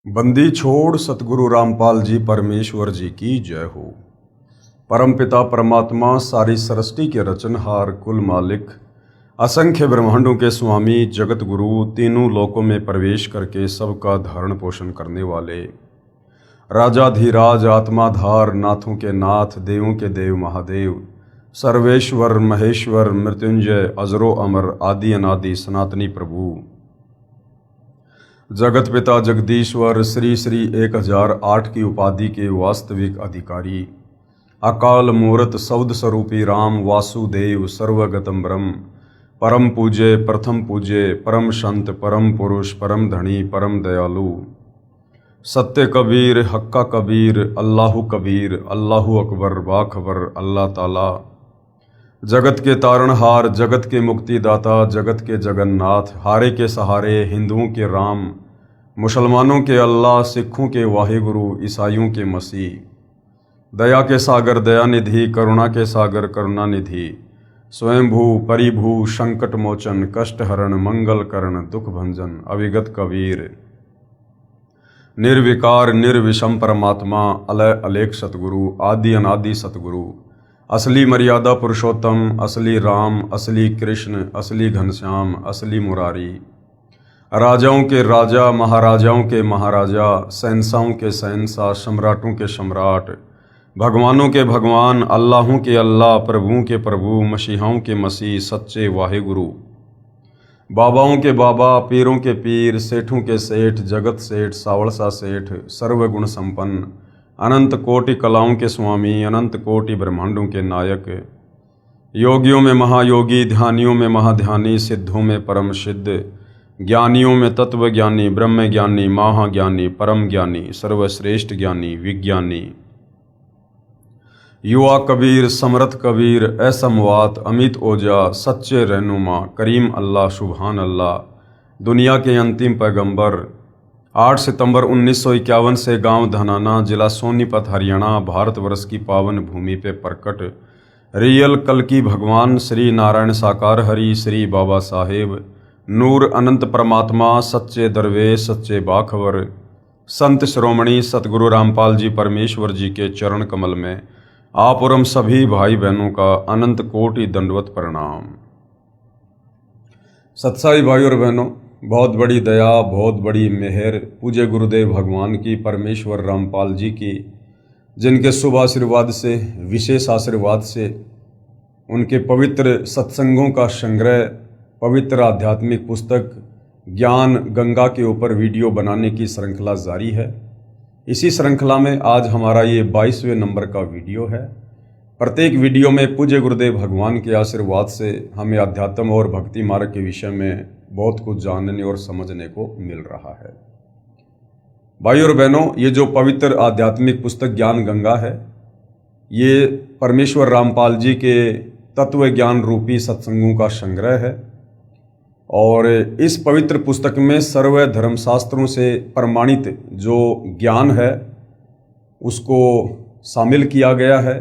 बंदी छोड़ सतगुरु रामपाल जी परमेश्वर जी की जय हो। परमपिता परमात्मा सारी सृष्टि के रचनहार कुल मालिक असंख्य ब्रह्मांडों के स्वामी जगत गुरु तीनों लोकों में प्रवेश करके सबका धारण पोषण करने वाले राजाधिराज आत्माधार नाथों के नाथ देवों के देव महादेव सर्वेश्वर महेश्वर मृत्युंजय अजरो अमर आदि अनादि सनातनी प्रभु जगत पिता जगदीश्वर श्री श्री 1008 की उपाधि के वास्तविक अधिकारी अकाल मूर्त शब्द स्वरूपी राम वासुदेव सर्वगतम ब्रह्म परम पूज्य प्रथम पूज्य परम संत परम पुरुष परम धनी परम दयालु सत्य कबीर हक्का कबीर अल्लाहु कबीर अल्लाहु अकबर बाखबर अल्लाह ताला जगत के तारणहार जगत के मुक्तिदाता जगत के जगन्नाथ हारे के सहारे हिंदुओं के राम मुसलमानों के अल्लाह सिखों के वाहिगुरु ईसाइयों के मसीह दया के सागर दयानिधि करुणा के सागर करुणानिधि स्वयंभू परिभू संकट मोचन कष्ट हरण मंगल करण दुख भंजन अविगत कबीर निर्विकार निर्विषम परमात्मा अलय अलेख सतगुरु आदि अनादि सतगुरु असली मर्यादा पुरुषोत्तम असली राम असली कृष्ण असली घनश्याम असली मुरारी राजाओं के राजा महाराजाओं के महाराजा शहंशाहों के शहंशाह सम्राटों के सम्राट भगवानों के भगवान अल्लाहों के अल्लाह प्रभुओं के प्रभु मसीहाओं के मसीह सच्चे वाहिगुरु बाबाओं के बाबा पीरों के पीर सेठों के सेठ जगत सेठ सावड़सा सेठ सर्वगुण संपन्न अनंत कोटि कलाओं के स्वामी अनंत कोटि ब्रह्मांडों के नायक योगियों में महायोगी ध्यानियों में महाध्यानी सिद्धों में परम सिद्ध ज्ञानियों में तत्व ज्ञानी ब्रह्म ज्ञानी महाज्ञानी परम ज्ञानी सर्वश्रेष्ठ ज्ञानी विज्ञानी युवा कबीर समर्थ कबीर असमवात अमित ओजा सच्चे रहनुमा करीम अल्लाह सुभान अल्लाह दुनिया के अंतिम पैगंबर 8 सितंबर 1951 से गांव धनाना जिला सोनीपत हरियाणा भारतवर्ष की पावन भूमि पे प्रकट रियल कल की भगवान श्री नारायण साकार हरि श्री बाबा साहेब नूर अनंत परमात्मा सच्चे दरवेश सच्चे बाखबर संत श्रोमणी सतगुरु रामपाल जी परमेश्वर जी के चरण कमल में आप और हम सभी भाई बहनों का अनंत कोटि दंडवत प्रणाम। सत्साई भाई और बहनों, बहुत बड़ी दया बहुत बड़ी मेहर पूज्य गुरुदेव भगवान की परमेश्वर रामपाल जी की, जिनके शुभ आशीर्वाद से विशेष आशीर्वाद से उनके पवित्र सत्संगों का संग्रह पवित्र आध्यात्मिक पुस्तक ज्ञान गंगा के ऊपर वीडियो बनाने की श्रृंखला जारी है। इसी श्रृंखला में आज हमारा ये 22वें नंबर का वीडियो है। प्रत्येक वीडियो में पूज्य गुरुदेव भगवान के आशीर्वाद से हमें अध्यात्म और भक्ति मार्ग के विषय में बहुत कुछ जानने और समझने को मिल रहा है। भाई और बहनों, ये जो पवित्र आध्यात्मिक पुस्तक ज्ञान गंगा है, ये परमेश्वर रामपाल जी के तत्व ज्ञान रूपी सत्संगों का संग्रह है और इस पवित्र पुस्तक में सर्व धर्मशास्त्रों से प्रमाणित जो ज्ञान है उसको शामिल किया गया है।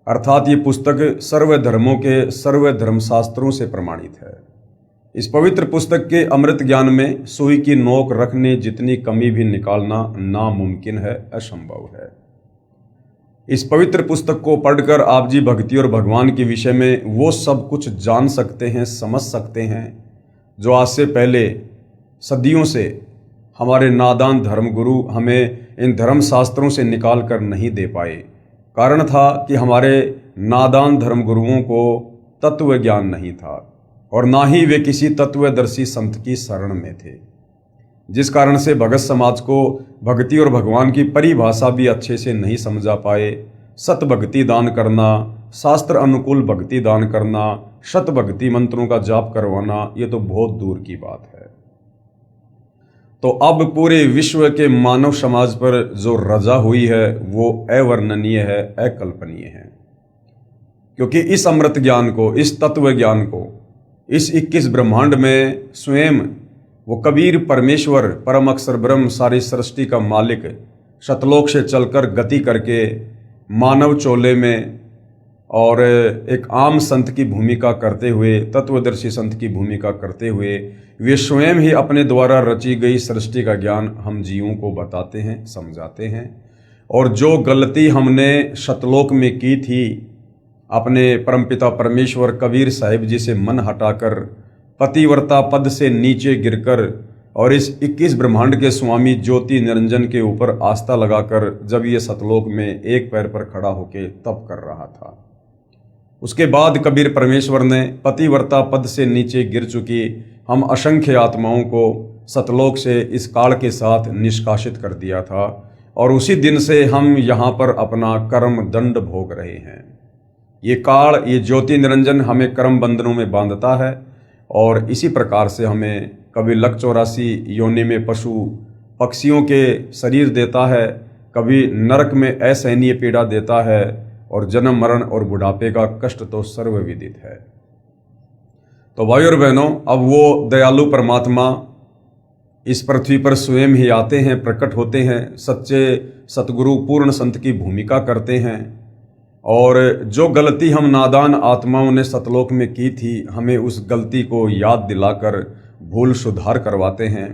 अर्थात ये पुस्तक सर्व धर्मों के सर्व धर्मशास्त्रों से प्रमाणित है। इस पवित्र पुस्तक के अमृत ज्ञान में सुई की नोक रखने जितनी कमी भी निकालना नामुमकिन है, असंभव है। इस पवित्र पुस्तक को पढ़कर आप जी भक्ति और भगवान के विषय में वो सब कुछ जान सकते हैं, समझ सकते हैं जो आज से पहले सदियों से हमारे नादान धर्मगुरु हमें इन धर्म शास्त्रों से निकाल कर नहीं दे पाए। कारण था कि हमारे नादान धर्मगुरुओं को तत्व ज्ञान नहीं था और ना ही वे किसी तत्वदर्शी संत की शरण में थे, जिस कारण से भगत समाज को भक्ति और भगवान की परिभाषा भी अच्छे से नहीं समझा पाए। सत भक्ति दान करना, शास्त्र अनुकूल भक्ति दान करना, शत भक्ति मंत्रों का जाप करवाना, ये तो बहुत दूर की बात है। तो अब पूरे विश्व के मानव समाज पर जो रजा हुई है वो अवर्णनीय है, अकल्पनीय है। क्योंकि इस अमृत ज्ञान को, इस तत्व ज्ञान को, इस 21 ब्रह्मांड में स्वयं वो कबीर परमेश्वर परम अक्षर ब्रह्म सारी सृष्टि का मालिक सतलोक से चलकर गति करके मानव चोले में और एक आम संत की भूमिका करते हुए, तत्वदर्शी संत की भूमिका करते हुए वे स्वयं ही अपने द्वारा रची गई सृष्टि का ज्ञान हम जीवों को बताते हैं, समझाते हैं। और जो गलती हमने सतलोक में की थी, अपने परमपिता परमेश्वर कबीर साहिब जी से मन हटाकर पतिव्रता पद से नीचे गिरकर और इस 21 ब्रह्मांड के स्वामी ज्योति निरंजन के ऊपर आस्था लगाकर जब ये सतलोक में एक पैर पर खड़ा होकर तप कर रहा था, उसके बाद कबीर परमेश्वर ने पतिव्रता पद से नीचे गिर चुकी हम असंख्य आत्माओं को सतलोक से इस काल के साथ निष्कासित कर दिया था। और उसी दिन से हम यहाँ पर अपना कर्म दंड भोग रहे हैं। ये काल, ये ज्योति निरंजन हमें कर्म बंधनों में बांधता है और इसी प्रकार से हमें कभी लक 84 योनि में पशु पक्षियों के शरीर देता है, कभी नरक में असहनीय पीड़ा देता है और जन्म मरण और बुढ़ापे का कष्ट तो सर्वविदित है। तो भाई और बहनों, अब वो दयालु परमात्मा इस पृथ्वी पर स्वयं ही आते हैं, प्रकट होते हैं, सच्चे सतगुरु पूर्ण संत की भूमिका करते हैं और जो गलती हम नादान आत्माओं ने सतलोक में की थी, हमें उस गलती को याद दिलाकर भूल सुधार करवाते हैं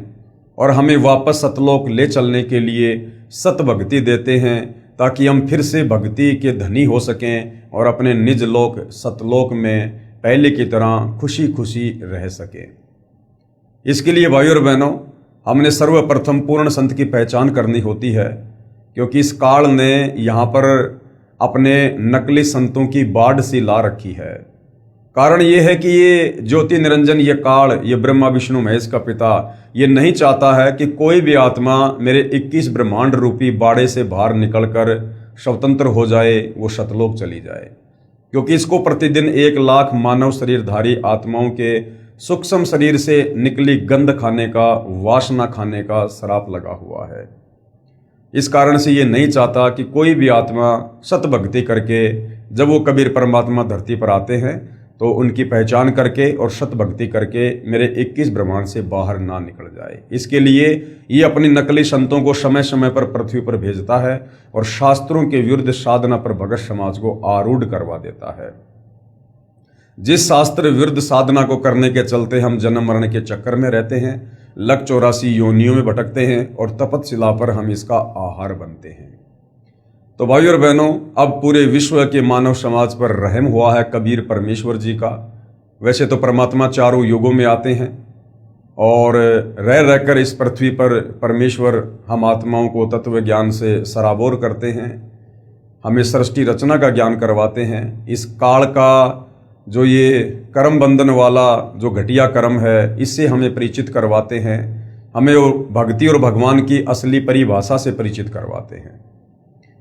और हमें वापस सतलोक ले चलने के लिए सतभक्ति देते हैं, ताकि हम फिर से भक्ति के धनी हो सकें और अपने निज लोक सतलोक में पहले की तरह खुशी खुशी रह सकें। इसके लिए भाइयों और बहनों, हमने सर्वप्रथम पूर्ण संत की पहचान करनी होती है, क्योंकि इस काल ने यहाँ पर अपने नकली संतों की बाढ़ सी ला रखी है। कारण ये है कि ये ज्योति निरंजन, ये काल, ये ब्रह्मा विष्णु महेश का पिता ये नहीं चाहता है कि कोई भी आत्मा मेरे 21 ब्रह्मांड रूपी बाड़े से बाहर निकलकर स्वतंत्र हो जाए, वो सतलोक चली जाए, क्योंकि इसको प्रतिदिन 1 लाख मानव शरीरधारी आत्माओं के सूक्ष्म शरीर से निकली गंध खाने का, वासना खाने का श्राप लगा हुआ है। इस कारण से ये नहीं चाहता कि कोई भी आत्मा सतभक्ति करके, जब वो कबीर परमात्मा धरती पर आते हैं तो उनकी पहचान करके और सतभक्ति करके मेरे 21 ब्रह्मांड से बाहर ना निकल जाए। इसके लिए ये अपनी नकली संतों को समय समय पर पृथ्वी पर भेजता है और शास्त्रों के विरुद्ध साधना पर भगत समाज को आरूढ़ करवा देता है। जिस शास्त्र विरुद्ध साधना को करने के चलते हम जन्म मरण के चक्कर में रहते हैं, लक 84 योनियों में भटकते हैं और तपतशिला पर हम इसका आहार बनते हैं। तो भाइयों और बहनों, अब पूरे विश्व के मानव समाज पर रहम हुआ है कबीर परमेश्वर जी का। वैसे तो परमात्मा चारों युगों में आते हैं और रह रहकर इस पृथ्वी पर परमेश्वर हम आत्माओं को तत्व ज्ञान से सराबोर करते हैं, हमें सृष्टि रचना का ज्ञान करवाते हैं। इस काल का जो ये कर्म बंधन वाला जो घटिया कर्म है, इससे हमें परिचित करवाते हैं, हमें भक्ति और भगवान की असली परिभाषा से परिचित करवाते हैं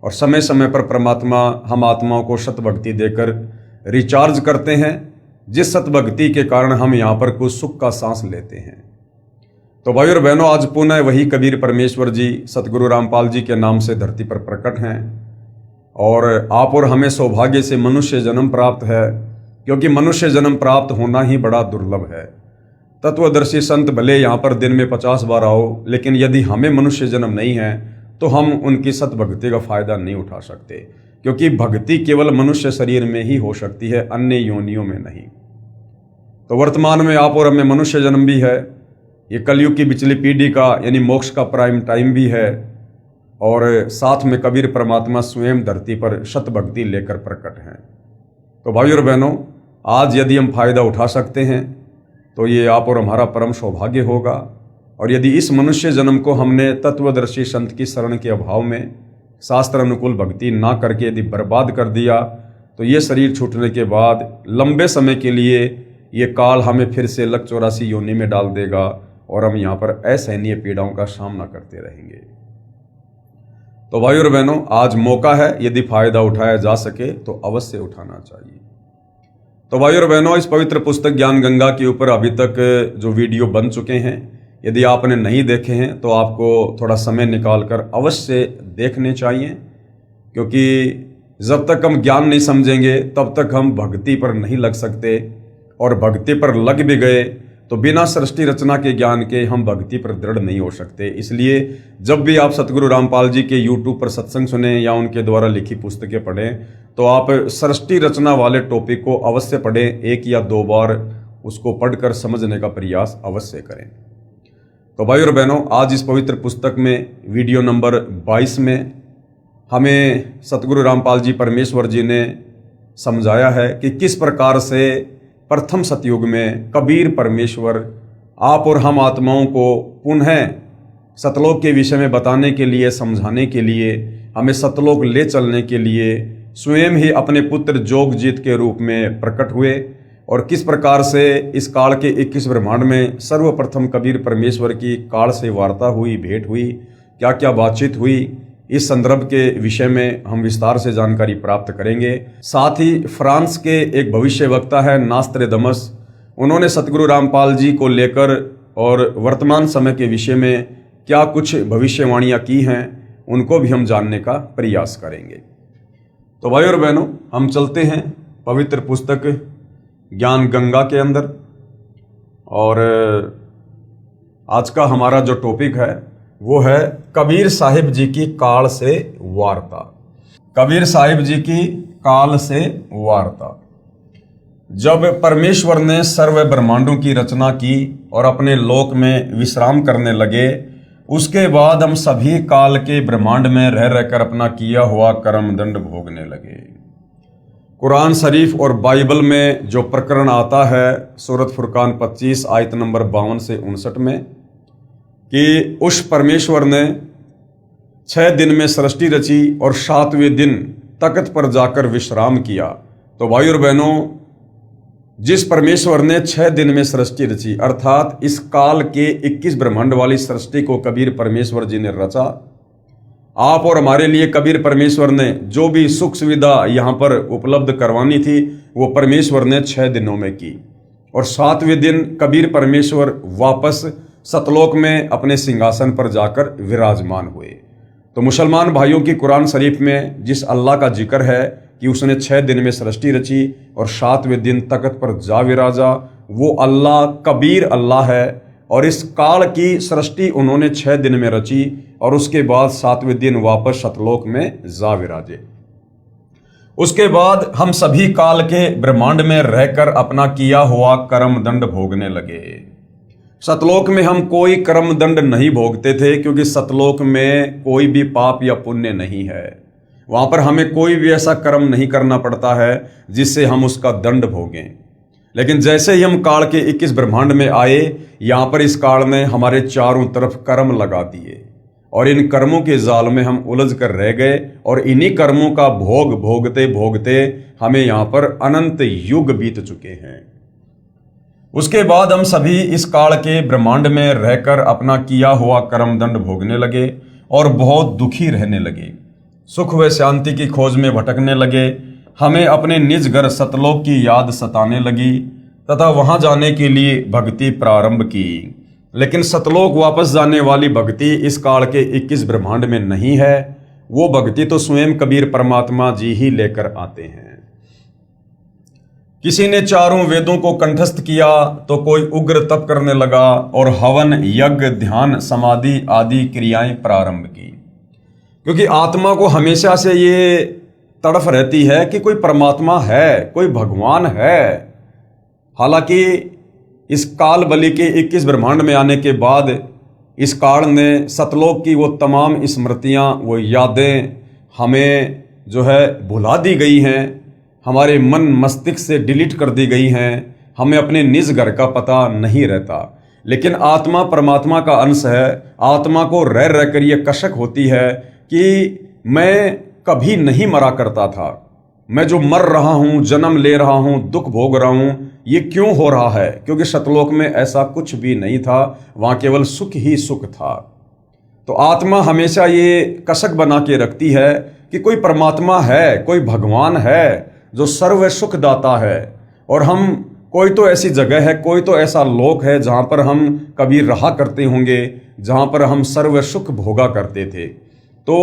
और समय समय पर परमात्मा हम आत्माओं को सतभक्ति देकर रिचार्ज करते हैं, जिस सतभक्ति के कारण हम यहाँ पर कुछ सुख का सांस लेते हैं। तो भाई और बहनों, आज पुनः वही कबीर परमेश्वर जी सतगुरु रामपाल जी के नाम से धरती पर प्रकट हैं और आप और हमें सौभाग्य से मनुष्य जन्म प्राप्त है, क्योंकि मनुष्य जन्म प्राप्त होना ही बड़ा दुर्लभ है। तत्वदर्शी संत भले यहाँ पर दिन में 50 बार आओ, लेकिन यदि हमें मनुष्य जन्म नहीं है तो हम उनकी सतभक्ति का फायदा नहीं उठा सकते, क्योंकि भक्ति केवल मनुष्य शरीर में ही हो सकती है, अन्य योनियों में नहीं। तो वर्तमान में आप और हमें मनुष्य जन्म भी है, ये कलयुग की पिछली पीढ़ी का यानी मोक्ष का प्राइम टाइम भी है और साथ में कबीर परमात्मा स्वयं धरती पर सतभक्ति लेकर प्रकट हैं। तो भाइयों और बहनों, आज यदि हम फायदा उठा सकते हैं तो ये आप और हमारा परम सौभाग्य होगा। और यदि इस मनुष्य जन्म को हमने तत्वदर्शी संत की शरण के अभाव में शास्त्र अनुकूल भक्ति ना करके यदि बर्बाद कर दिया, तो ये शरीर छूटने के बाद लंबे समय के लिए ये काल हमें फिर से लक 84 योनि में डाल देगा और हम यहाँ पर असहनीय पीड़ाओं का सामना करते रहेंगे। तो भाइयों और बहनों, आज मौका है, यदि फायदा उठाया जा सके तो अवश्य उठाना चाहिए। तो भाइयों और बहनों, इस पवित्र पुस्तक ज्ञान गंगा के ऊपर अभी तक जो वीडियो बन चुके हैं, यदि आपने नहीं देखे हैं तो आपको थोड़ा समय निकालकर अवश्य देखने चाहिए, क्योंकि जब तक हम ज्ञान नहीं समझेंगे तब तक हम भक्ति पर नहीं लग सकते, और भक्ति पर लग भी गए तो बिना सृष्टि रचना के ज्ञान के हम भक्ति पर दृढ़ नहीं हो सकते। इसलिए जब भी आप सतगुरु रामपाल जी के यूट्यूब पर सत्संग सुने या उनके द्वारा लिखी पुस्तकें पढ़ें, तो आप सृष्टि रचना वाले टॉपिक को अवश्य पढ़ें। 1 या 2 बार उसको पढ़कर समझने का प्रयास अवश्य करें। तो भाई और बहनों, आज इस पवित्र पुस्तक में वीडियो नंबर 22 में हमें सतगुरु रामपाल जी परमेश्वर जी ने समझाया है कि किस प्रकार से प्रथम सतयुग में कबीर परमेश्वर आप और हम आत्माओं को पुनः सतलोक के विषय में बताने के लिए, समझाने के लिए, हमें सतलोक ले चलने के लिए स्वयं ही अपने पुत्र जोगजीत के रूप में प्रकट हुए और किस प्रकार से इस काल के 21 ब्रह्मांड में सर्वप्रथम कबीर परमेश्वर की काल से वार्ता हुई, भेंट हुई, क्या क्या बातचीत हुई, इस संदर्भ के विषय में हम विस्तार से जानकारी प्राप्त करेंगे। साथ ही फ्रांस के एक भविष्य वक्ता है नास्त्रैदमस, उन्होंने सतगुरु रामपाल जी को लेकर और वर्तमान समय के विषय में क्या कुछ भविष्यवाणियां की हैं, उनको भी हम जानने का प्रयास करेंगे। तो भाई और बहनों, हम चलते हैं पवित्र पुस्तक ज्ञान गंगा के अंदर और आज का हमारा जो टॉपिक है वो है कबीर साहिब जी की काल से वार्ता। कबीर साहिब जी की काल से वार्ता। जब परमेश्वर ने सर्व ब्रह्मांडों की रचना की और अपने लोक में विश्राम करने लगे, उसके बाद हम सभी काल के ब्रह्मांड में रह रहकर अपना किया हुआ कर्म दंड भोगने लगे। कुरान शरीफ और बाइबल में जो प्रकरण आता है सूरत फुरकान 25 आयत नंबर 52 से 59 में कि उस परमेश्वर ने 6 दिन में सृष्टि रची और 7वें दिन तख्त पर जाकर विश्राम किया। तो भाई और बहनों, जिस परमेश्वर ने 6 दिन में सृष्टि रची, अर्थात इस काल के 21 ब्रह्मांड वाली सृष्टि को कबीर परमेश्वर जी ने रचा। आप और हमारे लिए कबीर परमेश्वर ने जो भी सुख सुविधा यहाँ पर उपलब्ध करवानी थी वो परमेश्वर ने 6 दिनों में की और 7वें दिन कबीर परमेश्वर वापस सतलोक में अपने सिंहासन पर जाकर विराजमान हुए। तो मुसलमान भाइयों की कुरान शरीफ में जिस अल्लाह का जिक्र है कि उसने 6 दिन में सृष्टि रची और 7वें दिन तख्त पर जा विराजा, वो अल्लाह कबीर अल्लाह है और इस काल की सृष्टि उन्होंने 6 दिन में रची और उसके बाद 7वें दिन वापस सतलोक में जा विराजे। उसके बाद हम सभी काल के ब्रह्मांड में रहकर अपना किया हुआ कर्म दंड भोगने लगे। सतलोक में हम कोई कर्म दंड नहीं भोगते थे क्योंकि सतलोक में कोई भी पाप या पुण्य नहीं है। वहां पर हमें कोई भी ऐसा कर्म नहीं करना पड़ता है जिससे हम उसका दंड भोगें। लेकिन जैसे ही हम काल के 21 ब्रह्मांड में आए, यहाँ पर इस काल ने हमारे चारों तरफ कर्म लगा दिए और इन कर्मों के जाल में हम उलझ कर रह गए और इन्हीं कर्मों का भोग भोगते भोगते हमें यहाँ पर अनंत युग बीत चुके हैं। उसके बाद हम सभी इस काल के ब्रह्मांड में रहकर अपना किया हुआ कर्म दंड भोगने लगे और बहुत दुखी रहने लगे, सुख व शांति की खोज में भटकने लगे। हमें अपने निज घर सतलोक की याद सताने लगी तथा वहां जाने के लिए भक्ति प्रारंभ की। लेकिन सतलोक वापस जाने वाली भक्ति इस काल के 21 ब्रह्मांड में नहीं है। वो भक्ति तो स्वयं कबीर परमात्मा जी ही लेकर आते हैं। किसी ने चारों वेदों को कंठस्थ किया तो कोई उग्र तप करने लगा और हवन, यज्ञ, ध्यान, समाधि आदि क्रियाएं प्रारंभ की। क्योंकि आत्मा को हमेशा से ये तड़फ रहती है कि कोई परमात्मा है, कोई भगवान है। हालांकि इस काल बलि के 21 ब्रह्मांड में आने के बाद इस काल ने सतलोक की वो तमाम स्मृतियां, वो यादें हमें जो है भुला दी गई हैं, हमारे मन मस्तिष्क से डिलीट कर दी गई हैं। हमें अपने निज घर का पता नहीं रहता। लेकिन आत्मा परमात्मा का अंश है। आत्मा को रह रह कर ये कशक होती है कि मैं कभी नहीं मरा करता था, मैं जो मर रहा हूँ, जन्म ले रहा हूँ, दुख भोग रहा हूँ, ये क्यों हो रहा है? क्योंकि सतलोक में ऐसा कुछ भी नहीं था, वहाँ केवल सुख ही सुख था। तो आत्मा हमेशा ये कसक बना के रखती है कि कोई परमात्मा है, कोई भगवान है जो सर्व सुख दाता है और हम कोई तो ऐसी जगह है, कोई तो ऐसा लोक है जहाँ पर हम कभी रहा करते होंगे, जहाँ पर हम सर्व सुख भोगा करते थे। तो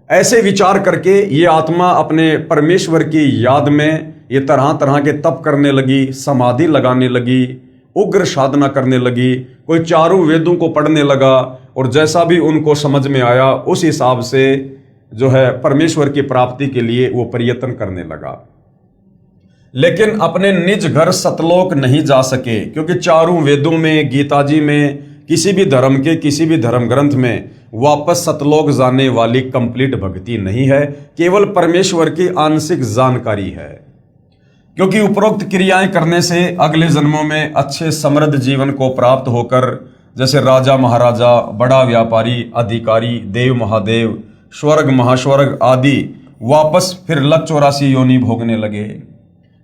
ऐसे विचार करके ये आत्मा अपने परमेश्वर की याद में ये तरह तरह के तप करने लगी, समाधि लगाने लगी उग्र साधना करने लगी, कोई चारों वेदों को पढ़ने लगा और जैसा भी उनको समझ में आया उस हिसाब से जो है परमेश्वर की प्राप्ति के लिए वो प्रयत्न करने लगा। लेकिन अपने निज घर सतलोक नहीं जा सके, क्योंकि चारों वेदों में, गीता जी में, किसी भी धर्म के किसी भी धर्म ग्रंथ में वापस सतलोक जाने वाली कंप्लीट भक्ति नहीं है, केवल परमेश्वर की आंशिक जानकारी है। क्योंकि उपरोक्त क्रियाएं करने से अगले जन्मों में अच्छे समृद्ध जीवन को प्राप्त होकर जैसे राजा महाराजा, बड़ा व्यापारी, अधिकारी, देव महादेव, स्वर्ग महास्वर्ग आदि वापस फिर लक 84 योनि भोगने लगे,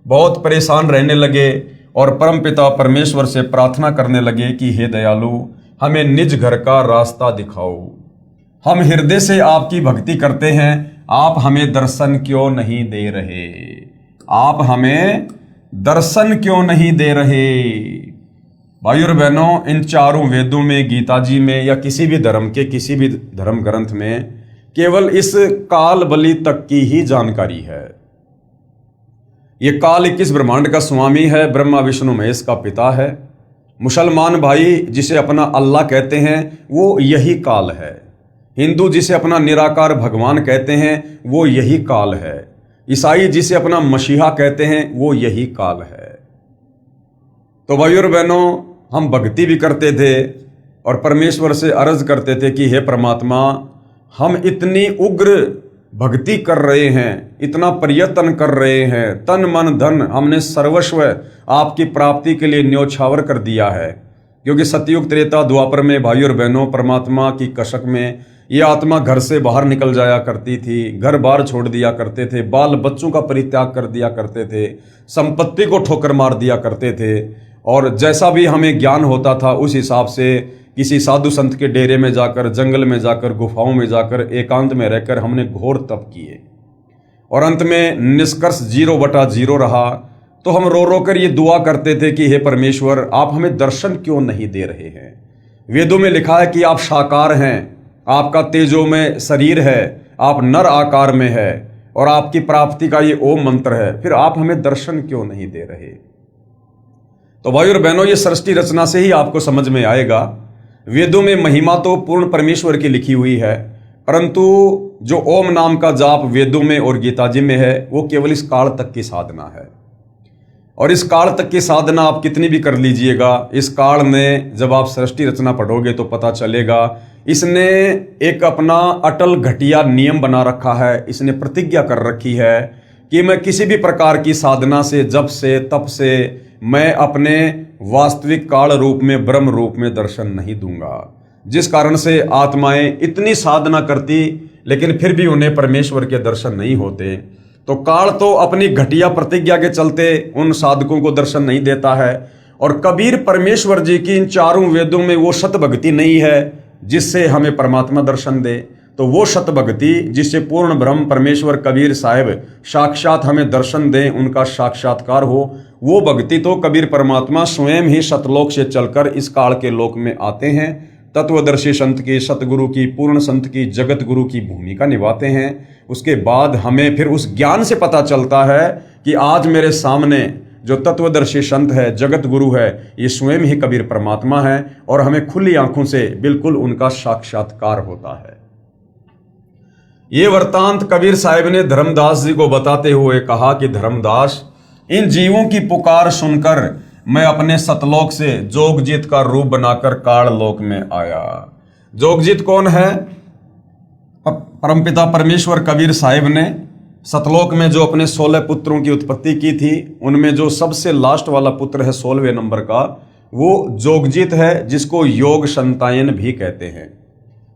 बहुत परेशान रहने लगे और परमपिता परमेश्वर से प्रार्थना करने लगे कि हे दयालु, हमें निज घर का रास्ता दिखाओ। हम हृदय से आपकी भक्ति करते हैं, आप हमें दर्शन क्यों नहीं दे रहे? आप हमें दर्शन क्यों नहीं दे रहे? भाइयों और बहनों, इन चारों वेदों में, गीता जी में या किसी भी धर्म के किसी भी धर्म ग्रंथ में केवल इस काल बलि तक की ही जानकारी है। ये काल 21 ब्रह्मांड का स्वामी है, ब्रह्मा विष्णु महेश का पिता है। मुसलमान भाई जिसे अपना अल्लाह कहते हैं वो यही काल है। हिंदू जिसे अपना निराकार भगवान कहते हैं वो यही काल है। ईसाई जिसे अपना मसीहा कहते हैं वो यही काल है। तो भाइयों और बहनों, हम भक्ति भी करते थे और परमेश्वर से अर्ज करते थे कि हे परमात्मा, हम इतनी उग्र भक्ति कर रहे हैं, इतना प्रयत्न कर रहे हैं, तन मन धन हमने सर्वस्व आपकी प्राप्ति के लिए न्योछावर कर दिया है। क्योंकि सतयुग त्रेता द्वापर में भाइयों और बहनों, परमात्मा की कसक में ये आत्मा घर से बाहर निकल जाया करती थी, घर बार छोड़ दिया करते थे, बाल बच्चों का परित्याग कर दिया करते थे, संपत्ति को ठोकर मार दिया करते थे। और जैसा भी हमें ज्ञान होता था उस हिसाब से किसी साधु संत के डेरे में जाकर, जंगल में जाकर, गुफाओं में जाकर, एकांत में रहकर हमने घोर तप किए और अंत में निष्कर्ष 0/0 रहा। तो हम रो रो कर ये दुआ करते थे कि हे परमेश्वर, आप हमें दर्शन क्यों नहीं दे रहे हैं? वेदों में लिखा है कि आप साकार हैं, आपका तेजो में शरीर है, आप नर आकार में है और आपकी प्राप्ति का ये ओम मंत्र है, फिर आप हमें दर्शन क्यों नहीं दे रहे? तो भाइयों और बहनों, ये सृष्टि रचना से ही आपको समझ में आएगा। वेदों में महिमा तो पूर्ण परमेश्वर की लिखी हुई है, परंतु जो ओम नाम का जाप वेदों में और गीता जी में है वो केवल इस काल तक की साधना है। और इस काल तक की साधना आप कितनी भी कर लीजिएगा, इस काल में जब आप सृष्टि रचना पढ़ोगे तो पता चलेगा इसने एक अपना अटल घटिया नियम बना रखा है। इसने प्रतिज्ञा कर रखी है कि मैं किसी भी प्रकार की साधना से, जप से, तप से मैं अपने वास्तविक काल रूप में, ब्रह्म रूप में दर्शन नहीं दूंगा। जिस कारण से आत्माएं इतनी साधना करती लेकिन फिर भी उन्हें परमेश्वर के दर्शन नहीं होते। तो काल तो अपनी घटिया प्रतिज्ञा के चलते उन साधकों को दर्शन नहीं देता है। और कबीर परमेश्वर जी की इन चारों वेदों में वो सत भक्ति नहीं है जिससे हमें परमात्मा दर्शन दे। तो वो सत भक्ति जिससे पूर्ण ब्रह्म परमेश्वर कबीर साहिब साक्षात हमें दर्शन दें, उनका साक्षात्कार हो, वो भक्ति तो कबीर परमात्मा स्वयं ही सतलोक से चलकर इस काल के लोक में आते हैं। तत्वदर्शी संत की, सतगुरु की, पूर्ण संत की, जगत गुरु की भूमिका निभाते हैं। उसके बाद हमें फिर उस ज्ञान से पता चलता है कि आज मेरे सामने जो तत्वदर्शी संत है, जगत गुरु है, ये स्वयं ही कबीर परमात्मा है और हमें खुली आंखों से बिल्कुल उनका साक्षात्कार होता है। ये वृत्तांत कबीर साहिब ने धर्मदास जी को बताते हुए कहा कि धर्मदास, इन जीवों की पुकार सुनकर मैं अपने सतलोक से जोगजीत का रूप बनाकर काल लोक में आया। जोगजीत कौन है? परमपिता परमेश्वर कबीर साहिब ने सतलोक में जो अपने 16 पुत्रों की उत्पत्ति की थी, उनमें जो सबसे लास्ट वाला पुत्र है 16वें नंबर का, वो जोगजीत है, जिसको योग संतायन भी कहते हैं।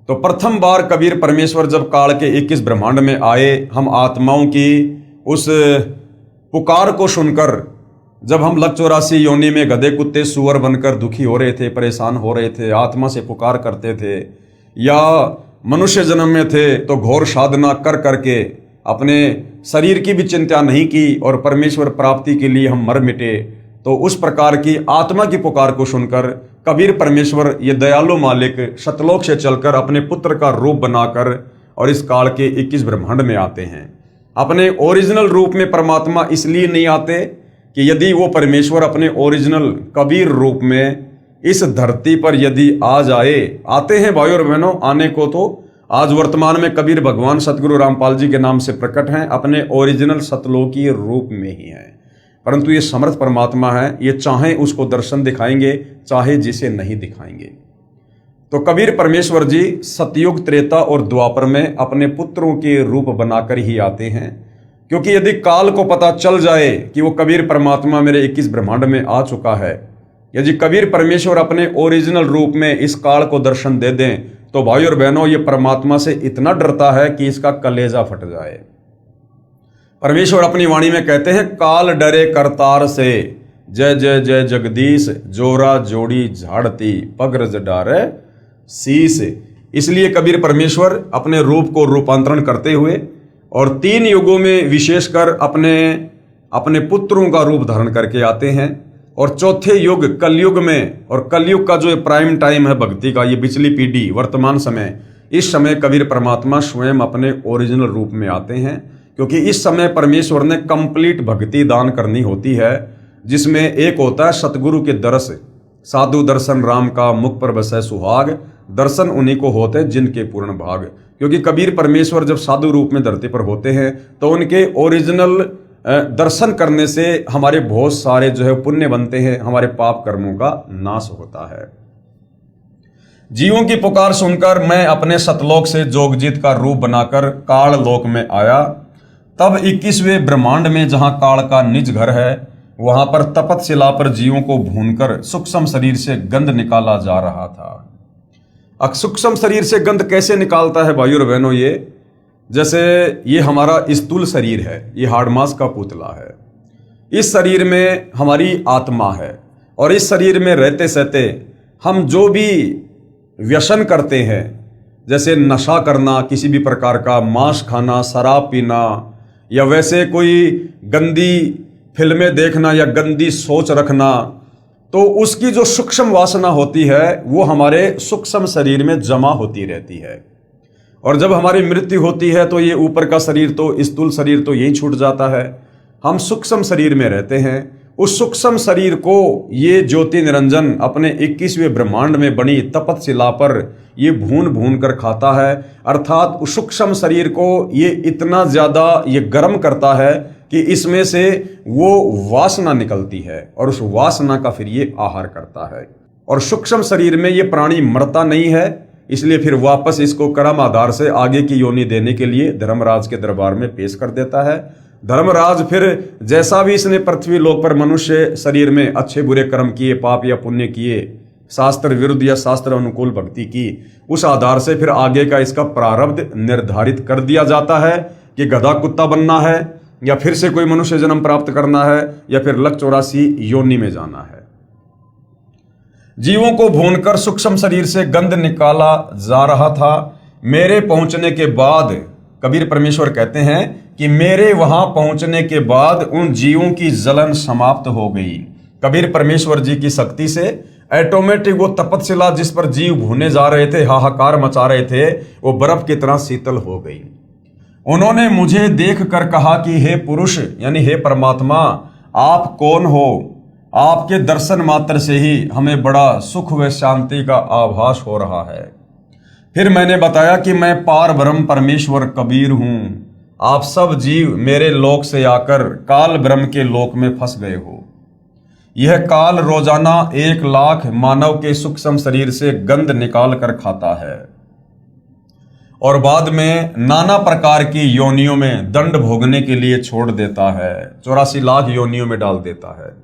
तो प्रथम बार कबीर परमेश्वर जब काल के 21 ब्रह्मांड में आए, हम आत्माओं की उस पुकार को सुनकर, जब हम लक 84 योनि में गधे कुत्ते सुअर बनकर दुखी हो रहे थे, परेशान हो रहे थे, आत्मा से पुकार करते थे, या मनुष्य जन्म में थे तो घोर साधना कर करके अपने शरीर की भी चिंता नहीं की और परमेश्वर प्राप्ति के लिए हम मर मिटे, तो उस प्रकार की आत्मा की पुकार को सुनकर कबीर परमेश्वर ये दयालु मालिक सतलोक से चलकर अपने पुत्र का रूप बनाकर और इस काल के 21 ब्रह्मांड में आते हैं। अपने ओरिजिनल रूप में परमात्मा इसलिए नहीं आते कि यदि वो परमेश्वर अपने ओरिजिनल कबीर रूप में इस धरती पर यदि आते हैं भाइयों और बहनों, आने को तो आज वर्तमान में कबीर भगवान सतगुरु रामपाल जी के नाम से प्रकट हैं, अपने ओरिजिनल सतलोकी रूप में ही हैं। परंतु ये समर्थ परमात्मा है, ये चाहे उसको दर्शन दिखाएंगे, चाहे जिसे नहीं दिखाएंगे। तो कबीर परमेश्वर जी सतयुग, त्रेता और द्वापर में अपने पुत्रों के रूप बनाकर ही आते हैं, क्योंकि यदि काल को पता चल जाए कि वो कबीर परमात्मा मेरे 21 ब्रह्मांड में आ चुका है, यदि कबीर परमेश्वर अपने ओरिजिनल रूप में इस काल को दर्शन दे दें, तो भाई और बहनों ये परमात्मा से इतना डरता है कि इसका कलेजा फट जाए। परमेश्वर अपनी वाणी में कहते हैं, काल डरे करतार से, जय जय जय जगदीश, जोरा जोड़ी झाड़ती, पगरज डारे शीस। इसलिए कबीर परमेश्वर अपने रूप को रूपांतरण करते हुए और 3 युगों में विशेषकर अपने पुत्रों का रूप धारण करके आते हैं। और चौथे युग कलयुग में, और कलयुग का जो प्राइम टाइम है भक्ति का, ये पिछली पीढ़ी वर्तमान समय, इस समय कबीर परमात्मा स्वयं अपने ओरिजिनल रूप में आते हैं, क्योंकि इस समय परमेश्वर ने कंप्लीट भक्ति दान करनी होती है, जिसमें एक होता है सतगुरु के दर्श, साधु दर्शन राम का मुख पर बसै सुहाग, दर्शन उन्हीं को होते जिनके पूर्ण भाग। क्योंकि कबीर परमेश्वर जब साधु रूप में धरती पर होते हैं तो उनके ओरिजिनल दर्शन करने से हमारे बहुत सारे जो है पुण्य बनते हैं, हमारे पाप कर्मों का नाश होता है। जीवों की पुकार सुनकर मैं अपने सतलोक से जोगजीत का रूप बनाकर काल लोक में आया। तब 21वें ब्रह्मांड में जहां काल का निज घर है, वहां पर तपतशिला पर जीवों को भूनकर सूक्ष्म शरीर से गंध निकाला जा रहा था। सूक्ष्म शरीर से गंध कैसे निकालता है भाइयों और बहनों? ये जैसे ये हमारा स्थूल शरीर है, ये हाड़ मांस का पुतला है। इस शरीर में हमारी आत्मा है, और इस शरीर में रहते सहते हम जो भी व्यसन करते हैं, जैसे नशा करना, किसी भी प्रकार का मांस खाना, शराब पीना, या वैसे कोई गंदी फिल्में देखना या गंदी सोच रखना, तो उसकी जो सूक्ष्म वासना होती है वो हमारे सूक्ष्म शरीर में जमा होती रहती है। और जब हमारी मृत्यु होती है तो ये ऊपर का शरीर तो, स्थूल शरीर तो यही छूट जाता है, हम सूक्ष्म शरीर में रहते हैं। उस सूक्ष्म शरीर को ये ज्योति निरंजन अपने 21वें ब्रह्मांड में बनी तपतशिला पर ये भून भून कर खाता है। अर्थात उस सूक्ष्म शरीर को ये इतना ज्यादा ये गर्म करता है कि इसमें से वो वासना निकलती है, और उस वासना का फिर ये आहार करता है। और सूक्ष्म शरीर में ये प्राणी मरता नहीं है, इसलिए फिर वापस इसको कर्म आधार से आगे की योनि देने के लिए धर्मराज के दरबार में पेश कर देता है। धर्मराज फिर जैसा भी इसने पृथ्वी लोक पर मनुष्य शरीर में अच्छे बुरे कर्म किए, पाप या पुण्य किए, शास्त्र विरुद्ध या शास्त्र अनुकूल भक्ति की, उस आधार से फिर आगे का इसका प्रारब्ध निर्धारित कर दिया जाता है कि गधा कुत्ता बनना है, या फिर से कोई मनुष्य जन्म प्राप्त करना है, या फिर लक 84 योनि में जाना है। जीवों को भूनकर सूक्ष्म शरीर से गंध निकाला जा रहा था। मेरे पहुंचने के बाद, कबीर परमेश्वर कहते हैं कि मेरे वहां पहुंचने के बाद उन जीवों की जलन समाप्त हो गई। कबीर परमेश्वर जी की शक्ति से ऑटोमेटिक वो तपतशिला जिस पर जीव भूने जा रहे थे, हाहाकार मचा रहे थे, वो बर्फ की तरह शीतल हो गई। उन्होंने मुझे देख कर कहा कि हे पुरुष, यानी हे परमात्मा, आप कौन हो? आपके दर्शन मात्र से ही हमें बड़ा सुख व शांति का आभास हो रहा है। फिर मैंने बताया कि मैं पार ब्रह्म परमेश्वर कबीर हूं। आप सब जीव मेरे लोक से आकर काल ब्रह्म के लोक में फंस गए हो। यह काल रोजाना 1 लाख मानव के सूक्ष्म शरीर से गंध निकाल कर खाता है, और बाद में नाना प्रकार की योनियों में दंड भोगने के लिए छोड़ देता है, 84 लाख योनियों में डाल देता है।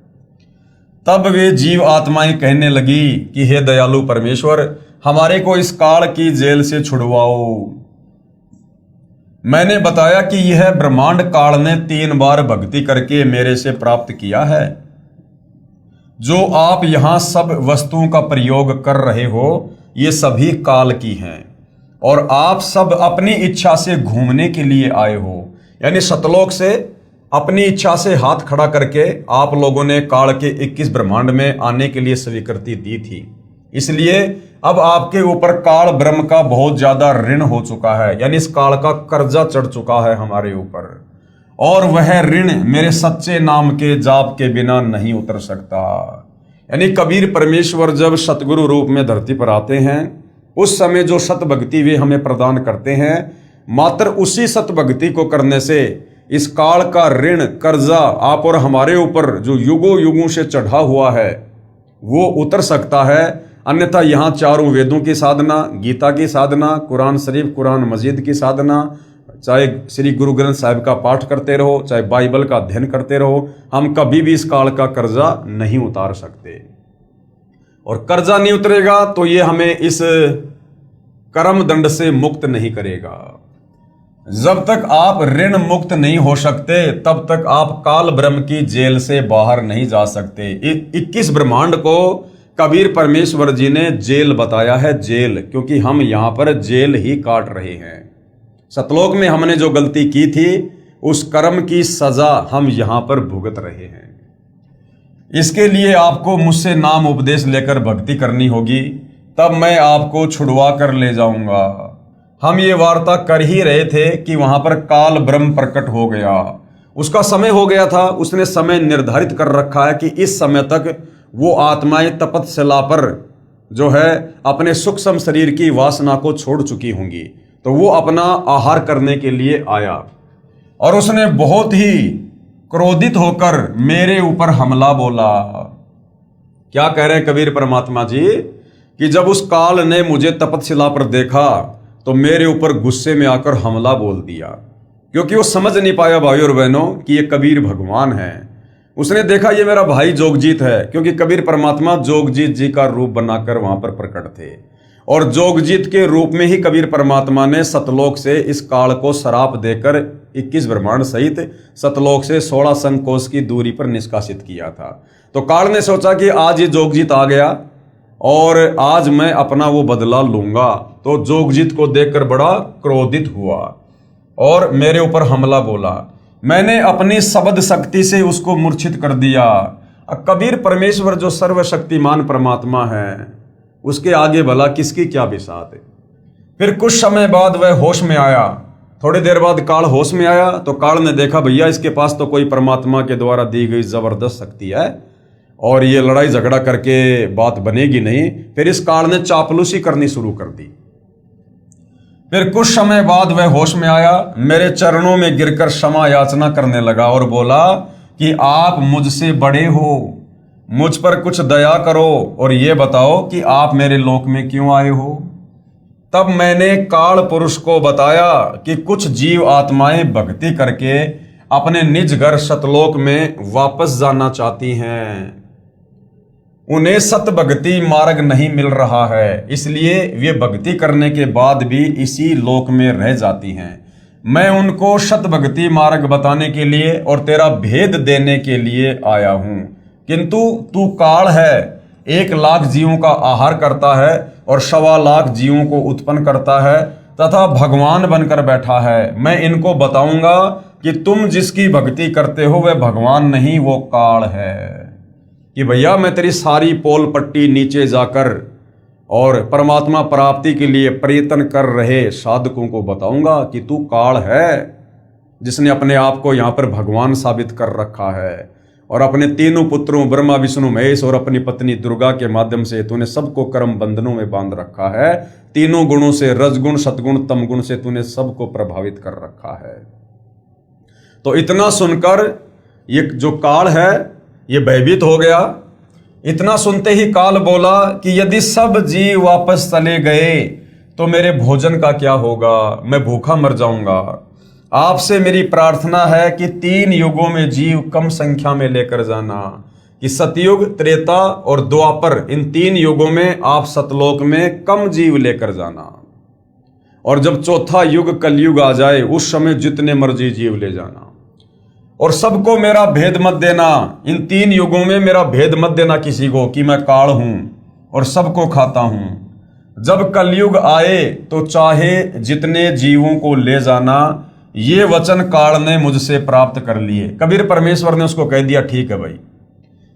तब वे जीव आत्माएं कहने लगी कि हे दयालु परमेश्वर, हमारे को इस काल की जेल से छुड़वाओ। मैंने बताया कि यह ब्रह्मांड काल ने 3 बार भक्ति करके मेरे से प्राप्त किया है। जो आप यहां सब वस्तुओं का प्रयोग कर रहे हो, ये सभी काल की हैं, और आप सब अपनी इच्छा से घूमने के लिए आए हो। यानी सतलोक से अपनी इच्छा से हाथ खड़ा करके आप लोगों ने काल के 21 ब्रह्मांड में आने के लिए स्वीकृति दी थी। इसलिए अब आपके ऊपर काल ब्रह्म का बहुत ज्यादा ऋण हो चुका है, यानी इस काल का कर्जा चढ़ चुका है हमारे ऊपर। और वह ऋण मेरे सच्चे नाम के जाप के बिना नहीं उतर सकता। यानी कबीर परमेश्वर जब सतगुरु रूप में धरती पर आते हैं, उस समय जो सत भक्ति वे हमें प्रदान करते हैं, मात्र उसी सत भक्ति को करने से इस काल का ऋण कर्जा आप और हमारे ऊपर जो युगों युगों से चढ़ा हुआ है वो उतर सकता है। अन्यथा यहाँ चारों वेदों की साधना, गीता की साधना, कुरान शरीफ, कुरान मजीद की साधना, चाहे श्री गुरु ग्रंथ साहिब का पाठ करते रहो, चाहे बाइबल का अध्ययन करते रहो, हम कभी भी इस काल का कर्जा नहीं उतार सकते। और कर्जा नहीं उतरेगा तो ये हमें इस कर्म दंड से मुक्त नहीं करेगा। जब तक आप ऋण मुक्त नहीं हो सकते तब तक आप काल ब्रह्म की जेल से बाहर नहीं जा सकते। 21 ब्रह्मांड को कबीर परमेश्वर जी ने जेल बताया है, जेल, क्योंकि हम यहाँ पर जेल ही काट रहे हैं। सतलोक में हमने जो गलती की थी उस कर्म की सजा हम यहाँ पर भुगत रहे हैं। इसके लिए आपको मुझसे नाम उपदेश लेकर भक्ति करनी होगी, तब मैं आपको छुड़वा कर ले जाऊंगा। हम ये वार्ता कर ही रहे थे कि वहां पर काल ब्रह्म प्रकट हो गया, उसका समय हो गया था। उसने समय निर्धारित कर रखा है कि इस समय तक वो आत्माएं तपस्या पर जो है अपने सूक्ष्म शरीर की वासना को छोड़ चुकी होंगी, तो वो अपना आहार करने के लिए आया और उसने बहुत ही क्रोधित होकर मेरे ऊपर हमला बोला। क्या कह रहे हैं कबीर परमात्मा जी कि जब उस काल ने मुझे तपस्या पर देखा तो मेरे ऊपर गुस्से में आकर हमला बोल दिया, क्योंकि वो समझ नहीं पाया भाई और बहनों कि ये कबीर भगवान है। उसने देखा ये मेरा भाई जोगजीत है, क्योंकि कबीर परमात्मा जोगजीत जी का रूप बनाकर वहां पर प्रकट थे और जोगजीत के रूप में ही कबीर परमात्मा ने सतलोक से इस काल को श्राप देकर 21 ब्रह्मांड सहित सतलोक से 16 संकोश की दूरी पर निष्कासित किया था। तो काल ने सोचा कि आज ये जोगजीत आ गया और आज मैं अपना वो बदला लूंगा। तो जोगजीत को देखकर बड़ा क्रोधित हुआ और मेरे ऊपर हमला बोला। मैंने अपनी शब्द शक्ति से उसको मूर्छित कर दिया। कबीर परमेश्वर जो सर्वशक्तिमान परमात्मा है, उसके आगे भला किसकी क्या बिसात है। फिर कुछ समय बाद वह होश में आया। थोड़ी देर बाद काल होश में आया तो काल ने देखा भैया इसके पास तो कोई परमात्मा के द्वारा दी गई जबरदस्त शक्ति है और ये लड़ाई झगड़ा करके बात बनेगी नहीं। फिर इस काल ने चापलूसी करनी शुरू कर दी। फिर कुछ समय बाद वह होश में आया, मेरे चरणों में गिरकर क्षमा याचना करने लगा और बोला कि आप मुझसे बड़े हो, मुझ पर कुछ दया करो और ये बताओ कि आप मेरे लोक में क्यों आए हो। तब मैंने काल पुरुष को बताया कि कुछ जीव आत्माएं भक्ति करके अपने निज घर सतलोक में वापस जाना चाहती हैं, उन्हें सत भक्ति मार्ग नहीं मिल रहा है, इसलिए वे भक्ति करने के बाद भी इसी लोक में रह जाती हैं। मैं उनको सत भक्ति मार्ग बताने के लिए और तेरा भेद देने के लिए आया हूं, किंतु तू काल है, 1 लाख जीवों का आहार करता है और 1.25 लाख जीवों को उत्पन्न करता है तथा भगवान बनकर बैठा है। मैं इनको बताऊंगा कि तुम जिसकी भक्ति करते हो वह भगवान नहीं, वो काल है। कि भैया मैं तेरी सारी पोल पट्टी नीचे जाकर और परमात्मा प्राप्ति के लिए प्रयत्न कर रहे साधकों को बताऊंगा कि तू काल है, जिसने अपने आप को यहाँ पर भगवान साबित कर रखा है और अपने तीनों पुत्रों ब्रह्मा विष्णु महेश और अपनी पत्नी दुर्गा के माध्यम से तूने सबको कर्म बंधनों में बांध रखा है। तीनों गुणों से, रजगुण सतगुण तमगुण से तूने सबको प्रभावित कर रखा है। तो इतना सुनकर ये जो काल है ये भयभीत हो गया। इतना सुनते ही काल बोला कि यदि सब जीव वापस चले गए तो मेरे भोजन का क्या होगा, मैं भूखा मर जाऊंगा। आपसे मेरी प्रार्थना है कि 3 युगों में जीव कम संख्या में लेकर जाना, कि सतयुग, त्रेता और द्वापर, इन 3 युगों में आप सतलोक में कम जीव लेकर जाना और जब चौथा युग कलयुग आ जाए उस समय जितने मर्जी जीव ले जाना और सबको मेरा भेद मत देना। इन 3 युगों में मेरा भेद मत देना किसी को कि मैं काल हूं और सबको खाता हूं। जब कलयुग आए तो चाहे जितने जीवों को ले जाना। ये वचन काल ने मुझसे प्राप्त कर लिए। कबीर परमेश्वर ने उसको कह दिया ठीक है भाई।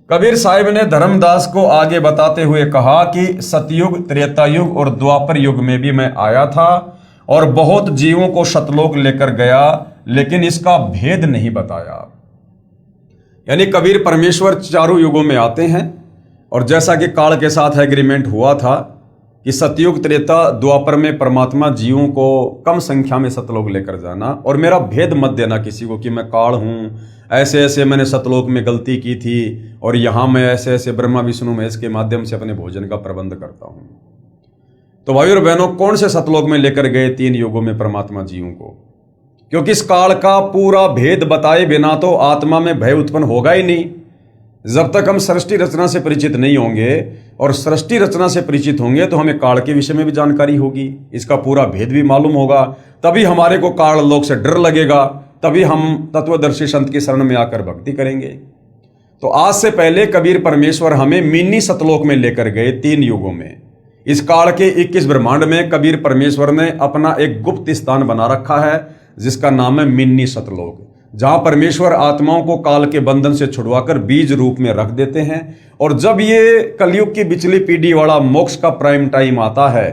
कबीर साहिब ने धर्मदास को आगे बताते हुए कहा कि सतयुग, त्रेता युग और द्वापर युग में भी मैं आया था और बहुत जीवों को सतलोक लेकर गया, लेकिन इसका भेद नहीं बताया। यानी कबीर परमेश्वर चारों युगों में आते हैं, और जैसा कि काल के साथ एग्रीमेंट हुआ था कि सतयुग त्रेता द्वापर में परमात्मा जीवों को कम संख्या में सतलोक लेकर जाना, और मेरा भेद मत देना किसी को कि मैं काल हूँ, ऐसे ऐसे मैंने सतलोक में गलती की थी और यहाँ मैं ऐसे ऐसे ब्रह्मा विष्णु महेश के माध्यम से अपने भोजन का प्रबंध करता हूँ। तो भाई और बहनों, कौन से सतलोक में लेकर गए 3 युगों में परमात्मा जीवों को? क्योंकि इस काल का पूरा भेद बताए बिना तो आत्मा में भय उत्पन्न होगा ही नहीं। जब तक हम सृष्टि रचना से परिचित नहीं होंगे, और सृष्टि रचना से परिचित होंगे तो हमें काल के विषय में भी जानकारी होगी, इसका पूरा भेद भी मालूम होगा, तभी हमारे को काल लोक से डर लगेगा, तभी हम तत्वदर्शी संत की शरण में आकर भक्ति करेंगे। तो आज से पहले कबीर परमेश्वर हमें मिनी सतलोक में लेकर गए 3 युगों में। इस काल के 21 ब्रह्मांड में कबीर परमेश्वर ने अपना एक गुप्त स्थान बना रखा है, जिसका नाम है मिनी सतलोक, जहां परमेश्वर आत्माओं को काल के बंधन से छुड़वाकर बीज रूप में रख देते हैं। और जब ये कलयुग की बिचली पीढ़ी वाला मोक्ष का प्राइम टाइम आता है,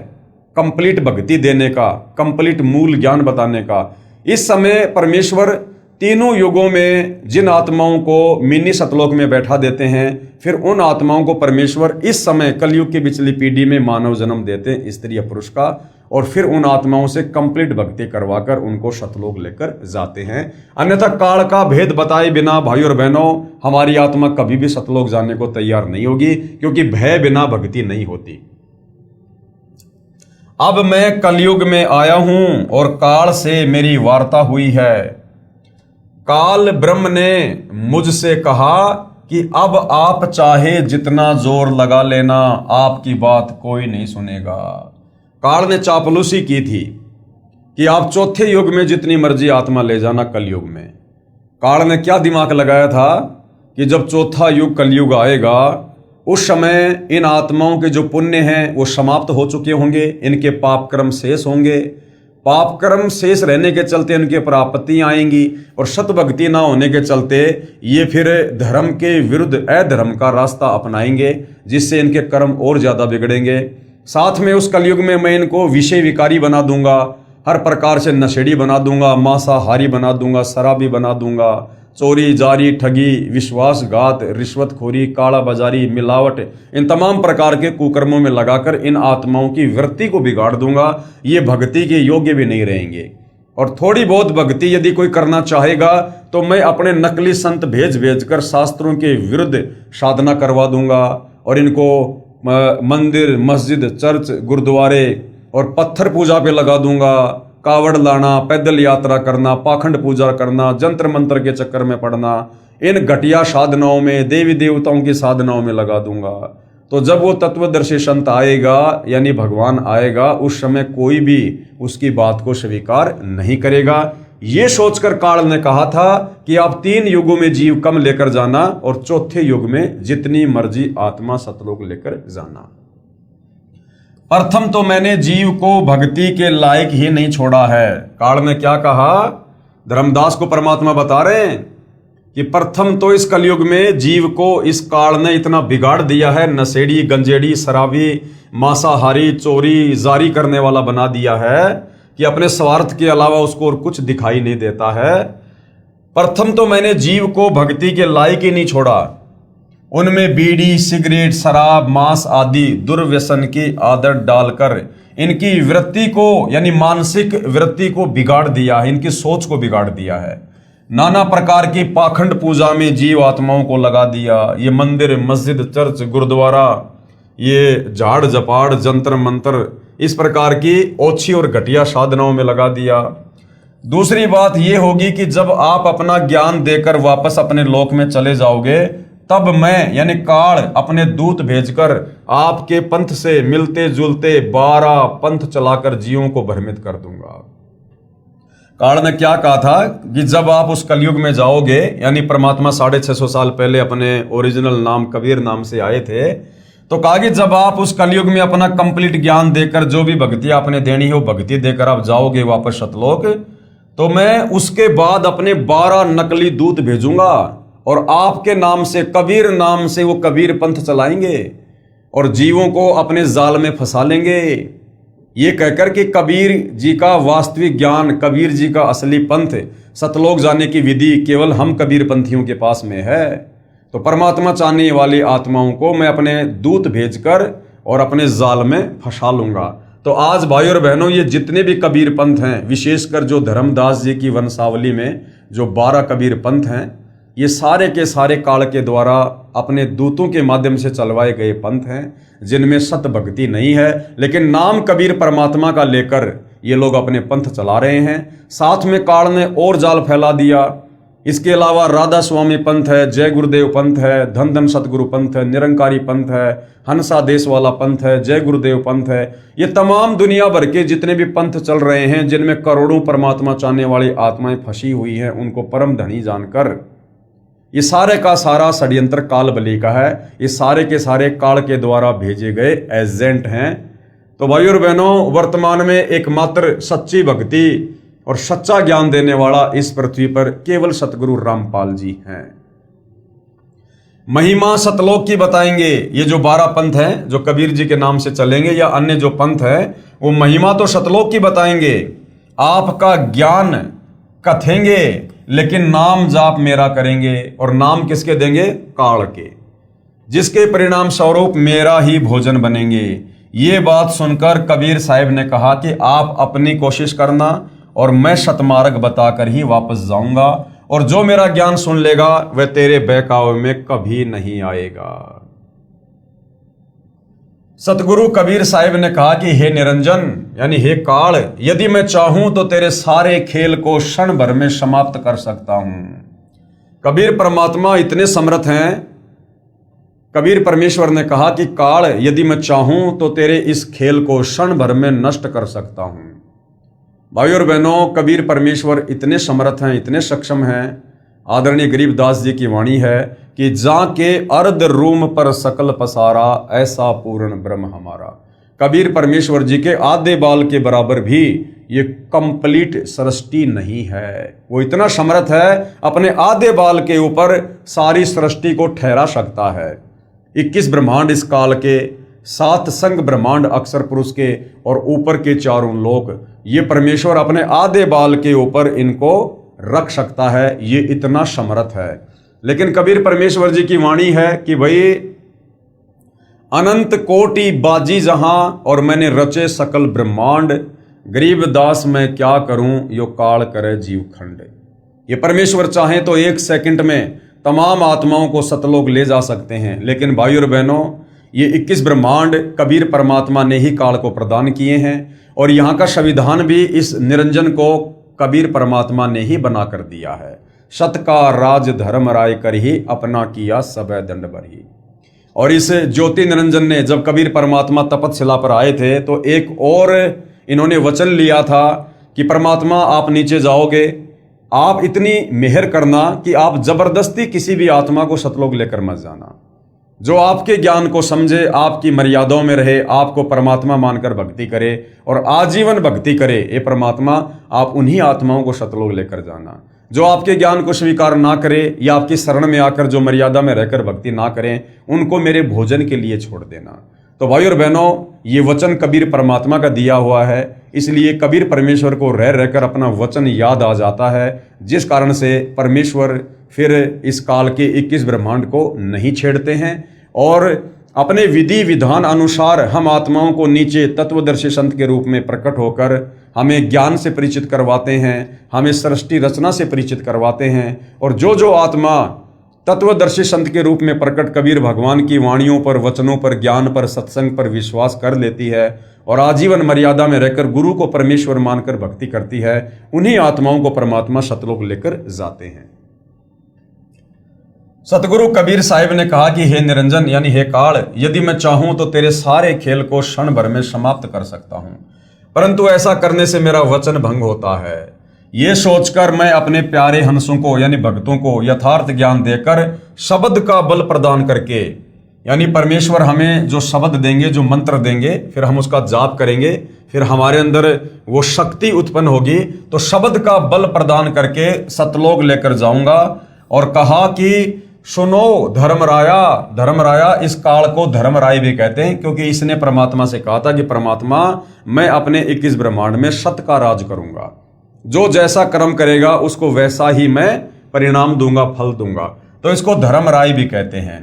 कंप्लीट भक्ति देने का, कंप्लीट मूल ज्ञान बताने का, इस समय परमेश्वर तीनों युगों में जिन आत्माओं को मिनी सतलोक में बैठा देते हैं, फिर उन आत्माओं को परमेश्वर इस समय कलयुग की बिचली पीढ़ी में मानव जन्म देते हैं, स्त्री या पुरुष का, और फिर उन आत्माओं से कंप्लीट भक्ति करवाकर उनको सतलोक लेकर जाते हैं। अन्यथा काल का भेद बताए बिना भाई और बहनों हमारी आत्मा कभी भी सतलोक जाने को तैयार नहीं होगी, क्योंकि भय बिना भक्ति नहीं होती। अब मैं कलयुग में आया हूं और काल से मेरी वार्ता हुई है। काल ब्रह्म ने मुझसे कहा कि अब आप चाहे जितना जोर लगा लेना, आपकी बात कोई नहीं सुनेगा। काल ने चापलूसी की थी कि आप चौथे युग में जितनी मर्जी आत्मा ले जाना कलयुग में। काल ने क्या दिमाग लगाया था कि जब चौथा युग कलयुग आएगा, उस समय इन आत्माओं के जो पुण्य हैं वो समाप्त हो चुके होंगे, इनके पाप कर्म शेष होंगे। पाप कर्म शेष रहने के चलते इनके ऊपर आपत्तियां आएंगी, और सतभक्ति ना होने के चलते ये फिर धर्म के विरुद्ध अधर्म का रास्ता अपनाएंगे, जिससे इनके कर्म और ज्यादा बिगड़ेंगे। साथ में उस कलयुग में मैं इनको विषय विकारी बना दूंगा, हर प्रकार से नशेड़ी बना दूंगा, मांसाहारी बना दूंगा, शराबी बना दूंगा, चोरी जारी ठगी विश्वासघात रिश्वतखोरी काला बाजारी मिलावट इन तमाम प्रकार के कुकर्मों में लगाकर इन आत्माओं की वृत्ति को बिगाड़ दूंगा। ये भक्ति के योग्य भी नहीं रहेंगे, और थोड़ी बहुत भक्ति यदि कोई करना चाहेगा तो मैं अपने नकली संत भेज कर शास्त्रों के विरुद्ध साधना करवा दूंगा, और इनको मंदिर मस्जिद चर्च गुरुद्वारे और पत्थर पूजा पे लगा दूंगा। कावड़ लाना, पैदल यात्रा करना, पाखंड पूजा करना, जंत्र मंत्र के चक्कर में पड़ना, इन घटिया साधनाओं में, देवी देवताओं की साधनाओं में लगा दूंगा। तो जब वो तत्वदर्शी संत आएगा, यानी भगवान आएगा, उस समय कोई भी उसकी बात को स्वीकार नहीं करेगा। ये सोचकर काल ने कहा था कि आप 3 युगों में जीव कम लेकर जाना, और चौथे युग में जितनी मर्जी आत्मा सतलोक लेकर जाना। प्रथम तो मैंने जीव को भक्ति के लायक ही नहीं छोड़ा है। काल ने क्या कहा? धर्मदास को परमात्मा बता रहे हैं कि प्रथम तो इस कलयुग में जीव को इस काल ने इतना बिगाड़ दिया है, नशेड़ी गंजेड़ी शराबी मांसाहारी चोरी जारी करने वाला बना दिया है कि अपने स्वार्थ के अलावा उसको और कुछ दिखाई नहीं देता है। प्रथम तो मैंने जीव को भक्ति के लायक ही नहीं छोड़ा, उनमें बीड़ी सिगरेट शराब मांस आदि दुर्व्यसन की आदत डालकर इनकी वृत्ति को, यानी मानसिक वृत्ति को बिगाड़ दिया है, इनकी सोच को बिगाड़ दिया है। नाना प्रकार की पाखंड पूजा में जीव आत्माओं को लगा दिया। ये मंदिर मस्जिद चर्च गुरुद्वारा, ये झाड़ जपाड़ जंतर मंत्र, इस प्रकार की ओछी और घटिया साधनाओं में लगा दिया। दूसरी बात ये होगी कि जब आप अपना ज्ञान देकर वापस अपने लोक में चले जाओगे, तब मैं यानी काल अपने दूत भेजकर आपके पंथ से मिलते जुलते 12 पंथ चलाकर जीवों को भ्रमित कर दूंगा। काल ने क्या कहा था कि जब आप उस कलयुग में जाओगे, यानी परमात्मा 650 साल पहले अपने ओरिजिनल नाम कबीर नाम से आए थे, तो कहा कि जब आप उस कलयुग में अपना कंप्लीट ज्ञान देकर जो भी भक्ति आपने देनी है वो भक्ति देकर आप जाओगे वापस सतलोक, तो मैं उसके बाद अपने 12 नकली दूत भेजूंगा, और आपके नाम से कबीर नाम से वो कबीर पंथ चलाएंगे और जीवों को अपने जाल में फंसा लेंगे। ये कहकर कि कबीर जी का वास्तविक ज्ञान, कबीर जी का असली पंथ, सतलोक जाने की विधि केवल हम कबीर पंथियों के पास में है। तो परमात्मा चाहने वाली आत्माओं को मैं अपने दूत भेजकर और अपने जाल में फंसा लूंगा। तो आज भाई और बहनों, ये जितने भी कबीर पंथ हैं, विशेषकर जो धर्मदास जी की वंशावली में जो 12 कबीर पंथ हैं, ये सारे के सारे काल के द्वारा अपने दूतों के माध्यम से चलवाए गए पंथ हैं, जिनमें सत भक्ति नहीं है, लेकिन नाम कबीर परमात्मा का लेकर ये लोग अपने पंथ चला रहे हैं। साथ में काल ने और जाल फैला दिया। इसके अलावा राधा स्वामी पंथ है, जय गुरुदेव पंथ है, धन धन सतगुरु पंथ है, निरंकारी पंथ है, हंसा देश वाला पंथ है, जय गुरुदेव पंथ है। ये तमाम दुनिया भर के जितने भी पंथ चल रहे हैं, जिनमें करोड़ों परमात्मा चाहने वाली आत्माएं फंसी हुई हैं, उनको परम धनी जानकर ये सारे का सारा षड्यंत्र काल बली का है। ये सारे के सारे काल के द्वारा भेजे गए एजेंट हैं। तो भाई और बहनों, वर्तमान में एकमात्र सच्ची भक्ति और सच्चा ज्ञान देने वाला इस पृथ्वी पर केवल सतगुरु रामपाल जी हैं। महिमा सतलोक की बताएंगे। ये जो 12 पंथ हैं, जो कबीर जी के नाम से चलेंगे, या अन्य जो पंथ है, वो महिमा तो सतलोक की बताएंगे। आपका ज्ञान कथेंगे, लेकिन नाम जाप मेरा करेंगे। और नाम किसके देंगे? काल के, जिसके परिणाम स्वरूप मेरा ही भोजन बनेंगे। ये बात सुनकर कबीर साहिब ने कहा कि आप अपनी कोशिश करना और मैं सतमार्ग बताकर ही वापस जाऊंगा, और जो मेरा ज्ञान सुन लेगा वह तेरे बहकावे में कभी नहीं आएगा। सतगुरु कबीर साहिब ने कहा कि हे निरंजन, यानी हे काल, यदि मैं चाहूं तो तेरे सारे खेल को क्षण भर में समाप्त कर सकता हूं। कबीर परमात्मा इतने समर्थ हैं। कबीर परमेश्वर ने कहा कि काल, यदि मैं चाहूं तो तेरे इस खेल को क्षण भर में नष्ट कर सकता हूं। भाई और बहनों, कबीर परमेश्वर इतने समर्थ हैं, इतने सक्षम हैं। आदरणीय गरीबदास जी की वाणी है कि जाके अर्ध रूम पर सकल पसारा, ऐसा पूर्ण ब्रह्म हमारा। कबीर परमेश्वर जी के आधे बाल के बराबर भी ये कंप्लीट सृष्टि नहीं है। वो इतना समर्थ है, अपने आधे बाल के ऊपर सारी सृष्टि को ठहरा सकता है। 21 ब्रह्मांड इस काल के, 7 संग ब्रह्मांड अक्षर पुरुष के, और ऊपर के 4 लोक, ये परमेश्वर अपने आधे बाल के ऊपर इनको रख सकता है। ये इतना समर्थ है। लेकिन कबीर परमेश्वर जी की वाणी है कि भाई, अनंत कोटि बाजी जहां और मैंने रचे सकल ब्रह्मांड, गरीबदास मैं क्या करूं यो काल करे जीव खंड। ये परमेश्वर चाहे तो 1 सेकंड में तमाम आत्माओं को सतलोक ले जा सकते हैं। लेकिन भाई और बहनों, ये 21 ब्रह्मांड कबीर परमात्मा ने ही काल को प्रदान किए हैं, और यहाँ का संविधान भी इस निरंजन को कबीर परमात्मा ने ही बना कर दिया है। सत का राज धर्म राय कर ही अपना किया सबे दंड बरही। और इस ज्योति निरंजन ने जब कबीर परमात्मा तपतशिला पर आए थे, तो एक और इन्होंने वचन लिया था कि परमात्मा आप नीचे जाओगे, आप इतनी मेहर करना कि आप जबरदस्ती किसी भी आत्मा को सतलोक लेकर मत जाना। जो आपके ज्ञान को समझे, आपकी मर्यादाओं में रहे, आपको परमात्मा मानकर भक्ति करे और आजीवन भक्ति करे, ये परमात्मा आप उन्हीं आत्माओं को सतलोक लेकर जाना। जो आपके ज्ञान को स्वीकार ना करे, या आपकी शरण में आकर जो मर्यादा में रहकर भक्ति ना करें, उनको मेरे भोजन के लिए छोड़ देना। तो भाई और बहनों, ये वचन कबीर परमात्मा का दिया हुआ है, इसलिए कबीर परमेश्वर को रह रहकर अपना वचन याद आ जाता है, जिस कारण से परमेश्वर फिर इस काल के 21 ब्रह्मांड को नहीं छेड़ते हैं, और अपने विधि विधान अनुसार हम आत्माओं को नीचे तत्वदर्शी संत के रूप में प्रकट होकर हमें ज्ञान से परिचित करवाते हैं, हमें सृष्टि रचना से परिचित करवाते हैं। और जो जो आत्मा तत्वदर्शी संत के रूप में प्रकट कबीर भगवान की वाणियों पर, वचनों पर, ज्ञान पर, सत्संग पर विश्वास कर लेती है और आजीवन मर्यादा में रहकर गुरु को परमेश्वर मानकर भक्ति करती है, उन्हीं आत्माओं को परमात्मा सतलोक लेकर जाते हैं। सतगुरु कबीर साहिब ने कहा कि हे निरंजन, यानी हे काल, यदि मैं चाहूं तो तेरे सारे खेल को क्षण भर में समाप्त कर सकता हूं, परंतु ऐसा करने से मेरा वचन भंग होता है। ये सोचकर मैं अपने प्यारे हंसों को, यानी भक्तों को यथार्थ ज्ञान देकर शब्द का बल प्रदान करके, यानी परमेश्वर हमें जो शब्द देंगे, जो मंत्र देंगे, फिर हम उसका जाप करेंगे, फिर हमारे अंदर वो शक्ति उत्पन्न होगी, तो शब्द का बल प्रदान करके सतलोक लेकर जाऊंगा। और कहा कि सुनो धर्मराया। धर्मराया, इस काल को धर्मराय भी कहते हैं क्योंकि इसने परमात्मा से कहा था कि परमात्मा मैं अपने 21 ब्रह्मांड में सत का राज करूंगा, जो जैसा कर्म करेगा उसको वैसा ही मैं परिणाम दूंगा, फल दूंगा। तो इसको धर्मराय भी कहते हैं।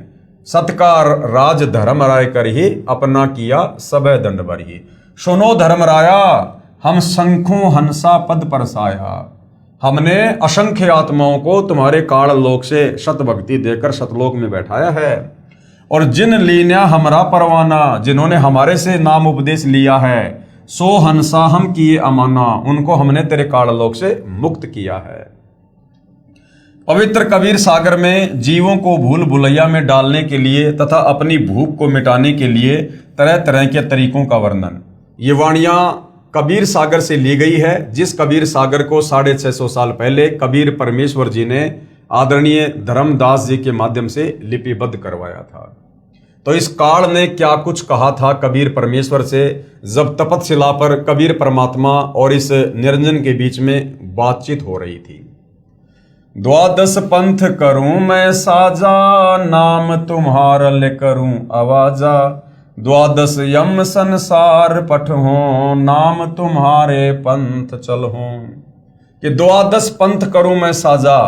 सत का राज धर्मराय कर ही अपना किया सबे दंड बरही। सुनो धर्मराया, हम शंखों हंसा पद परसाया। हमने असंख्य आत्माओं को तुम्हारे काल लोक से सत भक्ति देकर सतलोक में बैठाया है। और जिन लीन्या हमारा परवाना, जिन्होंने हमारे से नाम उपदेश लिया है, सो हंसा हम किए अमाना, उनको हमने तेरे काल लोक से मुक्त किया है। पवित्र कबीर सागर में जीवों को भूल भुलैया में डालने के लिए तथा अपनी भूख को मिटाने के लिए तरह तरह के तरीकों का वर्णन, ये वाणियां कबीर सागर से ली गई है, जिस कबीर सागर को 650 साल पहले कबीर परमेश्वर जी ने आदरणीय धर्मदास जी के माध्यम से लिपिबद्ध करवाया था। तो इस काल ने क्या कुछ कहा था कबीर परमेश्वर से, जब तपतशिला पर कबीर परमात्मा और इस निरंजन के बीच में बातचीत हो रही थी। द्वादश पंथ करूं मैं साजा, नाम तुम्हारा ले करूं आवाजा। द्वादश यम संसार पठो, नाम तुम्हारे पंथ चलहो। कि द्वादश पंथ करूं मैं साजा,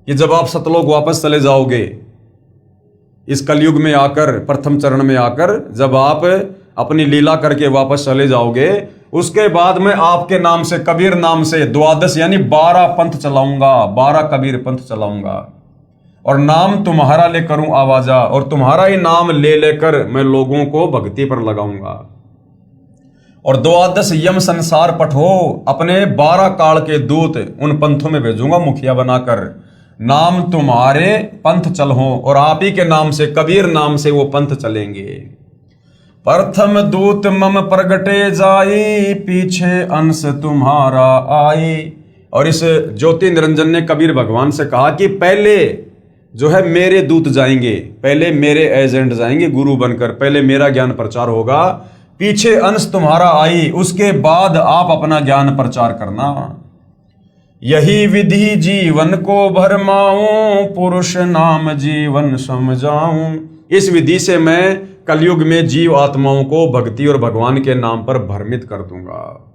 कि जब आप सतलोक वापस चले जाओगे, इस कलयुग में आकर, प्रथम चरण में आकर जब आप अपनी लीला करके वापस चले जाओगे, उसके बाद मैं आपके नाम से, कबीर नाम से द्वादश यानी 12 पंथ चलाऊंगा, 12 कबीर पंथ चलाऊंगा। और नाम तुम्हारा ले करूं आवाजा, और तुम्हारा ही नाम ले लेकर मैं लोगों को भक्ति पर लगाऊंगा। और द्वादश यम संसार पठो, अपने 12 काल के दूत उन पंथों में भेजूंगा मुखिया बनाकर। नाम तुम्हारे पंथ चलहो, और आप ही के नाम से, कबीर नाम से वो पंथ चलेंगे। प्रथम दूत मम प्रगटे जाई, पीछे अंश तुम्हारा आई। और इस ज्योति निरंजन ने कबीर भगवान से कहा कि पहले जो है मेरे दूत जाएंगे, पहले मेरे एजेंट जाएंगे गुरु बनकर, पहले मेरा ज्ञान प्रचार होगा, पीछे अंश तुम्हारा आई, उसके बाद आप अपना ज्ञान प्रचार करना। यही विधि जीवन को भरमाऊं, पुरुष नाम जीवन समझाऊं। इस विधि से मैं कलयुग में जीव आत्माओं को भक्ति और भगवान के नाम पर भ्रमित कर दूंगा।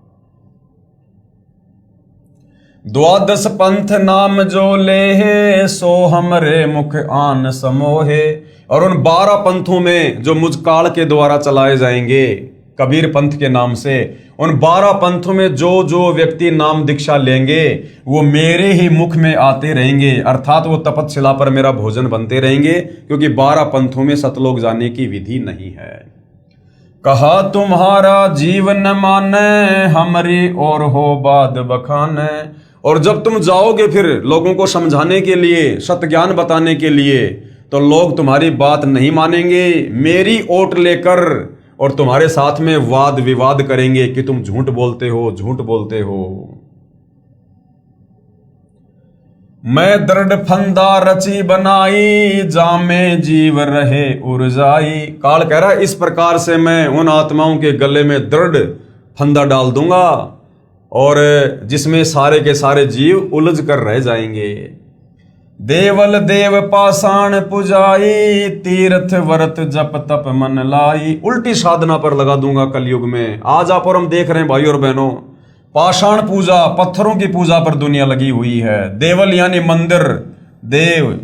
द्वादश पंथ नाम जो ले, सो हमरे मुख आन समोहे। और उन 12 पंथों में जो मुझ काल के द्वारा चलाए जाएंगे कबीर पंथ के नाम से, उन 12 पंथों में जो जो व्यक्ति नाम दीक्षा लेंगे वो मेरे ही मुख में आते रहेंगे, अर्थात वो तपतशिला पर मेरा भोजन बनते रहेंगे, क्योंकि 12 पंथों में सतलोक जाने की विधि नहीं है। कहा तुम्हारा जीवन माने, हमारी और हो बाद बखाने। और जब तुम जाओगे फिर लोगों को समझाने के लिए, सत्य ज्ञान बताने के लिए, तो लोग तुम्हारी बात नहीं मानेंगे, मेरी ओट लेकर और तुम्हारे साथ में वाद विवाद करेंगे कि तुम झूठ बोलते हो, झूठ बोलते हो। मैं दृढ़ फंदा रची बनाई, जामे जीव रहे उर्जाई। काल कह रहा है इस प्रकार से मैं उन आत्माओं के गले में दृढ़ फंदा डाल दूंगा और जिसमें सारे के सारे जीव उलझ कर रह जाएंगे। देवल देव पाषाण पुजाई, तीर्थ व्रत जप तप मन लाई। उल्टी साधना पर लगा दूंगा कलयुग में। आज आप और हम देख रहे हैं भाई और बहनों, पाषाण पूजा, पत्थरों की पूजा पर दुनिया लगी हुई है। देवल यानी मंदिर, देव,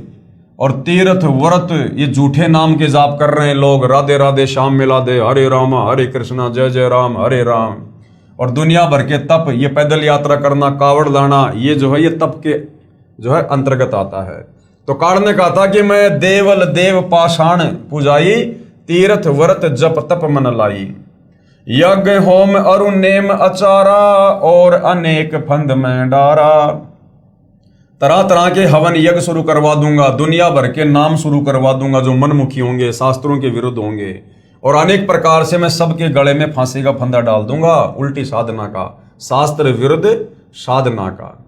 और तीर्थ व्रत, ये झूठे नाम के जाप कर रहे हैं लोग। राधे राधे श्याम मिला दे, हरे रामा हरे कृष्णा जय जय राम हरे राम। और दुनिया भर के तप, ये पैदल यात्रा करना, कावड़ लाना, ये जो है ये तप के जो है अंतर्गत आता है। तो काल ने कहा था कि मैं देवल देव पाषाण पुजाई, तीर्थ व्रत जप तप मन लाई। यज्ञ होम अरु नेम अचारा, और अनेक फंद में डारा। तरह तरह के हवन यज्ञ शुरू करवा दूंगा, दुनिया भर के नाम शुरू करवा दूंगा जो मनमुखी होंगे, शास्त्रों के विरुद्ध होंगे, और अनेक प्रकार से मैं सबके गले में फांसी का फंदा डाल दूंगा, उल्टी साधना का, शास्त्र विरुद्ध साधना का।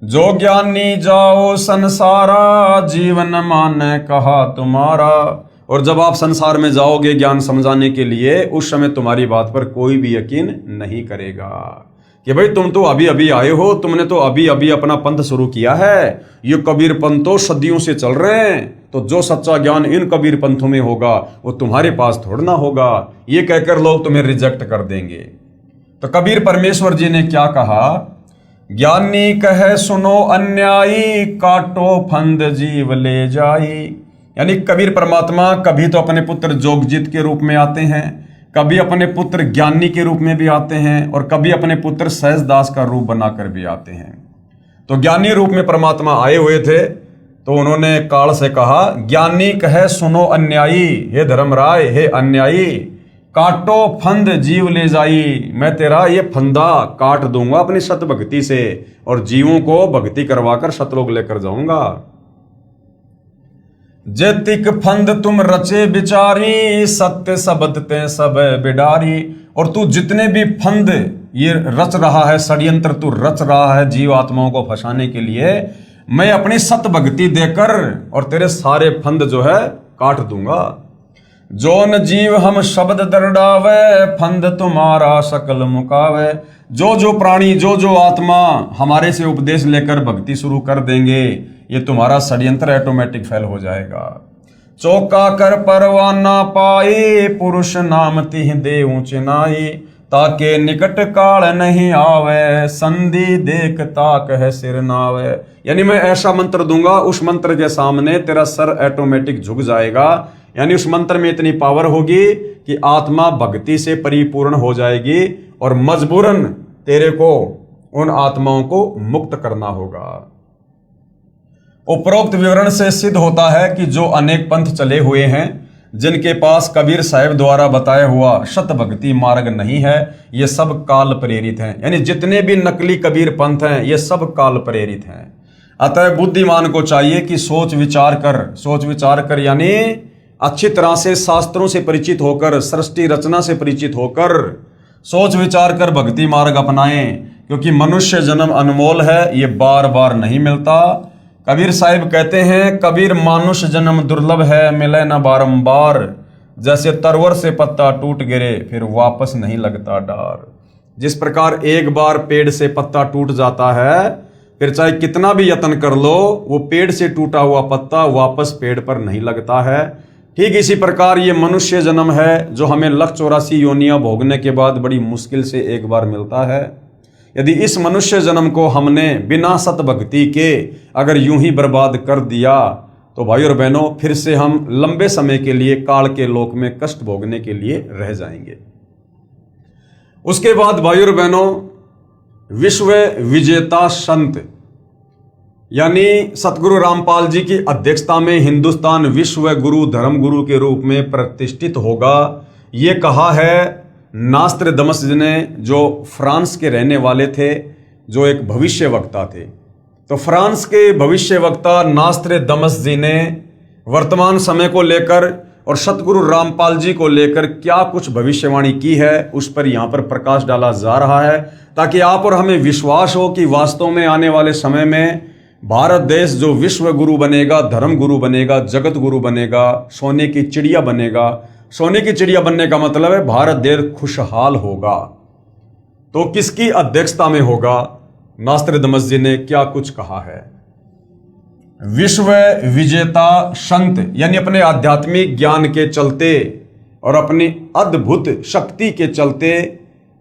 जो ज्ञानी जाओ संसारा, जीवन माने कहा तुम्हारा। और जब आप संसार में जाओगे ज्ञान समझाने के लिए, उस समय तुम्हारी बात पर कोई भी यकीन नहीं करेगा कि भाई तुम तो अभी अभी आए हो, तुमने तो अभी अभी अपना पंथ शुरू किया है, ये कबीर पंथ तो सदियों से चल रहे हैं, तो जो सच्चा ज्ञान इन कबीर पंथों में होगा वो तुम्हारे पास थोड़ा ना होगा। ये कहकर लोग तुम्हें रिजेक्ट कर देंगे। तो कबीर परमेश्वर जी ने क्या कहा, ज्ञानी कहे सुनो अन्यायी, काटो फंद जीव ले जाई। यानी कबीर परमात्मा कभी तो अपने पुत्र जोगजीत के रूप में आते हैं, कभी अपने पुत्र ज्ञानी के रूप में भी आते हैं, और कभी अपने पुत्र सहजदास का रूप बनाकर भी आते हैं। तो ज्ञानी रूप में परमात्मा आए हुए थे, तो उन्होंने काल से कहा, ज्ञानी कहे सुनो अन्यायी, हे धर्मराय, हे अन्यायी, काटो फंद जीव ले जाई। मैं तेरा ये फंदा काट दूंगा अपनी सत भक्ति से, और जीवों को भक्ति करवाकर सतलोक लेकर जाऊंगा। जैतिक फंद तुम रचे बिचारी, सत्य शब्द ते सब बिडारी। और तू जितने भी फंद ये रच रहा है, षड्यंत्र तू रच रहा है जीव आत्माओं को फंसाने के लिए, मैं अपनी सत भक्ति देकर और तेरे सारे फंद जो है काट दूंगा। जोन जीव हम शब्द दरडावे, फंद तुम्हारा सकल मुकावे। जो जो प्राणी, जो जो आत्मा हमारे से उपदेश लेकर भक्ति शुरू कर देंगे, ये तुम्हारा षड्यंत्र ऑटोमेटिक फेल हो जाएगा। चौका कर परवाना पाई, पुरुष नाम तिह दे ऊंचनाई। ताके निकट काल नहीं आवे, संधि देख ताक है सिर नावे। यानी मैं ऐसा मंत्र दूंगा, उस मंत्र के सामने तेरा सर ऑटोमेटिक झुक जाएगा। यानी उस मंत्र में इतनी पावर होगी कि आत्मा भक्ति से परिपूर्ण हो जाएगी, और मजबूरन तेरे को उन आत्माओं को मुक्त करना होगा। उपरोक्त विवरण से सिद्ध होता है कि जो अनेक पंथ चले हुए हैं, जिनके पास कबीर साहिब द्वारा बताया हुआ शत भक्ति मार्ग नहीं है, ये सब काल प्रेरित हैं। यानी जितने भी नकली कबीर पंथ हैं, ये सब काल प्रेरित हैं। अतः बुद्धिमान को चाहिए कि सोच विचार कर यानी अच्छी तरह से शास्त्रों से परिचित होकर, सृष्टि रचना से परिचित होकर, सोच विचार कर भक्ति मार्ग अपनाएं, क्योंकि मनुष्य जन्म अनमोल है, ये बार बार नहीं मिलता। कबीर साहिब कहते हैं, कबीर मानुष जन्म दुर्लभ है, मिले न बारंबार। जैसे तरवर से पत्ता टूट गिरे, फिर वापस नहीं लगता डार। जिस प्रकार एक बार पेड़ से पत्ता टूट जाता है, फिर चाहे कितना भी यत्न कर लो, वो पेड़ से टूटा हुआ पत्ता वापस पेड़ पर नहीं लगता है। ठीक इसी प्रकार ये मनुष्य जन्म है, जो हमें 184 योनियां भोगने के बाद बड़ी मुश्किल से एक बार मिलता है। यदि इस मनुष्य जन्म को हमने बिना सत भक्ति के अगर यूं ही बर्बाद कर दिया, तो भाई और बहनों फिर से हम लंबे समय के लिए काल के लोक में कष्ट भोगने के लिए रह जाएंगे। उसके बाद भाई और बहनों, विश्व विजेता संत यानी सतगुरु रामपाल जी की अध्यक्षता में हिंदुस्तान विश्व गुरु धर्म गुरु के रूप में प्रतिष्ठित होगा, ये कहा है नास्त्रदमस जी ने, जो फ्रांस के रहने वाले थे, जो एक भविष्य वक्ता थे। तो फ्रांस के भविष्य वक्ता नास्त्रदमस जी ने वर्तमान समय को लेकर और सतगुरु रामपाल जी को लेकर क्या कुछ भविष्यवाणी की है, उस पर यहाँ पर प्रकाश डाला जा रहा है, ताकि आप और हमें विश्वास हो कि वास्तव में आने वाले समय में भारत देश जो विश्व गुरु बनेगा, धर्म गुरु बनेगा, जगत गुरु बनेगा, सोने की चिड़िया बनेगा। सोने की चिड़िया बनने का मतलब है भारत देश खुशहाल होगा। तो किसकी अध्यक्षता में होगा? नास्त्रदमस जी ने क्या कुछ कहा है। विश्व विजेता संत यानी अपने आध्यात्मिक ज्ञान के चलते और अपनी अद्भुत शक्ति के चलते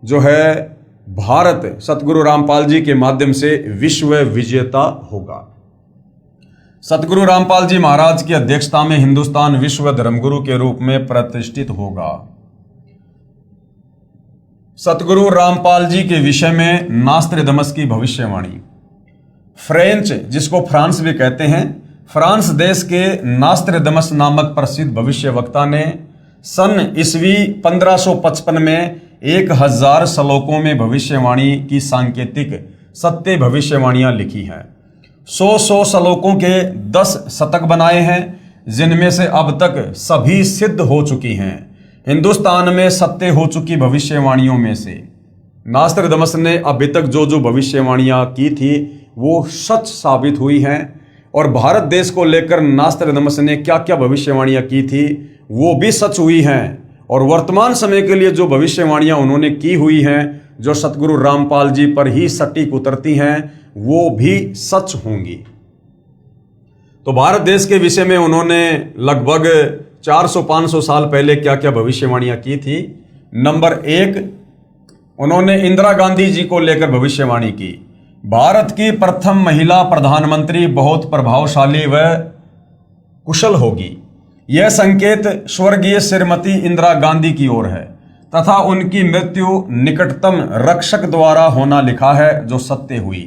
जो है भारत सतगुरु रामपाल जी के माध्यम से विश्व विजेता होगा। सतगुरु रामपाल जी महाराज की अध्यक्षता में हिंदुस्तान विश्व धर्मगुरु के रूप में प्रतिष्ठित होगा। सतगुरु रामपाल जी के विषय में नास्त्रदमस की भविष्यवाणी। फ्रेंच, जिसको फ्रांस भी कहते हैं, फ्रांस देश के नास्त्रदमस नामक प्रसिद्ध भविष्य वक्ता ने सन ईस्वी 1555 में 1000 श्लोकों में भविष्यवाणी की सांकेतिक सत्य भविष्यवाणियां लिखी हैं। 100 श्लोकों के 10 शतक बनाए हैं, जिनमें से अब तक सभी सिद्ध हो चुकी हैं। हिंदुस्तान में सत्य हो चुकी भविष्यवाणियों में से नास्त्रदमस ने अभी तक जो जो भविष्यवाणियां की थी वो सच साबित हुई हैं, और भारत देश को लेकर नास्त्रदमस ने क्या क्या भविष्यवाणियां की थी वो भी सच हुई हैं। और वर्तमान समय के लिए जो भविष्यवाणियां उन्होंने की हुई हैं जो सतगुरु रामपाल जी पर ही सटीक उतरती हैं वो भी सच होंगी। तो भारत देश के विषय में उन्होंने लगभग 400-500 साल पहले क्या क्या भविष्यवाणियां की थी। नंबर 1, उन्होंने इंदिरा गांधी जी को लेकर भविष्यवाणी की। भारत की प्रथम महिला प्रधानमंत्री बहुत प्रभावशाली व कुशल होगी। यह संकेत स्वर्गीय श्रीमती इंदिरा गांधी की ओर है तथा उनकी मृत्यु निकटतम रक्षक द्वारा होना लिखा है जो सत्य हुई।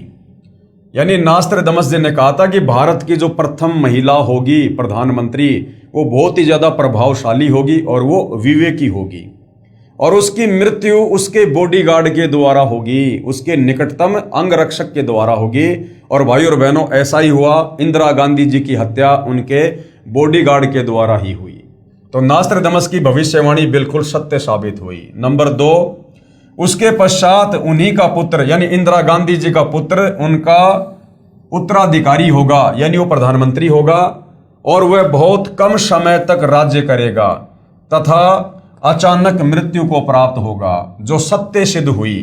यानी नास्त्रदमस जी ने कहा था कि भारत की जो प्रथम महिला होगी प्रधानमंत्री वो बहुत ही ज्यादा प्रभावशाली होगी और वो विवेकी होगी और उसकी मृत्यु उसके बॉडीगार्ड के द्वारा होगी, उसके निकटतम अंगरक्षक के द्वारा होगी। और भाई और बहनों ऐसा ही हुआ, इंदिरा गांधी जी की हत्या उनके बॉडीगार्ड के द्वारा ही हुई। तो नास्त्रदमस की भविष्यवाणी बिल्कुल सत्य साबित हुई। नंबर 2, उसके पश्चात उन्हीं का पुत्र यानी इंदिरा गांधी जी का पुत्र उनका उत्तराधिकारी होगा, यानी वो प्रधानमंत्री होगा और वह बहुत कम समय तक राज्य करेगा तथा अचानक मृत्यु को प्राप्त होगा, जो सत्य सिद्ध हुई।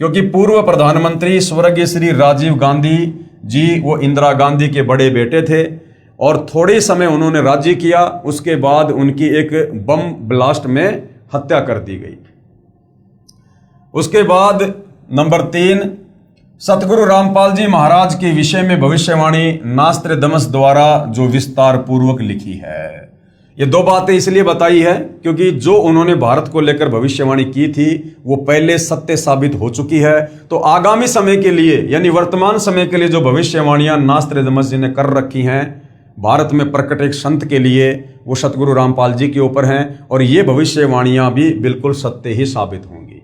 क्योंकि पूर्व प्रधानमंत्री स्वर्गीय श्री राजीव गांधी जी वो इंदिरा गांधी के बड़े बेटे थे और थोड़े समय उन्होंने राज्य किया, उसके बाद उनकी एक बम ब्लास्ट में हत्या कर दी गई। उसके बाद नंबर 3, सतगुरु रामपाल जी महाराज के विषय में भविष्यवाणी नास्त्रदमस द्वारा जो विस्तार पूर्वक लिखी है। ये 2 बातें इसलिए बताई है क्योंकि जो उन्होंने भारत को लेकर भविष्यवाणी की थी वो पहले सत्य साबित हो चुकी है। तो आगामी समय के लिए यानी वर्तमान समय के लिए जो भविष्यवाणियां नास्त्रदमस जी ने कर रखी हैं भारत में प्रकट एक संत के लिए, वो सतगुरु रामपाल जी के ऊपर हैं और ये भविष्यवाणियां भी बिल्कुल सत्य ही साबित होंगी।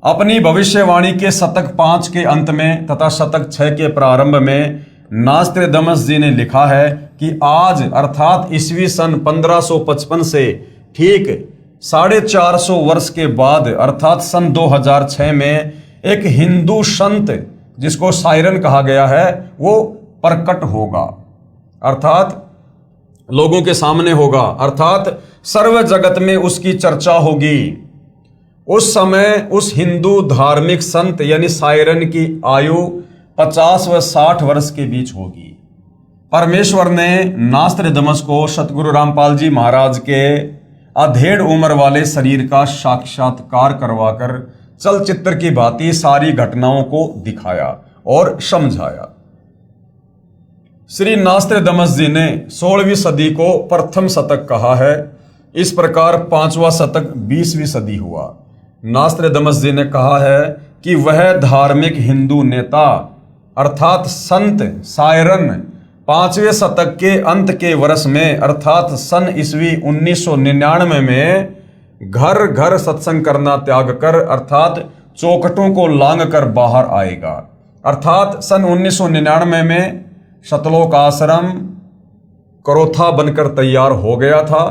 अपनी भविष्यवाणी के शतक 5 के अंत में तथा शतक 6 के प्रारंभ में नास्त्रदमस जी ने लिखा है कि आज अर्थात ईस्वी सन 1555 से ठीक 450 वर्ष के बाद अर्थात सन 2006 में एक हिंदू संत जिसको सायरन कहा गया है वो प्रकट होगा, अर्थात लोगों के सामने होगा, अर्थात सर्व जगत में उसकी चर्चा होगी। उस समय उस हिंदू धार्मिक संत यानी सायरन की आयु 50 व 60 वर्ष के बीच होगी। परमेश्वर ने नास्त्रदमस को सतगुरु रामपाल जी महाराज के अधेड़ उम्र वाले शरीर का साक्षात्कार करवाकर चलचित्र की भांति सारी घटनाओं को दिखाया और समझाया। श्री नास्त्रदमस जी ने 16वीं सदी को प्रथम शतक कहा है। इस प्रकार 5वां शतक 20वीं सदी हुआ। नास्त्रदमस जी ने कहा है कि वह धार्मिक हिंदू नेता अर्थात संत सायरन 5वें शतक के अंत के वर्ष में अर्थात सन ईस्वी 1999 में घर घर सत्संग करना त्याग कर अर्थात चौखटों को लांग कर बाहर आएगा। अर्थात सन 1999 में सतलोक आश्रम करोथा बनकर तैयार हो गया था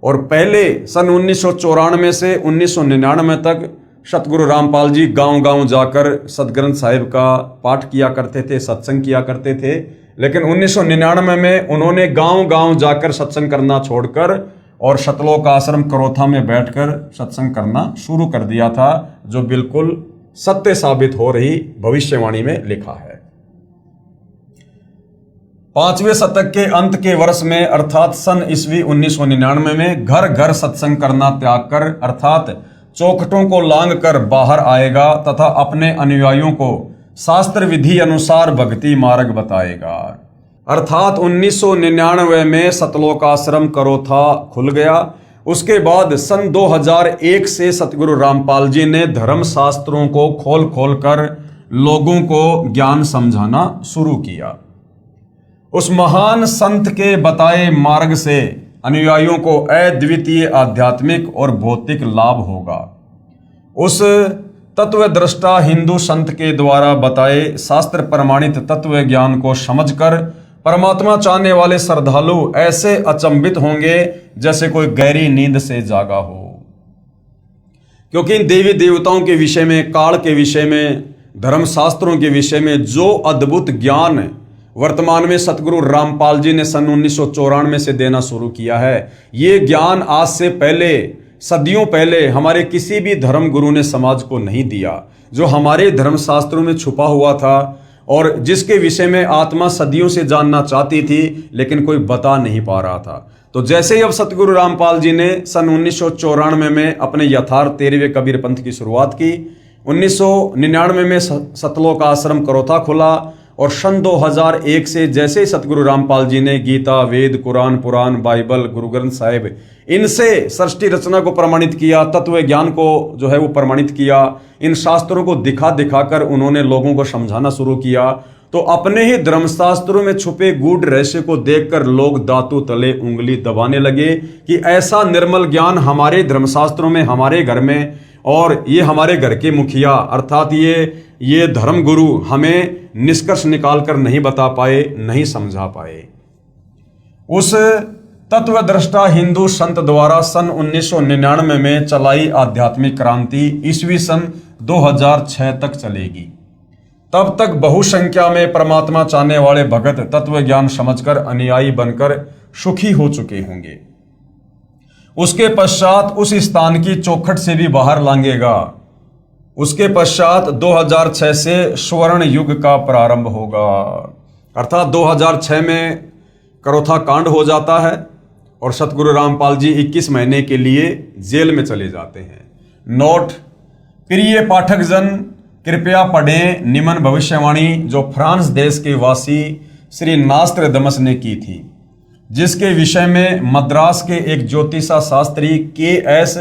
और पहले सन 1994 से 1999 तक सतगुरु रामपाल जी गांव-गांव जाकर सतग्रंथ साहिब का पाठ किया करते थे, सत्संग किया करते थे। लेकिन 1999 में उन्होंने गांव-गांव जाकर सत्संग करना छोड़कर और सतलोक आश्रम करोथा में बैठकर सत्संग करना शुरू कर दिया था, जो बिल्कुल सत्य साबित हो रही भविष्यवाणी में लिखा है। 5वें शतक के अंत के वर्ष में अर्थात सन ईस्वी 1999 में घर घर सत्संग करना त्याग कर अर्थात चौखटों को लांग कर बाहर आएगा तथा अपने अनुयायियों को शास्त्र विधि अनुसार भक्ति मार्ग बताएगा। अर्थात 1999 में सतलोक आश्रम करोथा खुल गया। उसके बाद सन 2001 से सतगुरु रामपाल जी ने धर्म शास्त्रों को खोल खोल कर लोगों को ज्ञान समझाना शुरू किया। उस महान संत के बताए मार्ग से अनुयायियों को अद्वितीय आध्यात्मिक और भौतिक लाभ होगा। उस तत्व दृष्टा हिंदू संत के द्वारा बताए शास्त्र प्रमाणित तत्व ज्ञान को समझकर परमात्मा चाहने वाले श्रद्धालु ऐसे अचंभित होंगे जैसे कोई गहरी नींद से जागा हो। क्योंकि इन देवी देवताओं के विषय में, काल के विषय में, धर्म शास्त्रों के विषय में जो अद्भुत ज्ञान वर्तमान में सतगुरु रामपाल जी ने सन 1994 से देना शुरू किया है, ये ज्ञान आज से पहले सदियों पहले हमारे किसी भी धर्म गुरु ने समाज को नहीं दिया, जो हमारे धर्मशास्त्रों में छुपा हुआ था और जिसके विषय में आत्मा सदियों से जानना चाहती थी लेकिन कोई बता नहीं पा रहा था। तो जैसे ही अब सतगुरु रामपाल जी ने सन 1994 में अपने यथार्थ 13वें कबीर पंथ की शुरुआत की, 1999 में सतलोक आश्रम करोथा खुला और सन 2001 से जैसे ही सतगुरु रामपाल जी ने गीता, वेद, कुरान, पुराण, बाइबल, गुरु ग्रंथ साहिब इनसे सृष्टि रचना को प्रमाणित किया, तत्व ज्ञान को जो है वो प्रमाणित किया, इन शास्त्रों को दिखा दिखाकर उन्होंने लोगों को समझाना शुरू किया, तो अपने ही धर्मशास्त्रों में छुपे गूढ़ रहस्य को देखकर लोग दांतों तले उंगली दबाने लगे कि ऐसा निर्मल ज्ञान हमारे धर्मशास्त्रों में, हमारे घर में, और ये हमारे घर के मुखिया अर्थात ये धर्म गुरु हमें निष्कर्ष निकाल कर नहीं बता पाए, नहीं समझा पाए। उस तत्वदृष्टा हिंदू संत द्वारा सन 1999 में चलाई आध्यात्मिक क्रांति ईस्वी सन 2006 तक चलेगी। तब तक बहुसंख्या में परमात्मा चाहने वाले भगत तत्व ज्ञान समझकर अनुयायी बनकर सुखी हो चुके होंगे। उसके पश्चात उस स्थान की चौखट से भी बाहर लांघेगा। उसके पश्चात 2006 से स्वर्ण युग का प्रारंभ होगा, अर्थात 2006 में करोथा कांड हो जाता है और सतगुरु रामपाल जी 21 महीने के लिए जेल में चले जाते हैं। नोट: प्रिय पाठक जन, कृपया पढ़ें निम्न भविष्यवाणी जो फ्रांस देश के वासी श्री नास्त्रदमस ने की थी, जिसके विषय में मद्रास के एक ज्योतिषा शास्त्री के.एस.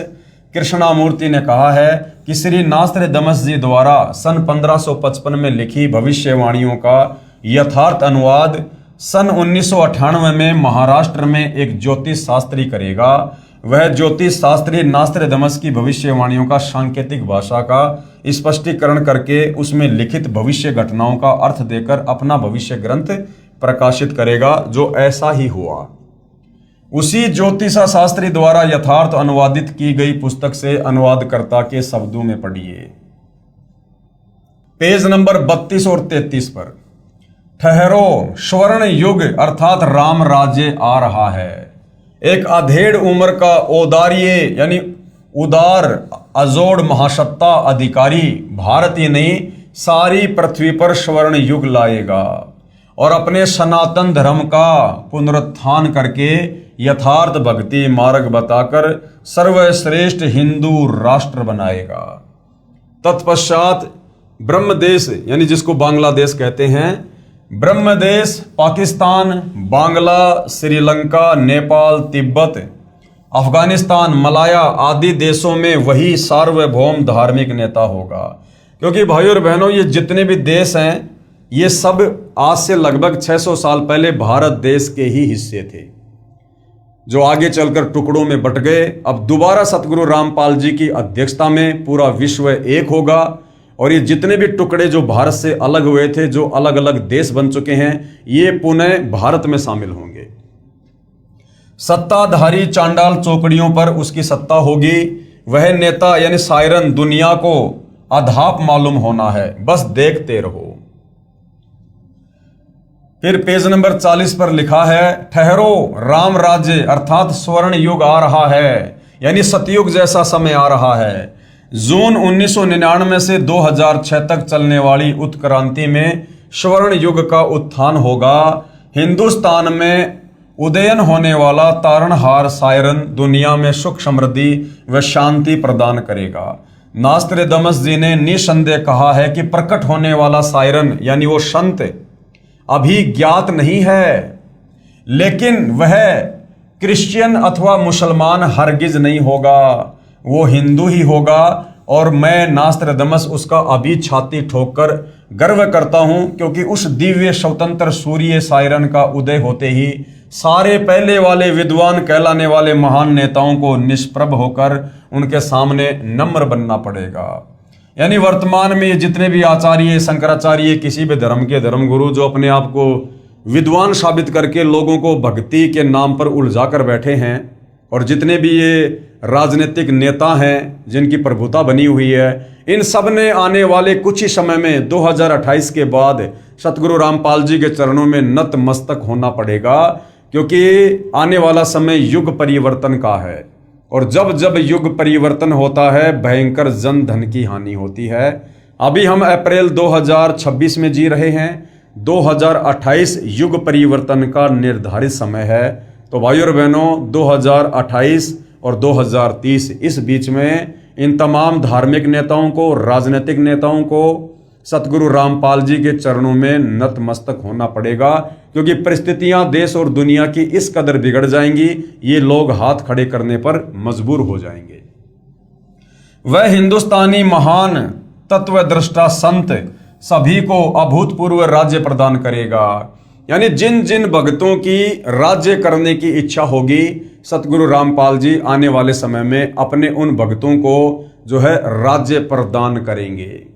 कृष्णामूर्ति ने कहा है कि श्री नास्त्रदमस जी द्वारा सन 1555 में लिखी भविष्यवाणियों का यथार्थ अनुवाद सन 1998 में महाराष्ट्र में एक ज्योतिष शास्त्री करेगा। वह ज्योतिष शास्त्री नास्त्रदमस की भविष्यवाणियों का सांकेतिक भाषा का स्पष्टीकरण करके उसमें लिखित भविष्य घटनाओं का अर्थ देकर अपना भविष्य ग्रंथ प्रकाशित करेगा, जो ऐसा ही हुआ। उसी ज्योतिषा शास्त्री द्वारा यथार्थ अनुवादित की गई पुस्तक से अनुवादकर्ता के शब्दों में पढ़िए। पेज नंबर 32 और 33 पर, ठहरो, स्वर्ण युग अर्थात राम राज्य आ रहा है। एक अधेड़ उम्र का औदार्य यानी उदार अजोड़ महासत्ता अधिकारी भारत ही नहीं सारी पृथ्वी पर स्वर्ण युग लाएगा और अपने सनातन धर्म का पुनरुत्थान करके यथार्थ भक्ति मार्ग बताकर सर्वश्रेष्ठ हिंदू राष्ट्र बनाएगा। तत्पश्चात ब्रह्मदेश यानी जिसको बांग्लादेश कहते हैं, ब्रह्मदेश पाकिस्तान, बांग्ला, श्रीलंका, नेपाल, तिब्बत, अफगानिस्तान, मलाया आदि देशों में वही सार्वभौम धार्मिक नेता होगा। क्योंकि भाइयों और बहनों, ये जितने भी देश हैं ये सब आज से लगभग 600 साल पहले भारत देश के ही हिस्से थे, जो आगे चलकर टुकड़ों में बट गए। अब दोबारा सतगुरु रामपाल जी की अध्यक्षता में पूरा विश्व एक होगा और ये जितने भी टुकड़े जो भारत से अलग हुए थे, जो अलग अलग देश बन चुके हैं, ये पुनः भारत में शामिल होंगे। सत्ताधारी चांडाल चौकड़ियों पर उसकी सत्ता होगी। वह नेता यानी सायरन दुनिया को अधाप मालूम होना है, बस देखते रहो। फिर पेज नंबर 40 पर लिखा है, ठहरो, राम राज्य अर्थात स्वर्ण युग आ रहा है, यानी सतयुग जैसा समय आ रहा है। जून 1999 से 2006 तक चलने वाली उत्क्रांति में स्वर्ण युग का उत्थान होगा। हिंदुस्तान में उदयन होने वाला तारणहार सायरन दुनिया में सुख समृद्धि व शांति प्रदान करेगा। नास्त्रदमस जी ने निसंदेह कहा है कि प्रकट होने वाला सायरन यानी वो संत अभी ज्ञात नहीं है, लेकिन वह क्रिश्चियन अथवा मुसलमान हरगिज नहीं होगा, वो हिंदू ही होगा। और मैं नास्त्रदमस उसका अभी छाती ठोककर गर्व करता हूं, क्योंकि उस दिव्य स्वतंत्र सूर्य सायरन का उदय होते ही सारे पहले वाले विद्वान कहलाने वाले महान नेताओं को निष्प्रभ होकर उनके सामने नम्र बनना पड़ेगा। यानी वर्तमान में जितने भी आचार्य, शंकराचार्य, किसी भी धर्म के धर्मगुरु जो अपने आप को विद्वान साबित करके लोगों को भक्ति के नाम पर उलझा कर बैठे हैं, और जितने भी ये राजनीतिक नेता हैं जिनकी प्रभुता बनी हुई है, इन सब ने आने वाले कुछ ही समय में 2028 के बाद सतगुरु रामपाल जी के चरणों में नतमस्तक होना पड़ेगा, क्योंकि आने वाला समय युग परिवर्तन का है और जब जब युग परिवर्तन होता है भयंकर जन धन की हानि होती है। अभी हम अप्रैल 2026 में जी रहे हैं। 2028 युग परिवर्तन का निर्धारित समय है। तो भाइयों और बहनों, 2028 और 2030 इस बीच में इन तमाम धार्मिक नेताओं को, राजनीतिक नेताओं को सतगुरु रामपाल जी के चरणों में नतमस्तक होना पड़ेगा, क्योंकि परिस्थितियां देश और दुनिया की इस कदर बिगड़ जाएंगी, ये लोग हाथ खड़े करने पर मजबूर हो जाएंगे। वह हिंदुस्तानी महान तत्वदृष्टा संत सभी को अभूतपूर्व राज्य प्रदान करेगा। यानी जिन जिन भक्तों की राज्य करने की इच्छा होगी, सतगुरु रामपाल जी आने वाले समय में अपने उन भक्तों को जो है राज्य प्रदान करेंगे।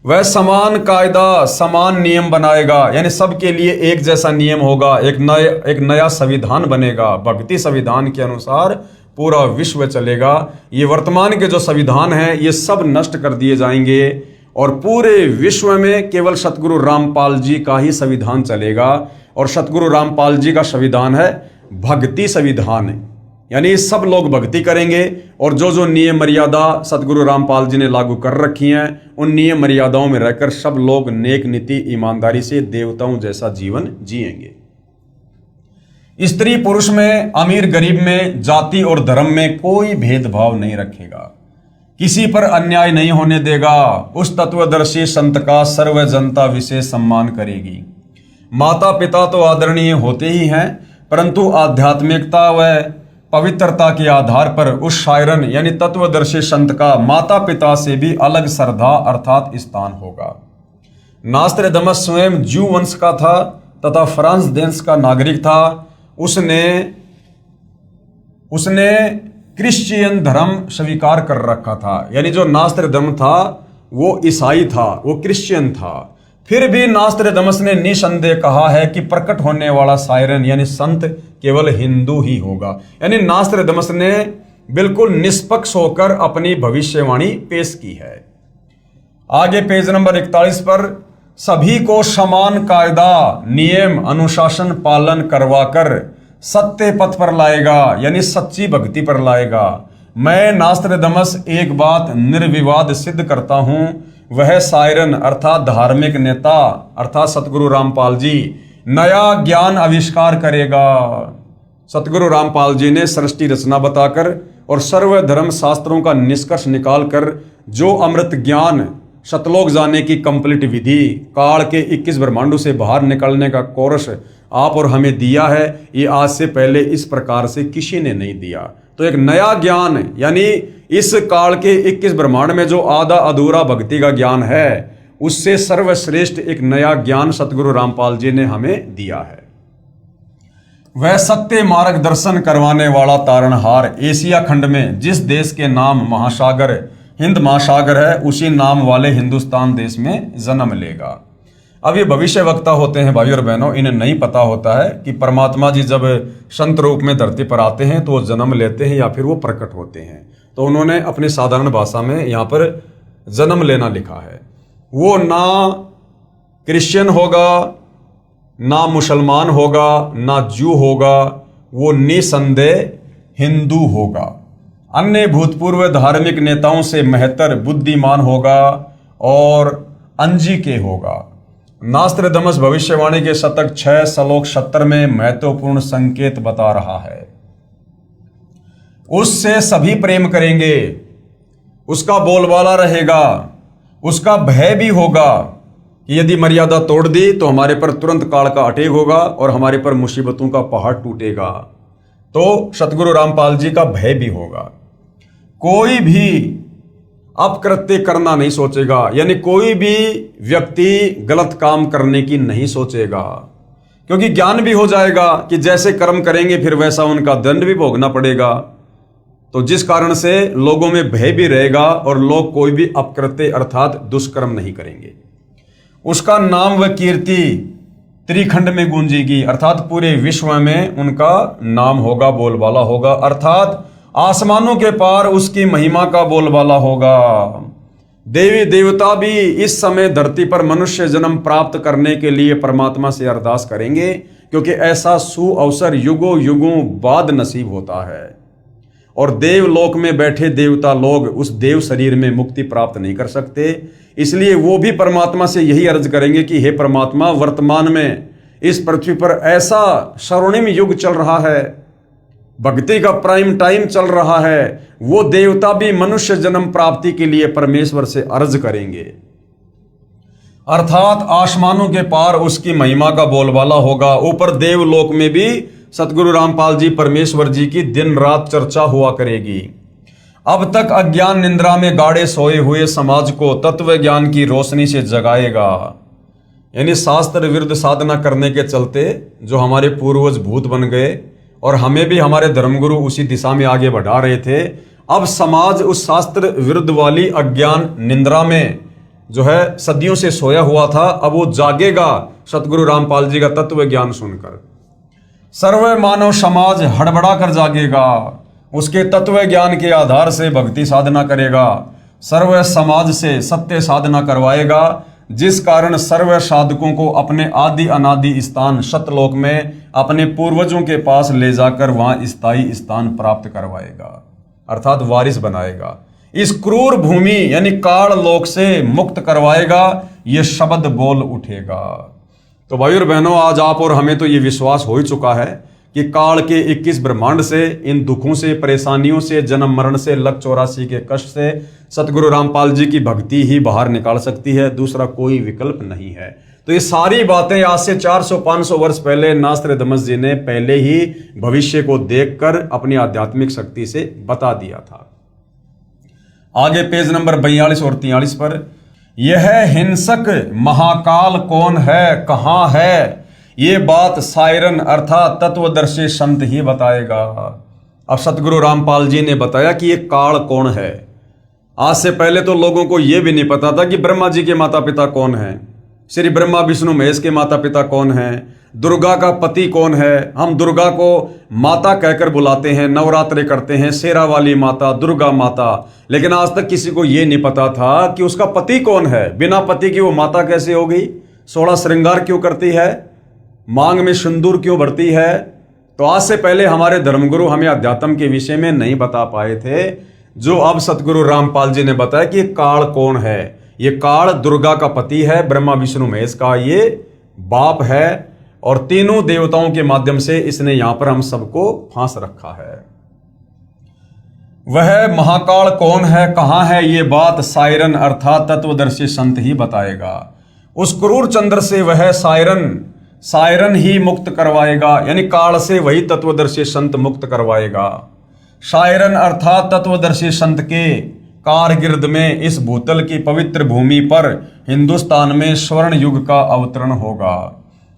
वह समान कायदा, समान नियम बनाएगा, यानी सबके लिए एक जैसा नियम होगा, एक नया संविधान बनेगा। भक्ति संविधान के अनुसार पूरा विश्व चलेगा। ये वर्तमान के जो संविधान है ये सब नष्ट कर दिए जाएंगे और पूरे विश्व में केवल सतगुरु रामपाल जी का ही संविधान चलेगा। और सतगुरु रामपाल जी का संविधान है भक्ति संविधान, यानी सब लोग भक्ति करेंगे और जो जो नियम मर्यादा सतगुरु रामपाल जी ने लागू कर रखी हैं उन नियम मर्यादाओं में रहकर सब लोग नेक नीति ईमानदारी से देवताओं जैसा जीवन जिएंगे। स्त्री पुरुष में, अमीर गरीब में, जाति और धर्म में कोई भेदभाव नहीं रखेगा, किसी पर अन्याय नहीं होने देगा। उस तत्वदर्शी संत का सर्व जनता विशेष सम्मान करेगी। माता पिता तो आदरणीय होते ही हैं, परंतु आध्यात्मिकता व पवित्रता के आधार पर उस शायरन यानी तत्वदर्शी संत का माता पिता से भी अलग श्रद्धा अर्थात स्थान होगा। नास्त्रडमस स्वयं ज्यू वंश का था तथा फ्रांस देश का नागरिक था। उसने क्रिश्चियन धर्म स्वीकार कर रखा था, यानी जो नास्त्रडम था वो ईसाई था, वो क्रिश्चियन था। फिर भी नास्त्रडमस ने निसंदेह कहा है कि प्रकट होने वाला शायरन यानी संत केवल हिंदू ही होगा। यानी नास्त्रडमस ने बिल्कुल निष्पक्ष होकर अपनी भविष्यवाणी पेश की है। आगे पेज नंबर 41 पर सभी को समान कायदा, नियम, अनुशासन पालन करवाकर सत्य पथ पर लाएगा, यानी सच्ची भक्ति पर लाएगा। मैं नास्त्रडमस एक बात निर्विवाद सिद्ध करता हूं, वह शायरन अर्थात धार्मिक नेता अर्थात सतगुरु रामपाल जी नया ज्ञान आविष्कार करेगा। सतगुरु रामपाल जी ने सृष्टि रचना बताकर और सर्व धर्म शास्त्रों का निष्कर्ष निकालकर जो अमृत ज्ञान, सतलोक जाने की कंप्लीट विधि, काल के 21 ब्रह्मांडों से बाहर निकलने का कोर्स आप और हमें दिया है, ये आज से पहले इस प्रकार से किसी ने नहीं दिया। तो एक नया ज्ञान, यानी इस काल के 21 ब्रह्मांड में जो आधा अधूरा भक्ति का ज्ञान है, उससे सर्वश्रेष्ठ एक नया ज्ञान सतगुरु रामपाल जी ने हमें दिया है। वह सत्य मार्गदर्शन करवाने वाला तारणहार एशिया खंड में जिस देश के नाम महासागर हिंद महासागर है, उसी नाम वाले हिंदुस्तान देश में जन्म लेगा। अब ये भविष्य वक्ता होते हैं भाइयों और बहनों, इन्हें नहीं पता होता है कि परमात्मा जी जब संत रूप में धरती पर आते हैं तो वो जन्म लेते हैं या फिर वो प्रकट होते हैं। तो उन्होंने अपनी साधारण भाषा में यहाँ पर जन्म लेना लिखा है। वो ना क्रिश्चियन होगा, ना मुसलमान होगा, ना जू होगा, वो निसंदेह हिंदू होगा। अन्य भूतपूर्व धार्मिक नेताओं से बेहतर बुद्धिमान होगा और अंजिके होगा। नास्त्रडमस भविष्यवाणी के शतक 6 श्लोक 70 में महत्वपूर्ण संकेत बता रहा है। उससे सभी प्रेम करेंगे, उसका बोलबाला रहेगा, उसका भय भी होगा कि यदि मर्यादा तोड़ दी तो हमारे पर तुरंत काल का अटैक होगा और हमारे पर मुसीबतों का पहाड़ टूटेगा। तो सतगुरु रामपाल जी का भय भी होगा। कोई भी अपकृत्य करना नहीं सोचेगा, यानी कोई भी व्यक्ति गलत काम करने की नहीं सोचेगा, क्योंकि ज्ञान भी हो जाएगा कि जैसे कर्म करेंगे फिर वैसा उनका दंड भी भोगना पड़ेगा। तो जिस कारण से लोगों में भय भी रहेगा और लोग कोई भी अपकृत्य अर्थात दुष्कर्म नहीं करेंगे। उसका नाम व कीर्ति त्रिखंड में गूंजेगी, अर्थात पूरे विश्व में उनका नाम होगा, बोलबाला होगा, अर्थात आसमानों के पार उसकी महिमा का बोलबाला होगा। देवी देवता भी इस समय धरती पर मनुष्य जन्म प्राप्त करने के लिए परमात्मा से अरदास करेंगे, क्योंकि ऐसा सुअवसर युगों युगों बाद नसीब होता है। और देवलोक में बैठे देवता लोग उस देव शरीर में मुक्ति प्राप्त नहीं कर सकते। इसलिए वो भी परमात्मा से यही अर्ज करेंगे कि हे परमात्मा, वर्तमान में इस पृथ्वी पर ऐसा स्वर्णिम युग चल रहा है, भक्ति का प्राइम टाइम चल रहा है, वो देवता भी मनुष्य जन्म प्राप्ति के लिए परमेश्वर से अर्ज करेंगे। अर्थात आसमानों के पार उसकी महिमा का बोलबाला होगा। ऊपर देवलोक में भी सतगुरु रामपाल जी परमेश्वर जी की दिन रात चर्चा हुआ करेगी। अब तक अज्ञान निंद्रा में गाड़े सोए हुए समाज को तत्व ज्ञान की रोशनी से जगाएगा। यानी शास्त्र विरुद्ध साधना करने के चलते जो हमारे पूर्वज भूत बन गए और हमें भी हमारे धर्मगुरु उसी दिशा में आगे बढ़ा रहे थे, अब समाज उस शास्त्र विरुद्ध वाली अज्ञान निंद्रा में जो है सदियों से सोया हुआ था, अब वो जागेगा सतगुरु रामपाल जी का तत्व ज्ञान सुनकर। सर्व मानव समाज हड़बड़ा कर जागेगा, उसके तत्व ज्ञान के आधार से भक्ति साधना करेगा, सर्व समाज से सत्य साधना करवाएगा, जिस कारण सर्व साधकों को अपने आदि अनादि स्थान सतलोक में अपने पूर्वजों के पास ले जाकर वहां स्थायी स्थान प्राप्त करवाएगा, अर्थात वारिस बनाएगा। इस क्रूर भूमि यानी काल लोक से मुक्त करवाएगा, ये शब्द बोल उठेगा। तो भाई और बहनों, आज आप और हमें तो ये विश्वास हो ही चुका है कि काल के 21 ब्रह्मांड से, इन दुखों से, परेशानियों से, जन्म मरण से, लक 84 के कष्ट से सतगुरु रामपाल जी की भक्ति ही बाहर निकाल सकती है, दूसरा कोई विकल्प नहीं है। तो ये सारी बातें आज से 400-500 वर्ष पहले नास्त्रोदमस जी ने पहले ही भविष्य को देखकर अपनी आध्यात्मिक शक्ति से बता दिया था। आगे पेज नंबर 42 और 43 पर, यह हिंसक महाकाल कौन है, कहां है, ये बात सायरन अर्थात तत्वदर्शी संत ही बताएगा। अब सतगुरु रामपाल जी ने बताया कि ये काल कौन है। आज से पहले तो लोगों को यह भी नहीं पता था कि ब्रह्मा जी के माता पिता कौन हैं, श्री ब्रह्मा विष्णु महेश के माता पिता कौन हैं, दुर्गा का पति कौन है। हम दुर्गा को माता कहकर बुलाते हैं, नवरात्रे करते हैं, शेरा वाली माता, दुर्गा माता, लेकिन आज तक किसी को यह नहीं पता था कि उसका पति कौन है। बिना पति की वो माता कैसे होगी, 16 श्रृंगार क्यों करती है, मांग में सिंदूर क्यों भरती है। तो आज से पहले हमारे धर्मगुरु हमें अध्यात्म के विषय में नहीं बता पाए थे, जो अब सतगुरु रामपाल जी ने बताया कि काल कौन है। ये काल दुर्गा का पति है, ब्रह्मा विष्णु महेश का ये बाप है, और तीनों देवताओं के माध्यम से इसने यहां पर हम सबको फांस रखा है। वह महाकाल कौन है, कहां है, ये बात सायरन अर्थात तत्वदर्शी संत ही बताएगा। उस क्रूर चंद्र से वह सायरन ही मुक्त करवाएगा, यानी काल से वही तत्वदर्शी संत मुक्त करवाएगा। सायरन अर्थात तत्वदर्शी संत के कारगिर्द में इस भूतल की पवित्र भूमि पर हिंदुस्तान में स्वर्ण युग का अवतरण होगा,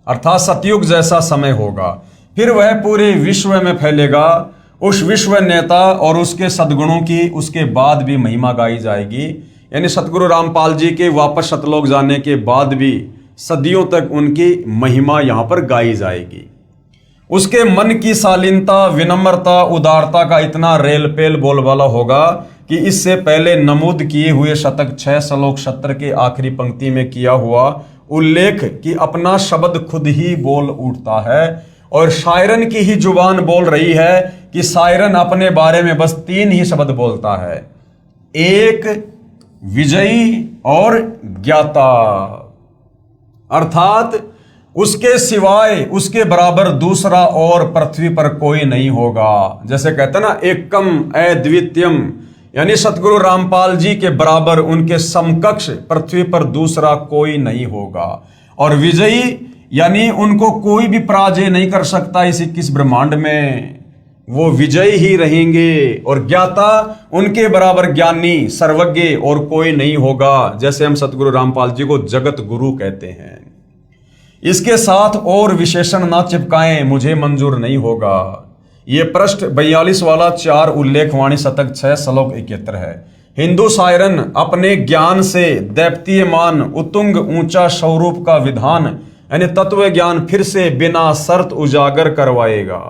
अर्थात सतयुग जैसा समय होगा। फिर वह पूरे विश्व में फैलेगा। उस विश्व नेता और उसके सद्गुणों की उसके बाद भी महिमा गाई जाएगी, यानी सतगुरु रामपाल जी के वापस सतलोक जाने के बाद भी सदियों तक उनकी महिमा यहां पर गाई जाएगी। उसके मन की शालीनता, विनम्रता, उदारता का इतना रेलपेल बोलबाला होगा कि इससे पहले नमूद किए हुए शतक 6 श्लोक 70 के आखिरी पंक्ति में किया हुआ उल्लेख कि अपना शब्द खुद ही बोल उठता है, और शायरन की ही जुबान बोल रही है कि शायरन अपने बारे में बस 3 ही शब्द बोलता है, एक, विजयी और ज्ञाता, अर्थात उसके सिवाय उसके बराबर दूसरा और पृथ्वी पर कोई नहीं होगा। जैसे कहते हैं ना, एकम अद्वितीयम, यानी सतगुरु रामपाल जी के बराबर, उनके समकक्ष पृथ्वी पर दूसरा कोई नहीं होगा। और विजयी यानी उनको कोई भी पराजय नहीं कर सकता इस 21 ब्रह्मांड में, वो विजयी ही रहेंगे। और ज्ञाता, उनके बराबर ज्ञानी, सर्वज्ञ और कोई नहीं होगा। जैसे हम सतगुरु रामपाल जी को जगत गुरु कहते हैं। इसके साथ और विशेषण ना चिपकाएं, मुझे मंजूर नहीं होगा। ये पृष्ठ 42 वाला 4 उल्लेखवाणी शतक 6 श्लोक 71 है। हिंदू शायरन अपने ज्ञान से दैप्तीयमान उत्तुंग ऊंचा स्वरूप का विधान यानी तत्व ज्ञान फिर से बिना शर्त उजागर करवाएगा।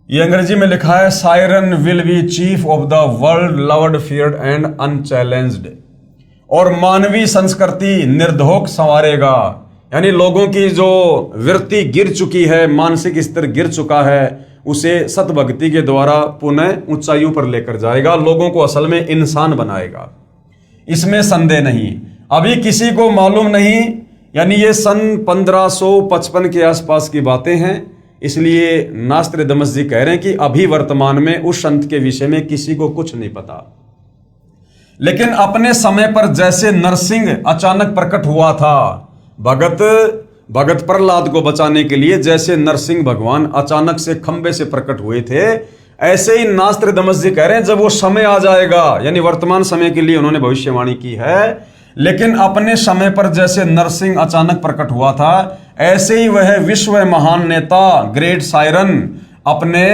ये अंग्रेजी में लिखा है, siren will be chief of the world loved feared and unchallenged, और मानवीय संस्कृति निर्धोक संवारेगा, यानी लोगों की जो वृत्ति गिर चुकी है, मानसिक स्तर गिर चुका है, उसे सतभक्ति के द्वारा पुनः ऊंचाइयों पर लेकर जाएगा, लोगों को असल में इंसान बनाएगा, इसमें संदेह नहीं। अभी किसी को मालूम नहीं, यानी ये सन 1555 के आसपास की बातें हैं, इसलिए नास्त्रदमस जी कह रहे हैं कि अभी वर्तमान में उस संत के विषय में किसी को कुछ नहीं पता। लेकिन अपने समय पर जैसे नरसिंह अचानक प्रकट हुआ था, भगत प्रहलाद को बचाने के लिए जैसे नरसिंह भगवान अचानक से खंबे से प्रकट हुए थे, ऐसे ही नास्त्रदमस जी कह रहे हैं जब वो समय आ जाएगा, यानी वर्तमान समय के लिए उन्होंने भविष्यवाणी की है, लेकिन अपने समय पर जैसे नरसिंह अचानक प्रकट हुआ था, ऐसे ही वह विश्व महान नेता ग्रेट सायरन अपने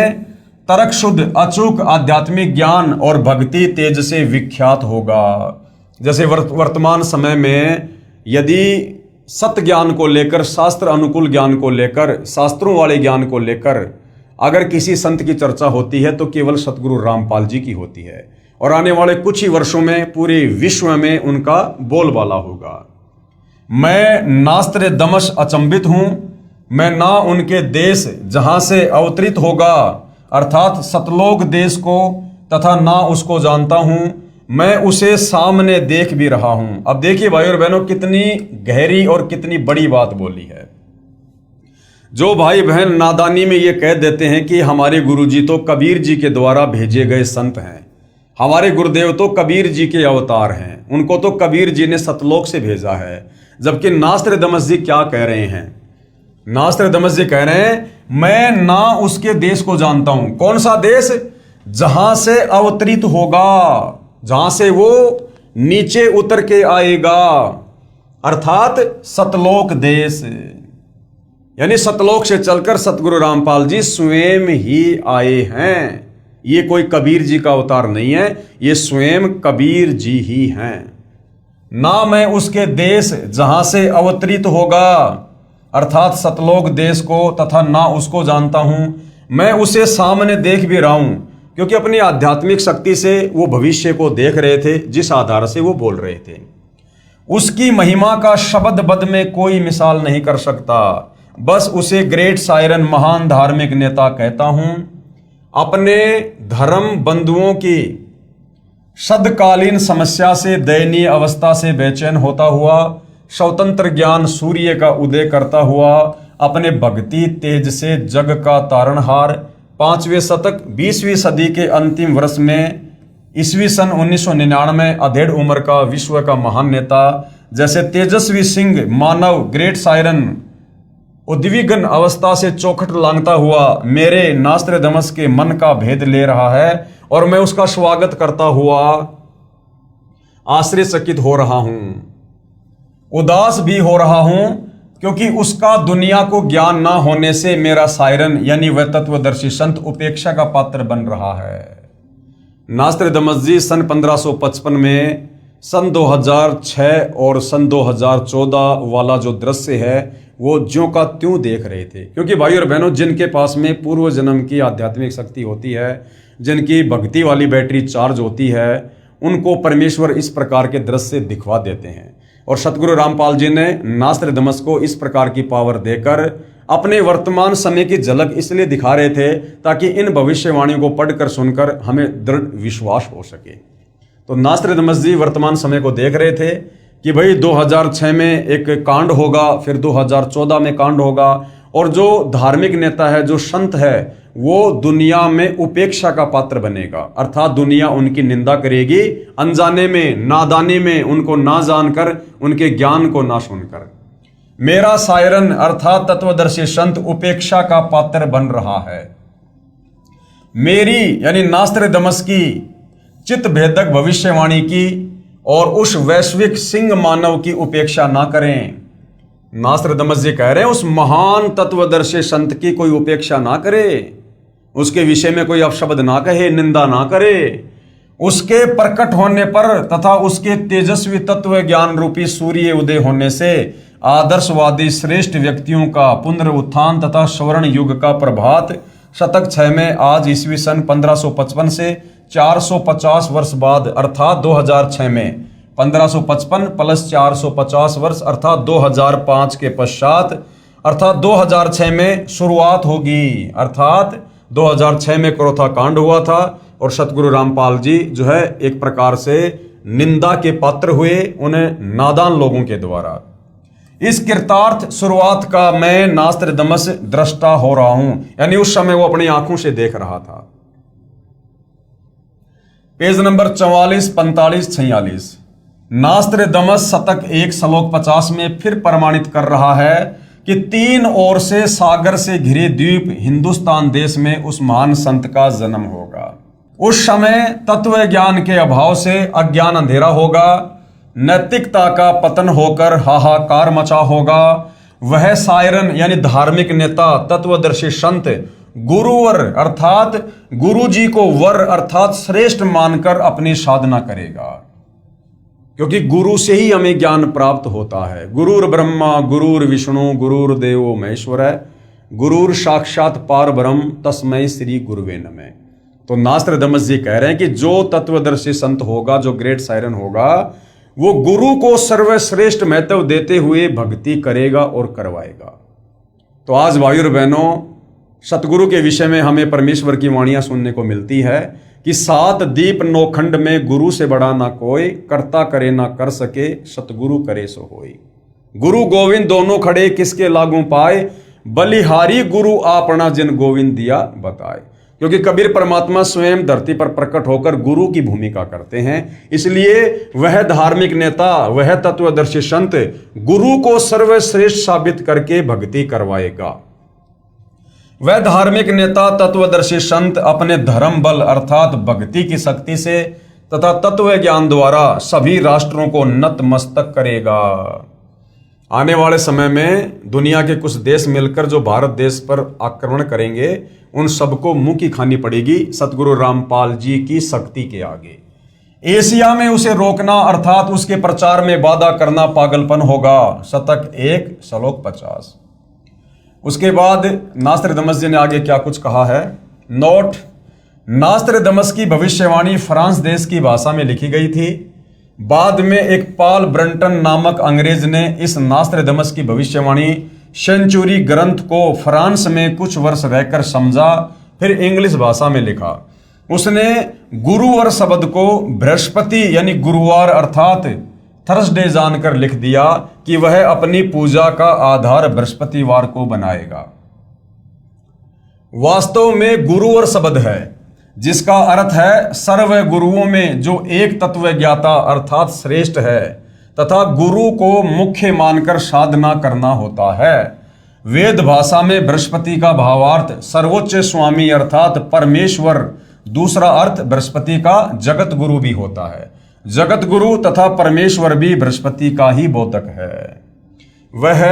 तर्क शुद्ध अचूक आध्यात्मिक ज्ञान और भक्ति तेज से विख्यात होगा। जैसे वर्तमान समय में यदि सत्य ज्ञान को लेकर, शास्त्र अनुकूल ज्ञान को लेकर, शास्त्रों वाले ज्ञान को लेकर अगर किसी संत की चर्चा होती है तो केवल सतगुरु रामपाल जी की होती है, और आने वाले कुछ ही वर्षों में पूरे विश्व में उनका बोलबाला होगा। मैं नास्त्रदमस अचंभित हूं, मैं ना उनके देश जहां से अवतरित होगा अर्थात सतलोक देश को तथा ना उसको जानता हूं, मैं उसे सामने देख भी रहा हूं। अब देखिए भाई और बहनों, कितनी गहरी और कितनी बड़ी बात बोली है। जो भाई बहन नादानी में ये कह देते हैं कि हमारे गुरुजी तो कबीर जी के द्वारा भेजे गए संत हैं, हमारे गुरुदेव तो कबीर जी के अवतार हैं, उनको तो कबीर जी ने सतलोक से भेजा है, जबकि नास्त्रदमस जी क्या कह रहे हैं? नास्त्रदमस जी कह रहे हैं मैं ना उसके देश को जानता हूं। कौन सा देश? जहां से अवतरित होगा, जहां से वो नीचे उतर के आएगा, अर्थात सतलोक देश, यानी सतलोक से चलकर सतगुरु रामपाल जी स्वयं ही आए हैं। ये कोई कबीर जी का अवतार नहीं है, ये स्वयं कबीर जी ही हैं। ना मैं उसके देश जहां से अवतरित होगा अर्थात सतलोक देश को तथा ना उसको जानता हूं, मैं उसे सामने देख भी रहा हूं, क्योंकि अपनी आध्यात्मिक शक्ति से वो भविष्य को देख रहे थे, जिस आधार से वो बोल रहे थे। उसकी महिमा का शब्द बद में कोई मिसाल नहीं कर सकता, बस उसे ग्रेट सायरन महान धार्मिक नेता कहता हूं। अपने धर्म बंधुओं की सदकालीन समस्या से, दयनीय अवस्था से बेचैन होता हुआ, स्वतंत्र ज्ञान सूर्य का उदय करता हुआ, अपने भक्ति तेज से जग का तारणहार, 5वें शतक 20वीं सदी के अंतिम वर्ष में ईस्वी सन 1999 अधेड़ उम्र का विश्व का महान नेता, जैसे तेजस्वी सिंह मानव ग्रेट सायरन उद्विग्न अवस्था से चौखट लांघता हुआ मेरे नास्त्रदमस के मन का भेद ले रहा है, और मैं उसका स्वागत करता हुआ आश्चर्यचकित हो रहा हूं, उदास भी हो रहा हूं, क्योंकि उसका दुनिया को ज्ञान ना होने से मेरा सायरन यानी वह तत्वदर्शी संत उपेक्षा का पात्र बन रहा है। नास्त्रदमस जी सन 1555 में, सन 2006 और सन 2014 वाला जो दृश्य है वो ज्यों का त्यों देख रहे थे, क्योंकि भाई और बहनों जिनके पास में पूर्व जन्म की आध्यात्मिक शक्ति होती है, जिनकी भक्ति वाली बैटरी चार्ज होती है, उनको परमेश्वर इस प्रकार के दृश्य दिखवा देते हैं। और सतगुरु रामपाल जी ने नास्त्रदमस को इस प्रकार की पावर देकर अपने वर्तमान समय की झलक इसलिए दिखा रहे थे ताकि इन भविष्यवाणियों को पढ़कर सुनकर हमें दृढ़ विश्वास हो सके। तो नास्त्रदमस जी वर्तमान समय को देख रहे थे कि भाई 2006 में एक कांड होगा, फिर 2014 में कांड होगा, और जो धार्मिक नेता है, जो संत है, वो दुनिया में उपेक्षा का पात्र बनेगा, अर्थात दुनिया उनकी निंदा करेगी, अनजाने में, नादानी में, उनको ना जानकर, उनके ज्ञान को ना सुनकर। मेरा सायरन अर्थात तत्वदर्शी संत उपेक्षा का पात्र बन रहा है। मेरी यानी नास्त्रदमस की चित्त भेदक भविष्यवाणी की और उस वैश्विक सिंह मानव की उपेक्षा ना करें। नास्त्रदमस जी कह रहे हैं उस महान तत्वदर्शी संत की कोई उपेक्षा ना करे, उसके विषय में कोई अपशब्द ना कहे, निंदा ना करे। उसके प्रकट होने पर तथा उसके तेजस्वी तत्व ज्ञान रूपी सूर्य उदय होने से आदर्शवादी श्रेष्ठ व्यक्तियों का पुनरुत्थान तथा स्वर्ण युग का प्रभात शतक 6 में आज ईस्वी सन 1555 से 450 वर्ष बाद अर्थात 2006 में 1555 प्लस 450 वर्ष अर्थात 2005 के पश्चात अर्थात 2006 में शुरुआत होगी। अर्थात 2006 में क्रोथा कांड हुआ था और सतगुरु रामपाल जी जो है एक प्रकार से निंदा के पात्र हुए उन्हें नादान लोगों के द्वारा। इस कृतार्थ शुरुआत का मैं नास्त्रदमस दृष्टा हो रहा हूं, यानी उस समय वो अपनी आंखों से देख रहा था। पेज नंबर 44, 45, 46 नास्त्रदमस शतक 1 श्लोक 50 में फिर प्रमाणित कर रहा है कि 3 ओर से सागर से घिरे द्वीप हिंदुस्तान देश में उस महान संत का जन्म होगा। उस समय तत्व ज्ञान के अभाव से अज्ञान अंधेरा होगा, नैतिकता का पतन होकर हाहाकार मचा होगा। वह सायरन यानी धार्मिक नेता, तत्वदर्शी संत गुरुवर अर्थात गुरु जी को वर अर्थात श्रेष्ठ मानकर अपनी साधना करेगा, क्योंकि गुरु से ही हमें ज्ञान प्राप्त होता है। गुरुर ब्रह्मा गुरुर विष्णु गुरुर देवो महेश्वर है, गुरुर साक्षात पार ब्रह्म तस्मै श्री गुरुवे नमः। तो नास्त्रदमस जी कह रहे हैं कि जो तत्वदर्शी संत होगा, जो ग्रेट सायरन होगा, वो गुरु को सर्वश्रेष्ठ महत्व देते हुए भक्ति करेगा और करवाएगा। तो आज भाइयों और बहनों, सतगुरु के विषय में हमें परमेश्वर की वाणियां सुनने को मिलती है कि 7 दीप नौखंड में गुरु से बड़ा ना कोई, करता करे ना कर सके, सतगुरु करे सो होई। गुरु गोविंद दोनों खड़े किसके लागू पाए, बलिहारी गुरु आपना जिन गोविंद दिया बताए। क्योंकि कबीर परमात्मा स्वयं धरती पर प्रकट होकर गुरु की भूमिका करते हैं, इसलिए वह धार्मिक नेता, वह तत्वदर्शी संत गुरु को सर्वश्रेष्ठ साबित करके भक्ति करवाएगा। वह धार्मिक नेता, तत्वदर्शी संत अपने धर्म बल अर्थात भक्ति की शक्ति से तथा तत्व ज्ञान द्वारा सभी राष्ट्रों को नतमस्तक करेगा। आने वाले समय में दुनिया के कुछ देश मिलकर जो भारत देश पर आक्रमण करेंगे, उन सबको मुंह की खानी पड़ेगी सतगुरु रामपाल जी की शक्ति के आगे। एशिया में उसे रोकना अर्थात उसके प्रचार में बाधा करना पागलपन होगा। शतक 1 श्लोक 50। उसके बाद नास्त्रदमस जी ने आगे क्या कुछ कहा है। नोट, नास्त्रदमस की भविष्यवाणी फ्रांस देश की भाषा में लिखी गई थी। बाद में एक पॉल ब्रंटन नामक अंग्रेज ने इस नास्त्रदमस की भविष्यवाणी सेंचुरी ग्रंथ को फ्रांस में कुछ वर्ष रहकर समझा, फिर इंग्लिश भाषा में लिखा। उसने गुरुवार शब्द को बृहस्पति यानी गुरुवार अर्थात थर्सडे जानकर लिख दिया कि वह अपनी पूजा का आधार बृहस्पतिवार को बनाएगा। वास्तव में गुरुवार शब्द है जिसका अर्थ है सर्व गुरुओं में जो एक तत्व ज्ञाता अर्थात श्रेष्ठ है तथा गुरु को मुख्य मानकर साधना करना होता है। वेद भाषा में बृहस्पति का भावार्थ सर्वोच्च स्वामी अर्थात परमेश्वर, दूसरा अर्थ बृहस्पति का जगत गुरु भी होता है। जगत गुरु तथा परमेश्वर भी बृहस्पति का ही बोधक है। वह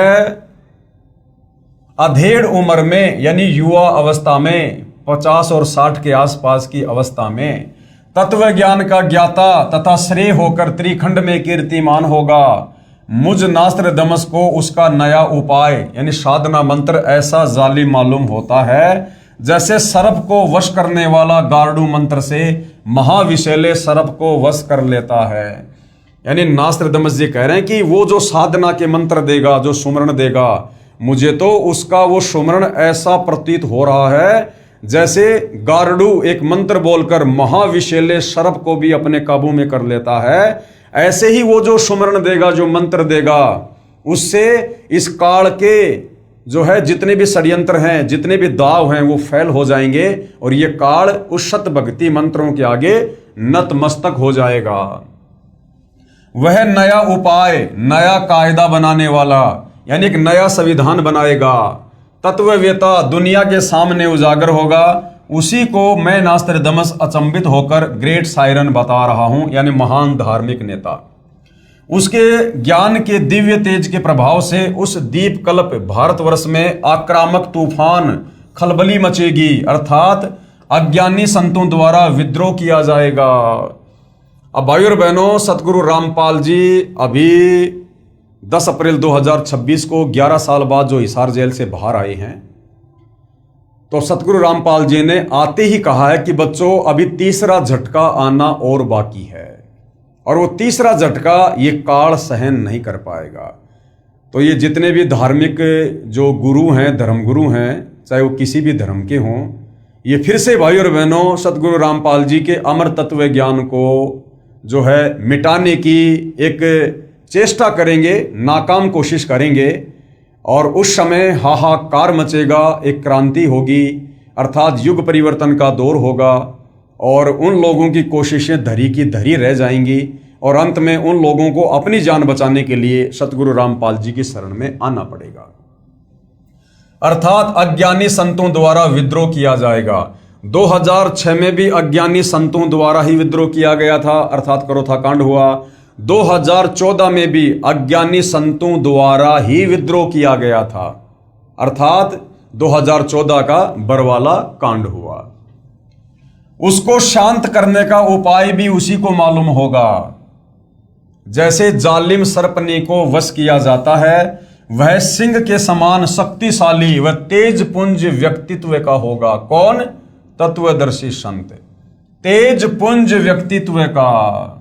अधेड़ उम्र में यानी युवा अवस्था में 50 और 60 के आसपास की अवस्था में तत्व ज्ञान का ज्ञाता तथा श्रेय होकर त्रिखंड में कीर्तिमान होगा। मुझ नास्त्रदमस को उसका नया उपाय यानी साधना मंत्र ऐसा जालिम मालूम होता है जैसे सर्प को वश करने वाला गार्डू मंत्र से महाविशैले सर्प को वश कर लेता है। यानी नास्त्रदमस जी कह रहे हैं कि वो जो साधना के मंत्र देगा, जो सुमरण देगा, मुझे तो उसका वो सुमरण ऐसा प्रतीत हो रहा है जैसे गार्डू एक मंत्र बोलकर महाविशैले सर्प को भी अपने काबू में कर लेता है। ऐसे ही वो जो सुमरण देगा, जो मंत्र देगा, उससे इस काल के जो है जितने भी षड्यंत्र हैं, जितने भी दाव हैं, वो फैल हो जाएंगे और ये काल उस सत भक्ति मंत्रों के आगे नतमस्तक हो जाएगा। वह नया उपाय, नया कायदा बनाने वाला यानी एक नया संविधान बनाएगा। तत्ववेता दुनिया के सामने उजागर होगा। उसी को मैं नास्त्रदमस अचंभित होकर ग्रेट सायरन बता रहा हूं, यानी महान धार्मिक नेता। उसके ज्ञान के दिव्य तेज के प्रभाव से उस दीप कल्प भारतवर्ष में आक्रामक तूफान खलबली मचेगी अर्थात अज्ञानी संतों द्वारा विद्रोह किया जाएगा। अब भाइयों और बहनों, सतगुरु रामपाल जी अभी 10 अप्रैल 2026 को 11 साल बाद जो हिसार जेल से बाहर आए हैं, तो सतगुरु रामपाल जी ने आते ही कहा है कि बच्चों अभी तीसरा झटका आना और बाकी है और वो तीसरा झटका ये काल सहन नहीं कर पाएगा। तो ये जितने भी धार्मिक जो गुरु हैं, धर्मगुरु हैं, चाहे वो किसी भी धर्म के हों, ये फिर से भाई और बहनों सतगुरु रामपाल जी के अमर तत्व ज्ञान को जो है मिटाने की एक चेष्टा करेंगे, नाकाम कोशिश करेंगे, और उस समय हाहाकार मचेगा, एक क्रांति होगी, अर्थात युग परिवर्तन का दौर होगा, और उन लोगों की कोशिशें धरी की धरी रह जाएंगी, और अंत में उन लोगों को अपनी जान बचाने के लिए सतगुरु रामपाल जी की शरण में आना पड़ेगा। अर्थात अज्ञानी संतों द्वारा विद्रोह किया जाएगा। 2006 में भी अज्ञानी संतों द्वारा ही विद्रोह किया गया था, अर्थात करोथा कांड हुआ। 2014 में भी अज्ञानी संतों द्वारा ही विद्रोह किया गया था, अर्थात 2014 का बरवाला कांड हुआ। उसको शांत करने का उपाय भी उसी को मालूम होगा। जैसे जालिम सर्पनी को वश किया जाता है, वह सिंह के समान शक्तिशाली व तेज पुंज व्यक्तित्व का होगा। कौन? तत्वदर्शी संत, तेज पुंज व्यक्तित्व का।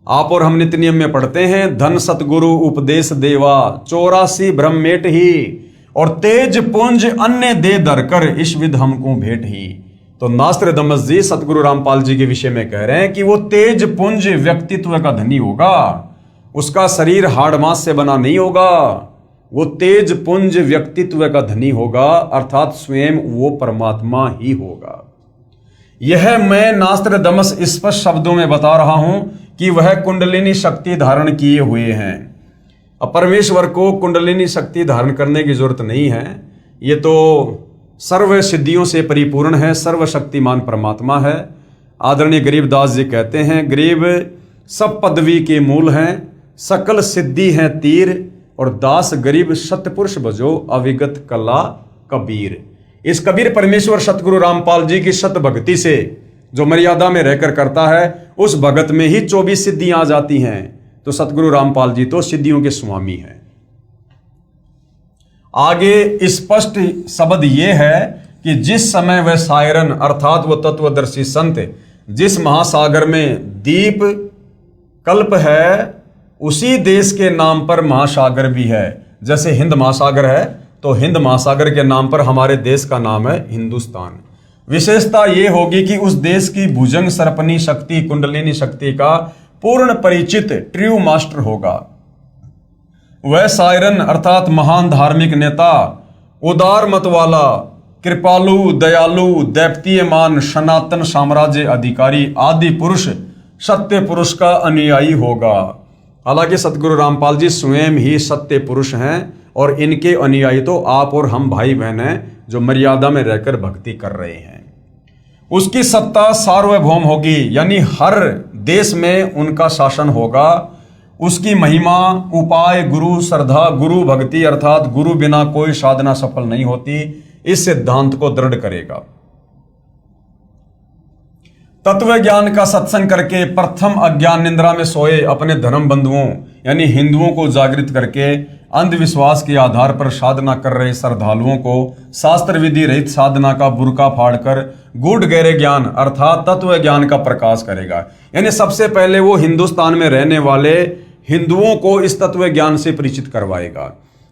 आप और हम नित्य नियम में पढ़ते हैं, धन सतगुरु उपदेश देवा 84 ब्रह्मेट ही, और तेज पुंज अन्य दे दर कर इस विध हमको भेंट ही। तो नास्त्रदामस जी सतगुरु रामपाल जी के विषय में कह रहे हैं कि वो तेज पुंज व्यक्तित्व का धनी होगा, उसका शरीर हाड़ मांस से बना नहीं होगा, वो तेज पुंज व्यक्तित्व का धनी होगा, अर्थात स्वयं वो परमात्मा ही होगा। यह मैं नास्त्रदामस स्पष्ट शब्दों में बता रहा हूं कि वह कुंडलिनी शक्ति धारण किए हुए हैं। अब परमेश्वर को कुंडलिनी शक्ति धारण करने की जरूरत नहीं है, ये तो सर्व सिद्धियों से परिपूर्ण है, सर्वशक्तिमान परमात्मा है। आदरणीय गरीबदास जी कहते हैं, गरीब सब पदवी के मूल हैं, सकल सिद्धि हैं तीर, और दास गरीब सतपुरुष भजो अविगत कला कबीर। इस कबीर परमेश्वर सतगुरु रामपाल जी की सत भक्ति से जो मर्यादा में रहकर करता है, उस भगत में ही 24 सिद्धियां आ जाती हैं। तो सतगुरु रामपाल जी तो सिद्धियों के स्वामी हैं। आगे स्पष्ट शब्द ये है कि जिस समय वह सायरन अर्थात वो तत्वदर्शी संत जिस महासागर में दीप कल्प है, उसी देश के नाम पर महासागर भी है। जैसे हिंद महासागर है, तो हिंद महासागर के नाम पर हमारे देश का नाम है हिंदुस्तान। विशेषता ये होगी कि उस देश की भुजंग सर्पनी शक्ति, कुंडलिनी शक्ति का पूर्ण परिचित ट्रू मास्टर होगा। वह सायरन अर्थात महान धार्मिक नेता, उदार मत वाला, कृपालु, दयालु, दैप्तीयमान, सनातन साम्राज्य अधिकारी, आदि पुरुष, सत्य पुरुष का अनुयायी होगा। हालांकि सतगुरु रामपाल जी स्वयं ही सत्य पुरुष हैं, और इनके अनुयायी तो आप और हम भाई बहन हैं जो मर्यादा में रहकर भक्ति कर रहे हैं। उसकी सत्ता सार्वभौम होगी, यानी हर देश में उनका शासन होगा। उसकी महिमा, उपाय, गुरु श्रद्धा, गुरु भक्ति अर्थात गुरु बिना कोई साधना सफल नहीं होती, इस सिद्धांत को दृढ़ करेगा। तत्व ज्ञान का सत्संग करके प्रथम अज्ञान निंद्रा में सोए अपने धर्म बंधुओं यानी हिंदुओं को जागृत करके अंधविश्वास के आधार पर साधना कर रहे श्रद्धालुओं को शास्त्र विधि रहित साधना का बुर्का फाड़कर गूढ़ गहरे ज्ञान अर्थात तत्व ज्ञान का प्रकाश करेगा। यानी सबसे पहले वो हिंदुस्तान में रहने वाले हिंदुओं को इस तत्व ज्ञान से परिचित करवाएगा,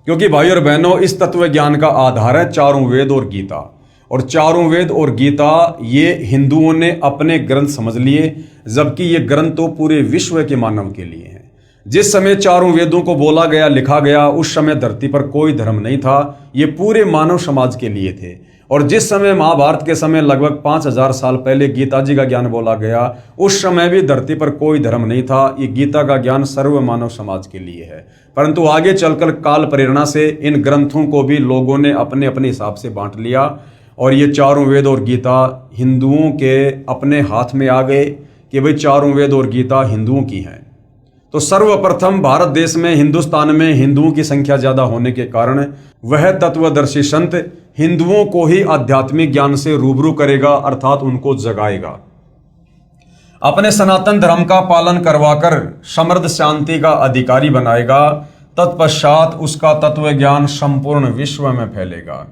क्योंकि भाई और बहनों इस तत्व ज्ञान का आधार है चारों वेद और गीता। और चारों वेद और गीता ये हिंदुओं ने अपने ग्रंथ समझ लिए, जबकि ये ग्रंथ तो पूरे विश्व के मानव के लिए हैं। जिस समय चारों वेदों को बोला गया, लिखा गया, उस समय धरती पर कोई धर्म नहीं था, ये पूरे मानव समाज के लिए थे। और जिस समय महाभारत के समय लगभग 5000 साल पहले गीता जी का ज्ञान बोला गया, उस समय भी धरती पर कोई धर्म नहीं था। ये गीता का ज्ञान सर्व मानव समाज के लिए है। परंतु आगे चलकर काल प्रेरणा से इन ग्रंथों को भी लोगों ने अपने अपने हिसाब से बांट लिया, और ये चारों वेद और गीता हिंदुओं के अपने हाथ में आ गए कि भाई चारों वेद और गीता हिंदुओं की हैं। तो सर्वप्रथम भारत देश में, हिंदुस्तान में हिंदुओं की संख्या ज्यादा होने के कारण वह तत्वदर्शी संत हिंदुओं को ही आध्यात्मिक ज्ञान से रूबरू करेगा, अर्थात उनको जगाएगा, अपने सनातन धर्म का पालन करवाकर समृद्ध शांति का अधिकारी बनाएगा। तत्पश्चात उसका तत्व ज्ञान संपूर्ण विश्व में फैलेगा।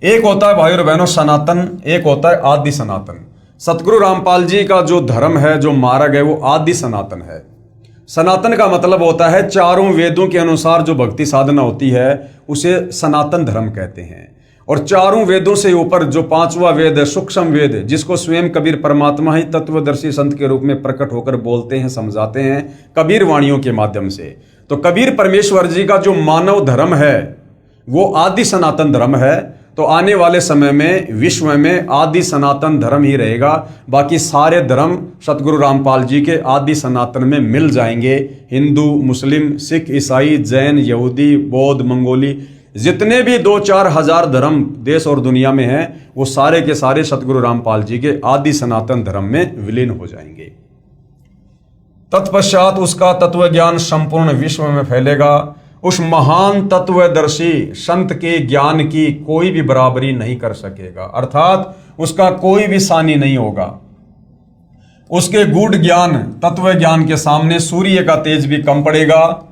एक होता है भाई और बहनों सनातन, एक होता है आदि सनातन। सतगुरु रामपाल जी का जो धर्म है, जो मार्ग है, वो आदि सनातन है। सनातन का मतलब होता है चारों वेदों के अनुसार जो भक्ति साधना होती है उसे सनातन धर्म कहते हैं। और चारों वेदों से ऊपर जो पांचवा वेद है, सूक्ष्म वेद, जिसको स्वयं कबीर परमात्मा ही तत्वदर्शी संत के रूप में प्रकट होकर बोलते हैं, समझाते हैं कबीर वाणियों के माध्यम से। तो कबीर परमेश्वर जी का जो मानव धर्म है वो आदि सनातन धर्म है। तो आने वाले समय में विश्व में आदि सनातन धर्म ही रहेगा, बाकी सारे धर्म सतगुरु रामपाल जी के आदि सनातन में मिल जाएंगे। हिंदू, मुस्लिम, सिख, ईसाई, जैन, यहूदी, बौद्ध, मंगोली, जितने भी 2-4 हजार धर्म देश और दुनिया में हैं, वो सारे के सारे सतगुरु रामपाल जी के आदि सनातन धर्म में विलीन हो जाएंगे। तत्पश्चात उसका तत्व ज्ञान संपूर्ण विश्व में फैलेगा। उस महान तत्वदर्शी संत के ज्ञान की कोई भी बराबरी नहीं कर सकेगा, अर्थात उसका कोई भी सानी नहीं होगा। उसके गूढ़ ज्ञान, तत्व ज्ञान के सामने सूर्य का तेज भी कम पड़ेगा।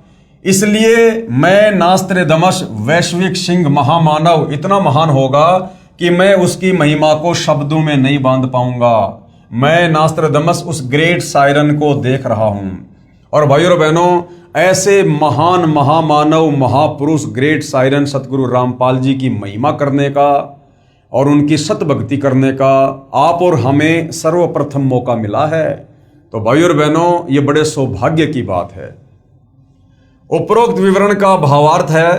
इसलिए मैं नास्त्रेदमस वैश्विक सिंह महामानव इतना महान होगा कि मैं उसकी महिमा को शब्दों में नहीं बांध पाऊंगा। मैं नास्त्रेदमस उस ग्रेट सायरन को देख रहा हूं। और भाइयों और बहनों, ऐसे महान महामानव महापुरुष ग्रेट सायरन सतगुरु रामपाल जी की महिमा करने का और उनकी सत भक्ति करने का आप और हमें सर्वप्रथम मौका मिला है। तो भाइयों और बहनों, ये बड़े सौभाग्य की बात है। उपरोक्त विवरण का भावार्थ है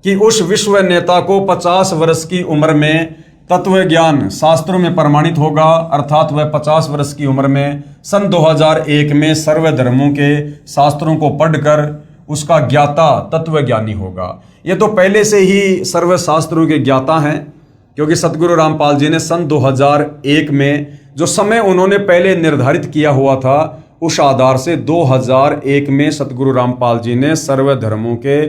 कि उस विश्व नेता को 50 वर्ष की उम्र में तत्व ज्ञान शास्त्रों में प्रमाणित होगा, अर्थात वह 50 वर्ष की उम्र में सन 2001 में सर्व धर्मों के शास्त्रों को पढ़कर उसका ज्ञाता तत्व ज्ञानी होगा। ये तो पहले से ही सर्व शास्त्रों के ज्ञाता हैं, क्योंकि सतगुरु रामपाल जी ने सन 2001 में जो समय उन्होंने पहले निर्धारित किया हुआ था, उस आधार से 2001 में सतगुरु रामपाल जी ने सर्व धर्मों के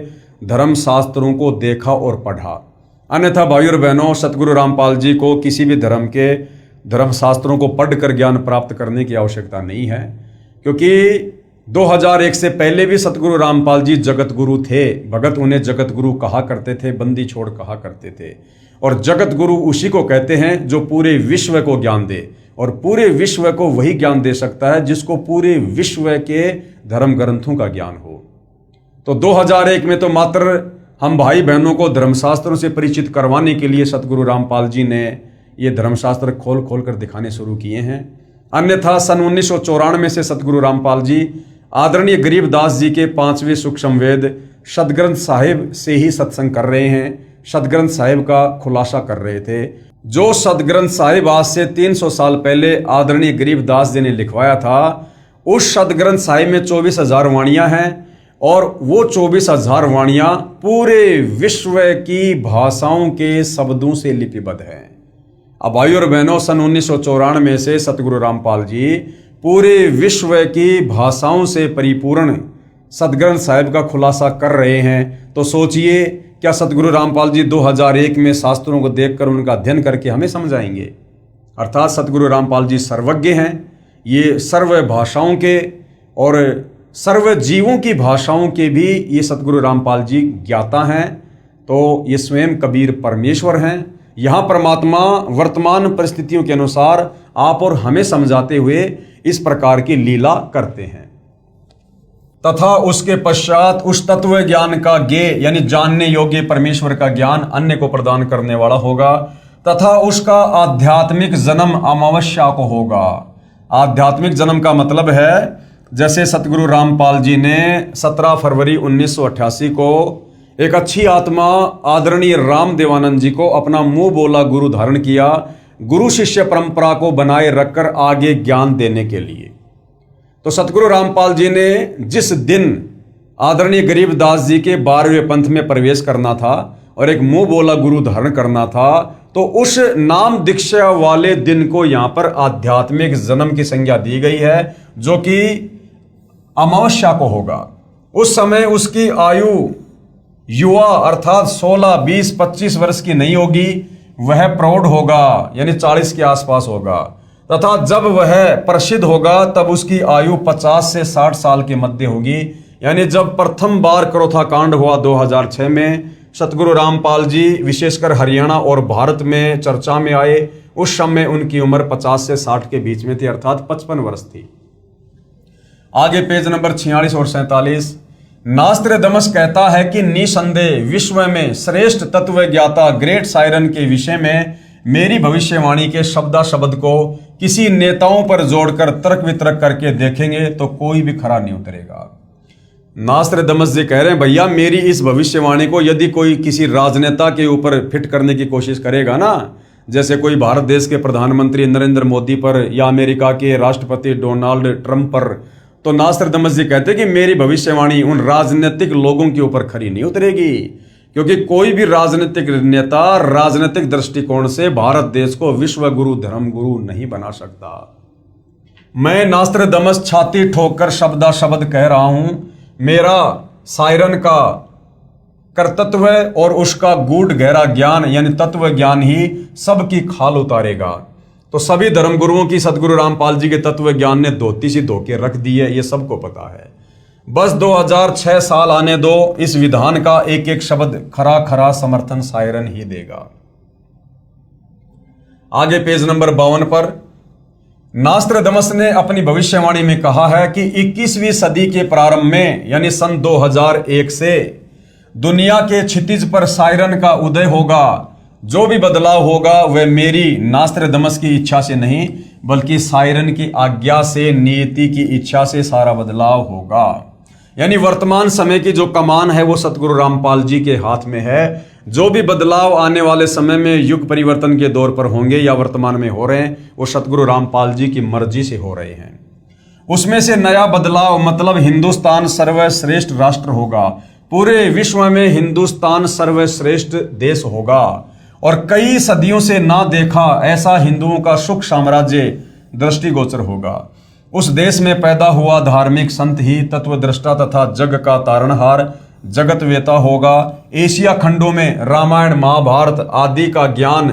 धर्म शास्त्रों को देखा और पढ़ा। अन्यथा भाइयों और बहनों, सतगुरु रामपाल जी को किसी भी धर्म के धर्म शास्त्रों को पढ़कर ज्ञान प्राप्त करने की आवश्यकता नहीं है, क्योंकि 2001 से पहले भी सतगुरु रामपाल जी जगत गुरु थे। भगत उन्हें जगत गुरु कहा करते थे, बंदी छोड़ कहा करते थे। और जगत गुरु उसी को कहते हैं जो पूरे विश्व को ज्ञान दे, और पूरे विश्व को वही ज्ञान दे सकता है जिसको पूरे विश्व के धर्म ग्रंथों का ज्ञान हो। तो 2001 में तो मात्र हम भाई बहनों को धर्मशास्त्रों से परिचित करवाने के लिए सतगुरु रामपाल जी ने ये धर्मशास्त्र खोल खोल कर दिखाने शुरू किए हैं। अन्यथा सन 1994 से सतगुरु रामपाल जी आदरणीय गरीबदास जी के 5वें सूक्ष्म वेद सदग्रंथ साहिब से ही सत्संग कर रहे हैं, सदग्रंथ साहिब का खुलासा कर रहे थे। जो सदग्रंथ साहिब आज से 300 साल पहले आदरणीय गरीबदास जी ने लिखवाया था, उस सदग्रंथ साहिब में 24,000 वाणियां हैं, और वो 24,000 वाणियां पूरे विश्व की भाषाओं के शब्दों से लिपिबद्ध हैं। अब भाइयों और बहनों, सन 1994 से सतगुरु रामपाल जी पूरे विश्व की भाषाओं से परिपूर्ण सदग्रंथ साहिब का खुलासा कर रहे हैं। तो सोचिए, क्या सतगुरु रामपाल जी 2001 में शास्त्रों को देखकर उनका अध्ययन करके हमें समझाएंगे? अर्थात सतगुरु रामपाल जी सर्वज्ञ हैं। ये सर्व भाषाओं के और सर्व जीवों की भाषाओं के भी ये सतगुरु रामपाल जी ज्ञाता हैं। तो ये स्वयं कबीर परमेश्वर हैं। यहाँ परमात्मा वर्तमान परिस्थितियों के अनुसार आप और हमें समझाते हुए इस प्रकार की लीला करते हैं। तथा उसके पश्चात उस तत्व ज्ञान का ज्ञेय यानी जानने योग्य परमेश्वर का ज्ञान अन्य को प्रदान करने वाला होगा, तथा उसका आध्यात्मिक जन्म अमावस्या को होगा। आध्यात्मिक जन्म का मतलब है, जैसे सतगुरु रामपाल जी ने 17 फरवरी 1988 को एक अच्छी आत्मा आदरणीय राम देवानंद जी को अपना मुंह बोला गुरु धारण किया, गुरु शिष्य परंपरा को बनाए रखकर आगे ज्ञान देने के लिए। तो सतगुरु रामपाल जी ने जिस दिन आदरणीय गरीबदास जी के 12वें पंथ में प्रवेश करना था और एक मुंह बोला गुरु धारण करना था, तो उस नाम दीक्षा वाले दिन को यहाँ पर आध्यात्मिक जन्म की संज्ञा दी गई है, जो कि अमावस्या को होगा। उस समय उसकी आयु युवा अर्थात 16, 20, 25 वर्ष की नहीं होगी, वह प्रौढ़ होगा, यानी 40 के आसपास होगा। तथा जब वह प्रसिद्ध होगा तब उसकी आयु 50 से 60 साल के मध्य होगी। यानी जब प्रथम बार करोथा कांड हुआ 2006 में, सतगुरु रामपाल जी विशेषकर हरियाणा और भारत में चर्चा में आए, उस समय उनकी उम्र 50 से 60 के बीच में थी, अर्थात 55 वर्ष थी। आगे पेज नंबर 46 और 47। नास्त्रदमस कहता है कि निसंदेह विश्व में श्रेष्ठ तत्वज्ञाता ग्रेट सायरन के विषय में मेरी भविष्यवाणी के शब्दाशब्द को किसी नेताओं पर जोड़कर तर्क वितर्क करके देखेंगे तो कोई भी खरा नहीं उतरेगा। नास्त्रदमस जी कह रहे हैं, भैया मेरी इस भविष्यवाणी को यदि कोई किसी राजनेता के ऊपर फिट करने की कोशिश करेगा ना, जैसे कोई भारत देश के प्रधानमंत्री नरेंद्र मोदी पर या अमेरिका के राष्ट्रपति डोनाल्ड ट्रंप पर, तो नास्त्रदमस जी कहते हैं कि मेरी भविष्यवाणी उन राजनीतिक लोगों के ऊपर खरी नहीं उतरेगी, क्योंकि कोई भी राजनीतिक नेता राजनीतिक दृष्टिकोण से भारत देश को विश्व गुरु धर्म गुरु नहीं बना सकता। मैं नास्त्रदमस छाती ठोककर शब्दाशब्द कह रहा हूं, मेरा सायरन का कर्तृत्व और उसका गूढ़ गहरा ज्ञान यानी तत्व ज्ञान ही सबकी खाल उतारेगा। तो सभी धर्मगुरुओं की सतगुरु रामपाल जी के तत्व ज्ञान ने धोती सी धोके रख दी है, ये सबको पता है। बस 2006 साल आने दो, इस विधान का एक एक शब्द खरा खरा समर्थन सायरन ही देगा। आगे पेज नंबर 52 पर नास्त्रदमस ने अपनी भविष्यवाणी में कहा है कि 21वीं सदी के प्रारंभ में यानी सन 2001 से दुनिया के क्षितिज पर सायरन का उदय होगा। जो भी बदलाव होगा वह मेरी नास्त्रदमस की इच्छा से नहीं बल्कि सायरन की आज्ञा से, नियति की इच्छा से सारा बदलाव होगा। यानी वर्तमान समय की जो कमान है वो सतगुरु रामपाल जी के हाथ में है। जो भी बदलाव आने वाले समय में युग परिवर्तन के दौर पर होंगे या वर्तमान में हो रहे हैं वो सतगुरु रामपाल जी की मर्जी से हो रहे हैं। उसमें से नया बदलाव मतलब हिंदुस्तान सर्वश्रेष्ठ राष्ट्र होगा। पूरे विश्व में हिंदुस्तान सर्वश्रेष्ठ देश होगा और कई सदियों से ना देखा ऐसा हिंदुओं का सुख साम्राज्य दृष्टिगोचर होगा। उस देश में पैदा हुआ धार्मिक संत ही तत्वदृष्टा तथा जग का तारणहार जगत वेता होगा। एशिया खंडों में रामायण महाभारत आदि का ज्ञान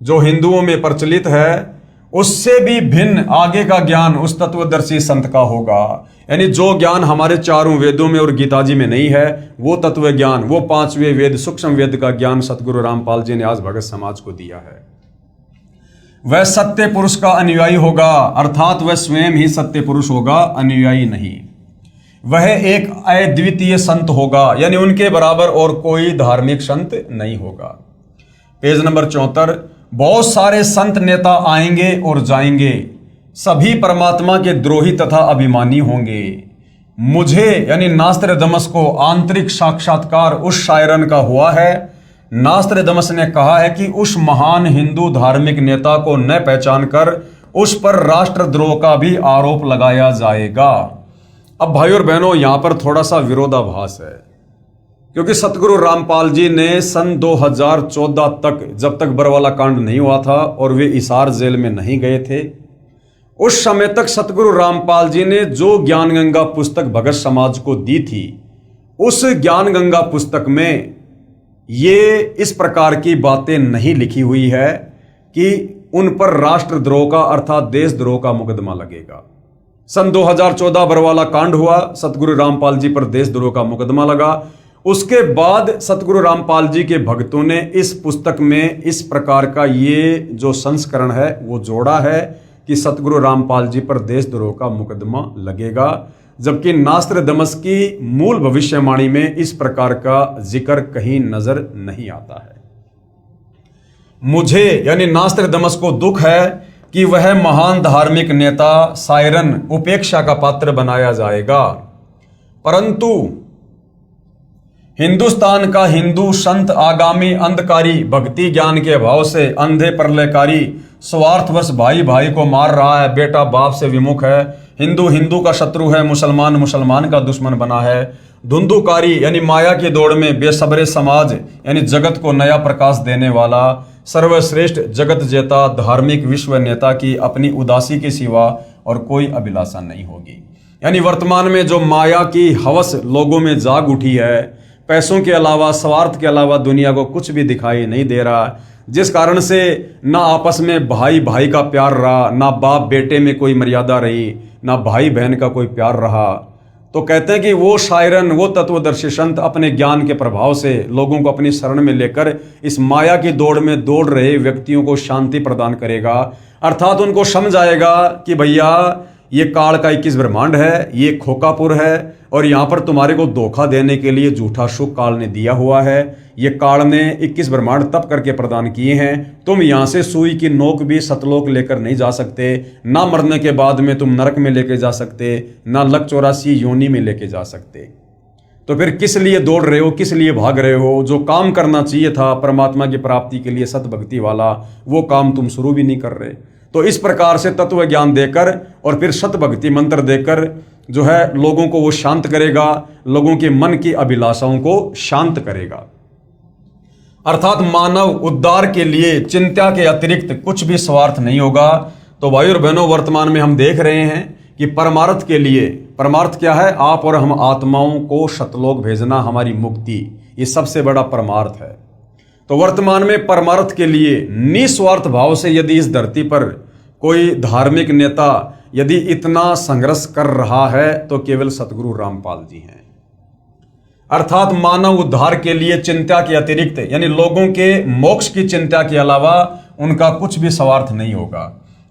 जो हिंदुओं में प्रचलित है उससे भी भिन्न आगे का ज्ञान उस तत्वदर्शी संत का होगा। यानी जो ज्ञान हमारे चारों वेदों में और गीता जी में नहीं है वो तत्व ज्ञान, वो 5वें वेद सूक्ष्म वेद का ज्ञान सतगुरु रामपाल जी ने आज भगत समाज को दिया है। वह सत्य पुरुष का अनुयायी होगा, अर्थात वह स्वयं ही सत्य पुरुष होगा, अनुयायी नहीं। वह एक अद्वितीय संत होगा, यानी उनके बराबर और कोई धार्मिक संत नहीं होगा। Page number 74। बहुत सारे संत नेता आएंगे और जाएंगे, सभी परमात्मा के द्रोही तथा अभिमानी होंगे। मुझे यानी नास्त्रदमस को आंतरिक साक्षात्कार उस शायरन का हुआ है। नास्त्रदमस ने कहा है कि उस महान हिंदू धार्मिक नेता को न पहचान कर उस पर राष्ट्रद्रोह का भी आरोप लगाया जाएगा। अब भाई और बहनों यहां पर थोड़ा सा विरोधाभास है, क्योंकि सतगुरु रामपाल जी ने सन 2014 तक, जब तक बरवाला कांड नहीं हुआ था और वे हिसार जेल में नहीं गए थे, उस समय तक सतगुरु रामपाल जी ने जो ज्ञान गंगा पुस्तक भगत समाज को दी थी, उस ज्ञान गंगा पुस्तक में ये इस प्रकार की बातें नहीं लिखी हुई है कि उन पर राष्ट्रद्रोह का अर्थात देशद्रोह का मुकदमा लगेगा। सन 2014 बरवाला कांड हुआ, सतगुरु रामपाल जी पर देशद्रोह का मुकदमा लगा। उसके बाद सतगुरु रामपाल जी के भक्तों ने इस पुस्तक में इस प्रकार का ये जो संस्करण है वो जोड़ा है कि सतगुरु रामपाल जी पर देशद्रोह का मुकदमा लगेगा, जबकि नास्त्रदमस की मूल भविष्यवाणी में इस प्रकार का जिक्र कहीं नजर नहीं आता है। मुझे यानी नास्त्रदमस को दुख है कि वह महान धार्मिक नेता सायरन उपेक्षा का पात्र बनाया जाएगा, परंतु हिंदुस्तान का हिंदू संत आगामी अंधकारी भक्ति ज्ञान के अभाव से अंधे प्रलयकारी स्वार्थवश भाई भाई को मार रहा है, बेटा बाप से विमुख है, हिंदू हिंदू का शत्रु है, मुसलमान मुसलमान का दुश्मन बना है। धुंधुकारी यानी माया की दौड़ में बेसब्रे समाज यानी जगत को नया प्रकाश देने वाला सर्वश्रेष्ठ जगत जेता धार्मिक विश्व नेता की अपनी उदासी के सिवा और कोई अभिलाषा नहीं होगी। यानी वर्तमान में जो माया की हवस लोगों में जाग उठी है, पैसों के अलावा स्वार्थ के अलावा दुनिया को कुछ भी दिखाई नहीं दे रहा, जिस कारण से ना आपस में भाई भाई का प्यार रहा, ना बाप बेटे में कोई मर्यादा रही, ना भाई बहन का कोई प्यार रहा। तो तो कहते हैं कि वो शायरन, वो तत्वदर्शी संत अपने ज्ञान के प्रभाव से लोगों को अपनी शरण में लेकर इस माया की दौड़ में दौड़ रहे व्यक्तियों को शांति प्रदान करेगा। अर्थात उनको समझ आएगा कि भैया ये काल का 21 ब्रह्मांड है, ये खोकापुर है, और यहाँ पर तुम्हारे को धोखा देने के लिए झूठा सुख काल ने दिया हुआ है। ये काल ने 21 ब्रह्मांड तप करके प्रदान किए हैं। तुम यहाँ से सुई की नोक भी सतलोक लेकर नहीं जा सकते, ना मरने के बाद में तुम नरक में लेके जा सकते, ना लक 84 योनि में लेके जा सकते। तो फिर किस लिए दौड़ रहे हो, किस लिए भाग रहे हो? जो काम करना चाहिए था परमात्मा की प्राप्ति के लिए सत भक्ति वाला, वो काम तुम शुरू भी नहीं कर रहे। तो इस प्रकार से तत्व ज्ञान देकर और फिर सत भक्ति मंत्र देकर जो है लोगों को वो शांत करेगा, लोगों के मन की अभिलाषाओं को शांत करेगा। अर्थात मानव उद्धार के लिए चिंता के अतिरिक्त कुछ भी स्वार्थ नहीं होगा। तो भाई और बहनों, वर्तमान में हम देख रहे हैं कि परमार्थ के लिए, परमार्थ क्या है? आप और हम आत्माओं को सतलोक भेजना, हमारी मुक्ति, ये सबसे बड़ा परमार्थ है। तो वर्तमान में परमार्थ के लिए निस्वार्थ भाव से यदि इस धरती पर कोई धार्मिक नेता यदि इतना संघर्ष कर रहा है तो केवल सतगुरु रामपाल जी हैं। अर्थात मानव उद्धार के लिए चिंता के अतिरिक्त, यानी लोगों के मोक्ष की चिंता के अलावा उनका कुछ भी स्वार्थ नहीं होगा,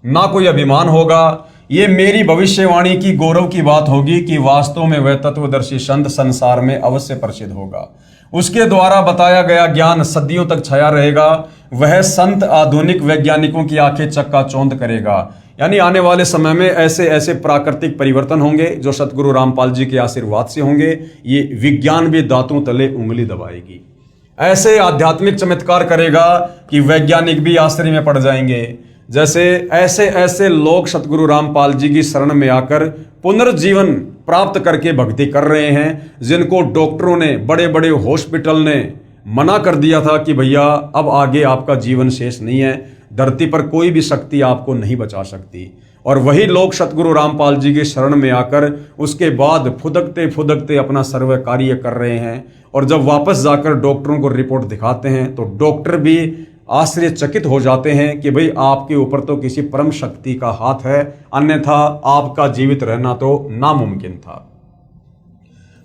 ना कोई अभिमान होगा। ये मेरी भविष्यवाणी की गौरव की बात होगी कि वास्तव में वह तत्वदर्शी संत संसार में अवश्य प्रसिद्ध होगा। उसके द्वारा बताया गया ज्ञान सदियों तक छाया रहेगा। वह संत आधुनिक वैज्ञानिकों की आंखें चक्काचौंध करेगा। यानी आने वाले समय में ऐसे ऐसे प्राकृतिक परिवर्तन होंगे जो सतगुरु रामपाल जी के आशीर्वाद से होंगे। ये विज्ञान भी दांतों तले उंगली दबाएगी। ऐसे आध्यात्मिक चमत्कार करेगा कि वैज्ञानिक भी आश्चर्य में पड़ जाएंगे। जैसे ऐसे ऐसे लोग सतगुरु रामपाल जी की शरण में आकर पुनर्जीवन प्राप्त करके भक्ति कर रहे हैं, जिनको डॉक्टरों ने, बड़े बड़े हॉस्पिटल ने मना कर दिया था कि भैया अब आगे आपका जीवन शेष नहीं है, धरती पर कोई भी शक्ति आपको नहीं बचा सकती। और वही लोग सतगुरु रामपाल जी की शरण में आकर उसके बाद फुदकते फुदकते अपना सर्व कार्य कर रहे हैं। और जब वापस जाकर डॉक्टरों को रिपोर्ट दिखाते हैं तो डॉक्टर भी आश्चर्यचकित हो जाते हैं कि भाई आपके ऊपर तो किसी परम शक्ति का हाथ है, अन्यथा आपका जीवित रहना तो नामुमकिन था।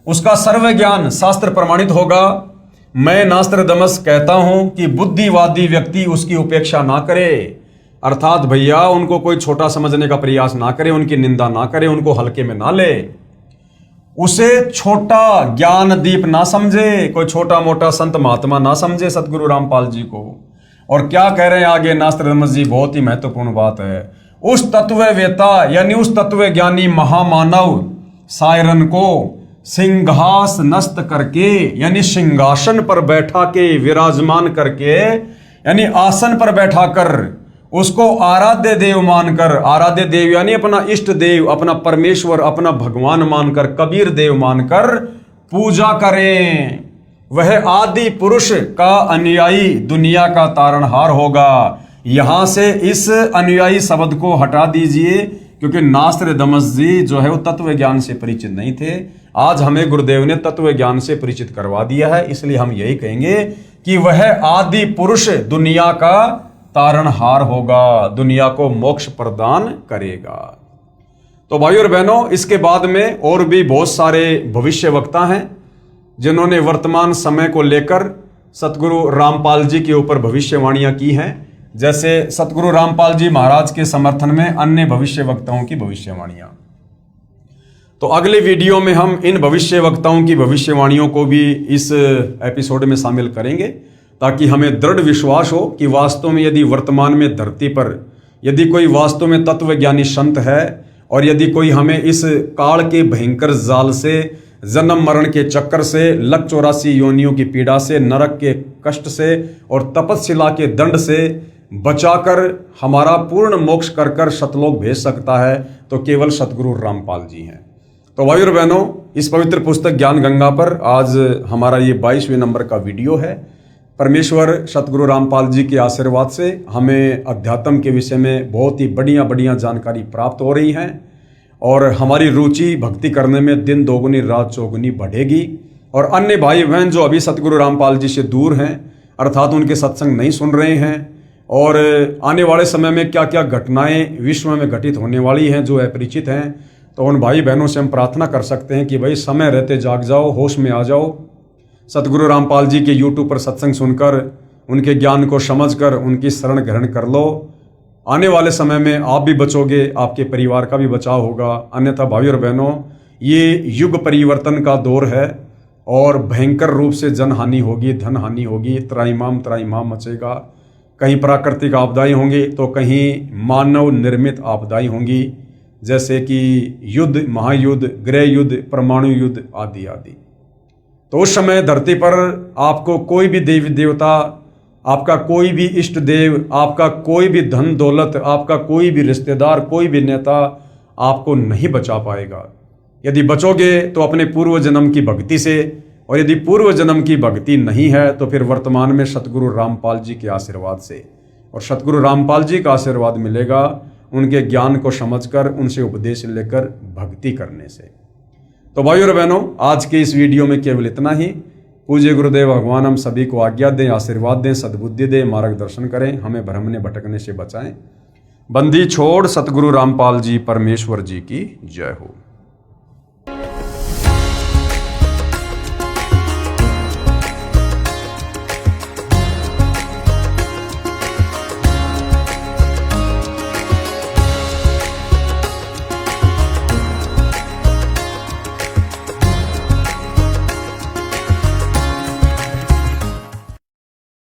उसका सर्व ज्ञान शास्त्र प्रमाणित होगा। मैं नास्त्रदमस कहता हूं कि बुद्धिवादी व्यक्ति उसकी उपेक्षा ना करे। अर्थात भैया उनको कोई छोटा समझने का प्रयास ना करे, उनकी निंदा ना करे, उनको हल्के में ना ले, उसे छोटा ज्ञान दीप ना समझे, कोई छोटा मोटा संत महात्मा ना समझे सतगुरु रामपाल जी को। और क्या कह रहे हैं आगे नास्त्रदमस जी, बहुत ही महत्वपूर्ण बात है। उस तत्ववेता यानी उस तत्व ज्ञानी महामानव सायरन को सिंहास नस्त करके, यानी सिंहासन पर बैठा के, विराजमान करके, यानी आसन पर बैठाकर उसको आराध्य देव मानकर, आराध्य देव यानी अपना इष्ट देव, अपना परमेश्वर, अपना भगवान मानकर, कबीर देव मानकर पूजा करें। वह आदि पुरुष का अनुयायी दुनिया का तारणहार होगा। यहां से इस अनुयायी शब्द को हटा दीजिए, क्योंकि नास्त्रदमस जी जो है वो तत्व ज्ञान से परिचित नहीं थे। आज हमें गुरुदेव ने तत्व ज्ञान से परिचित करवा दिया है, इसलिए हम यही कहेंगे कि वह आदि पुरुष दुनिया का तारणहार होगा, दुनिया को मोक्ष प्रदान करेगा। तो भाइयों और बहनों, इसके बाद में और भी बहुत सारे भविष्य वक्ता हैं जिन्होंने वर्तमान समय को लेकर सतगुरु रामपाल जी के ऊपर भविष्यवाणियां की हैं। जैसे सतगुरु रामपाल जी महाराज के समर्थन में अन्य भविष्य वक्ताओं की भविष्यवाणियां। तो अगले वीडियो में हम इन भविष्य वक्ताओं की भविष्यवाणियों को भी इस एपिसोड में शामिल करेंगे, ताकि हमें दृढ़ विश्वास हो कि वास्तव में यदि वर्तमान में धरती पर यदि कोई वास्तव में तत्वज्ञानी संत है, और यदि कोई हमें इस काल के भयंकर जाल से, जन्म मरण के चक्कर से, लक 84 योनियों की पीड़ा से, नरक के कष्ट से और तपस्शिला के दंड से बचाकर हमारा पूर्ण मोक्ष कर कर सतलोक भेज सकता है, तो केवल सतगुरु रामपाल जी हैं। तो भाइयों और बहनों, इस पवित्र पुस्तक ज्ञान गंगा पर आज हमारा ये 22वें नंबर का वीडियो है। परमेश्वर सतगुरु रामपाल जी के आशीर्वाद से हमें अध्यात्म के विषय में बहुत ही बढ़िया बढ़िया जानकारी प्राप्त हो रही है, और हमारी रुचि भक्ति करने में दिन दोगुनी रात चौगुनी बढ़ेगी। और अन्य भाई बहन जो अभी सतगुरु रामपाल जी से दूर हैं, अर्थात उनके सत्संग नहीं सुन रहे हैं, और आने वाले समय में क्या क्या घटनाएं विश्व में घटित होने वाली हैं जो अपरिचित हैं, तो उन भाई बहनों से हम प्रार्थना कर सकते हैं कि भाई समय रहते जाग जाओ, होश में आ जाओ। सतगुरु रामपाल जी के यूट्यूब पर सत्संग सुनकर, उनके ज्ञान को समझकर उनकी शरण ग्रहण कर लो। आने वाले समय में आप भी बचोगे, आपके परिवार का भी बचाव होगा। अन्यथा भाई और बहनों, ये युग परिवर्तन का दौर है और भयंकर रूप से जनहानि होगी, धन हानि होगी, त्राहिमाम मचेगा। कहीं प्राकृतिक आपदाएं होंगी तो कहीं मानव निर्मित आपदाएं होंगी, जैसे कि युद्ध, महायुद्ध, गृह युद्ध, परमाणु युद्ध आदि आदि। तो उस समय धरती पर आपको कोई भी देवी देवता, आपका कोई भी इष्ट देव, आपका कोई भी धन दौलत, आपका कोई भी रिश्तेदार, कोई भी नेता आपको नहीं बचा पाएगा। यदि बचोगे तो अपने पूर्व जन्म की भक्ति से, और यदि पूर्व जन्म की भक्ति नहीं है तो फिर वर्तमान में सतगुरु रामपाल जी के आशीर्वाद से। और सतगुरु रामपाल जी का आशीर्वाद मिलेगा उनके ज्ञान को समझकर, उनसे उपदेश लेकर भक्ति करने से। तो भाइयों और बहनों, आज के इस वीडियो में केवल इतना ही। पूज्य गुरुदेव भगवान हम सभी को आज्ञा दें, आशीर्वाद दें, सद्बुद्धि दें, मार्गदर्शन करें, हमें भ्रमने भटकने से बचाएं। बंदी छोड़ सतगुरु रामपाल जी परमेश्वर जी की जय हो।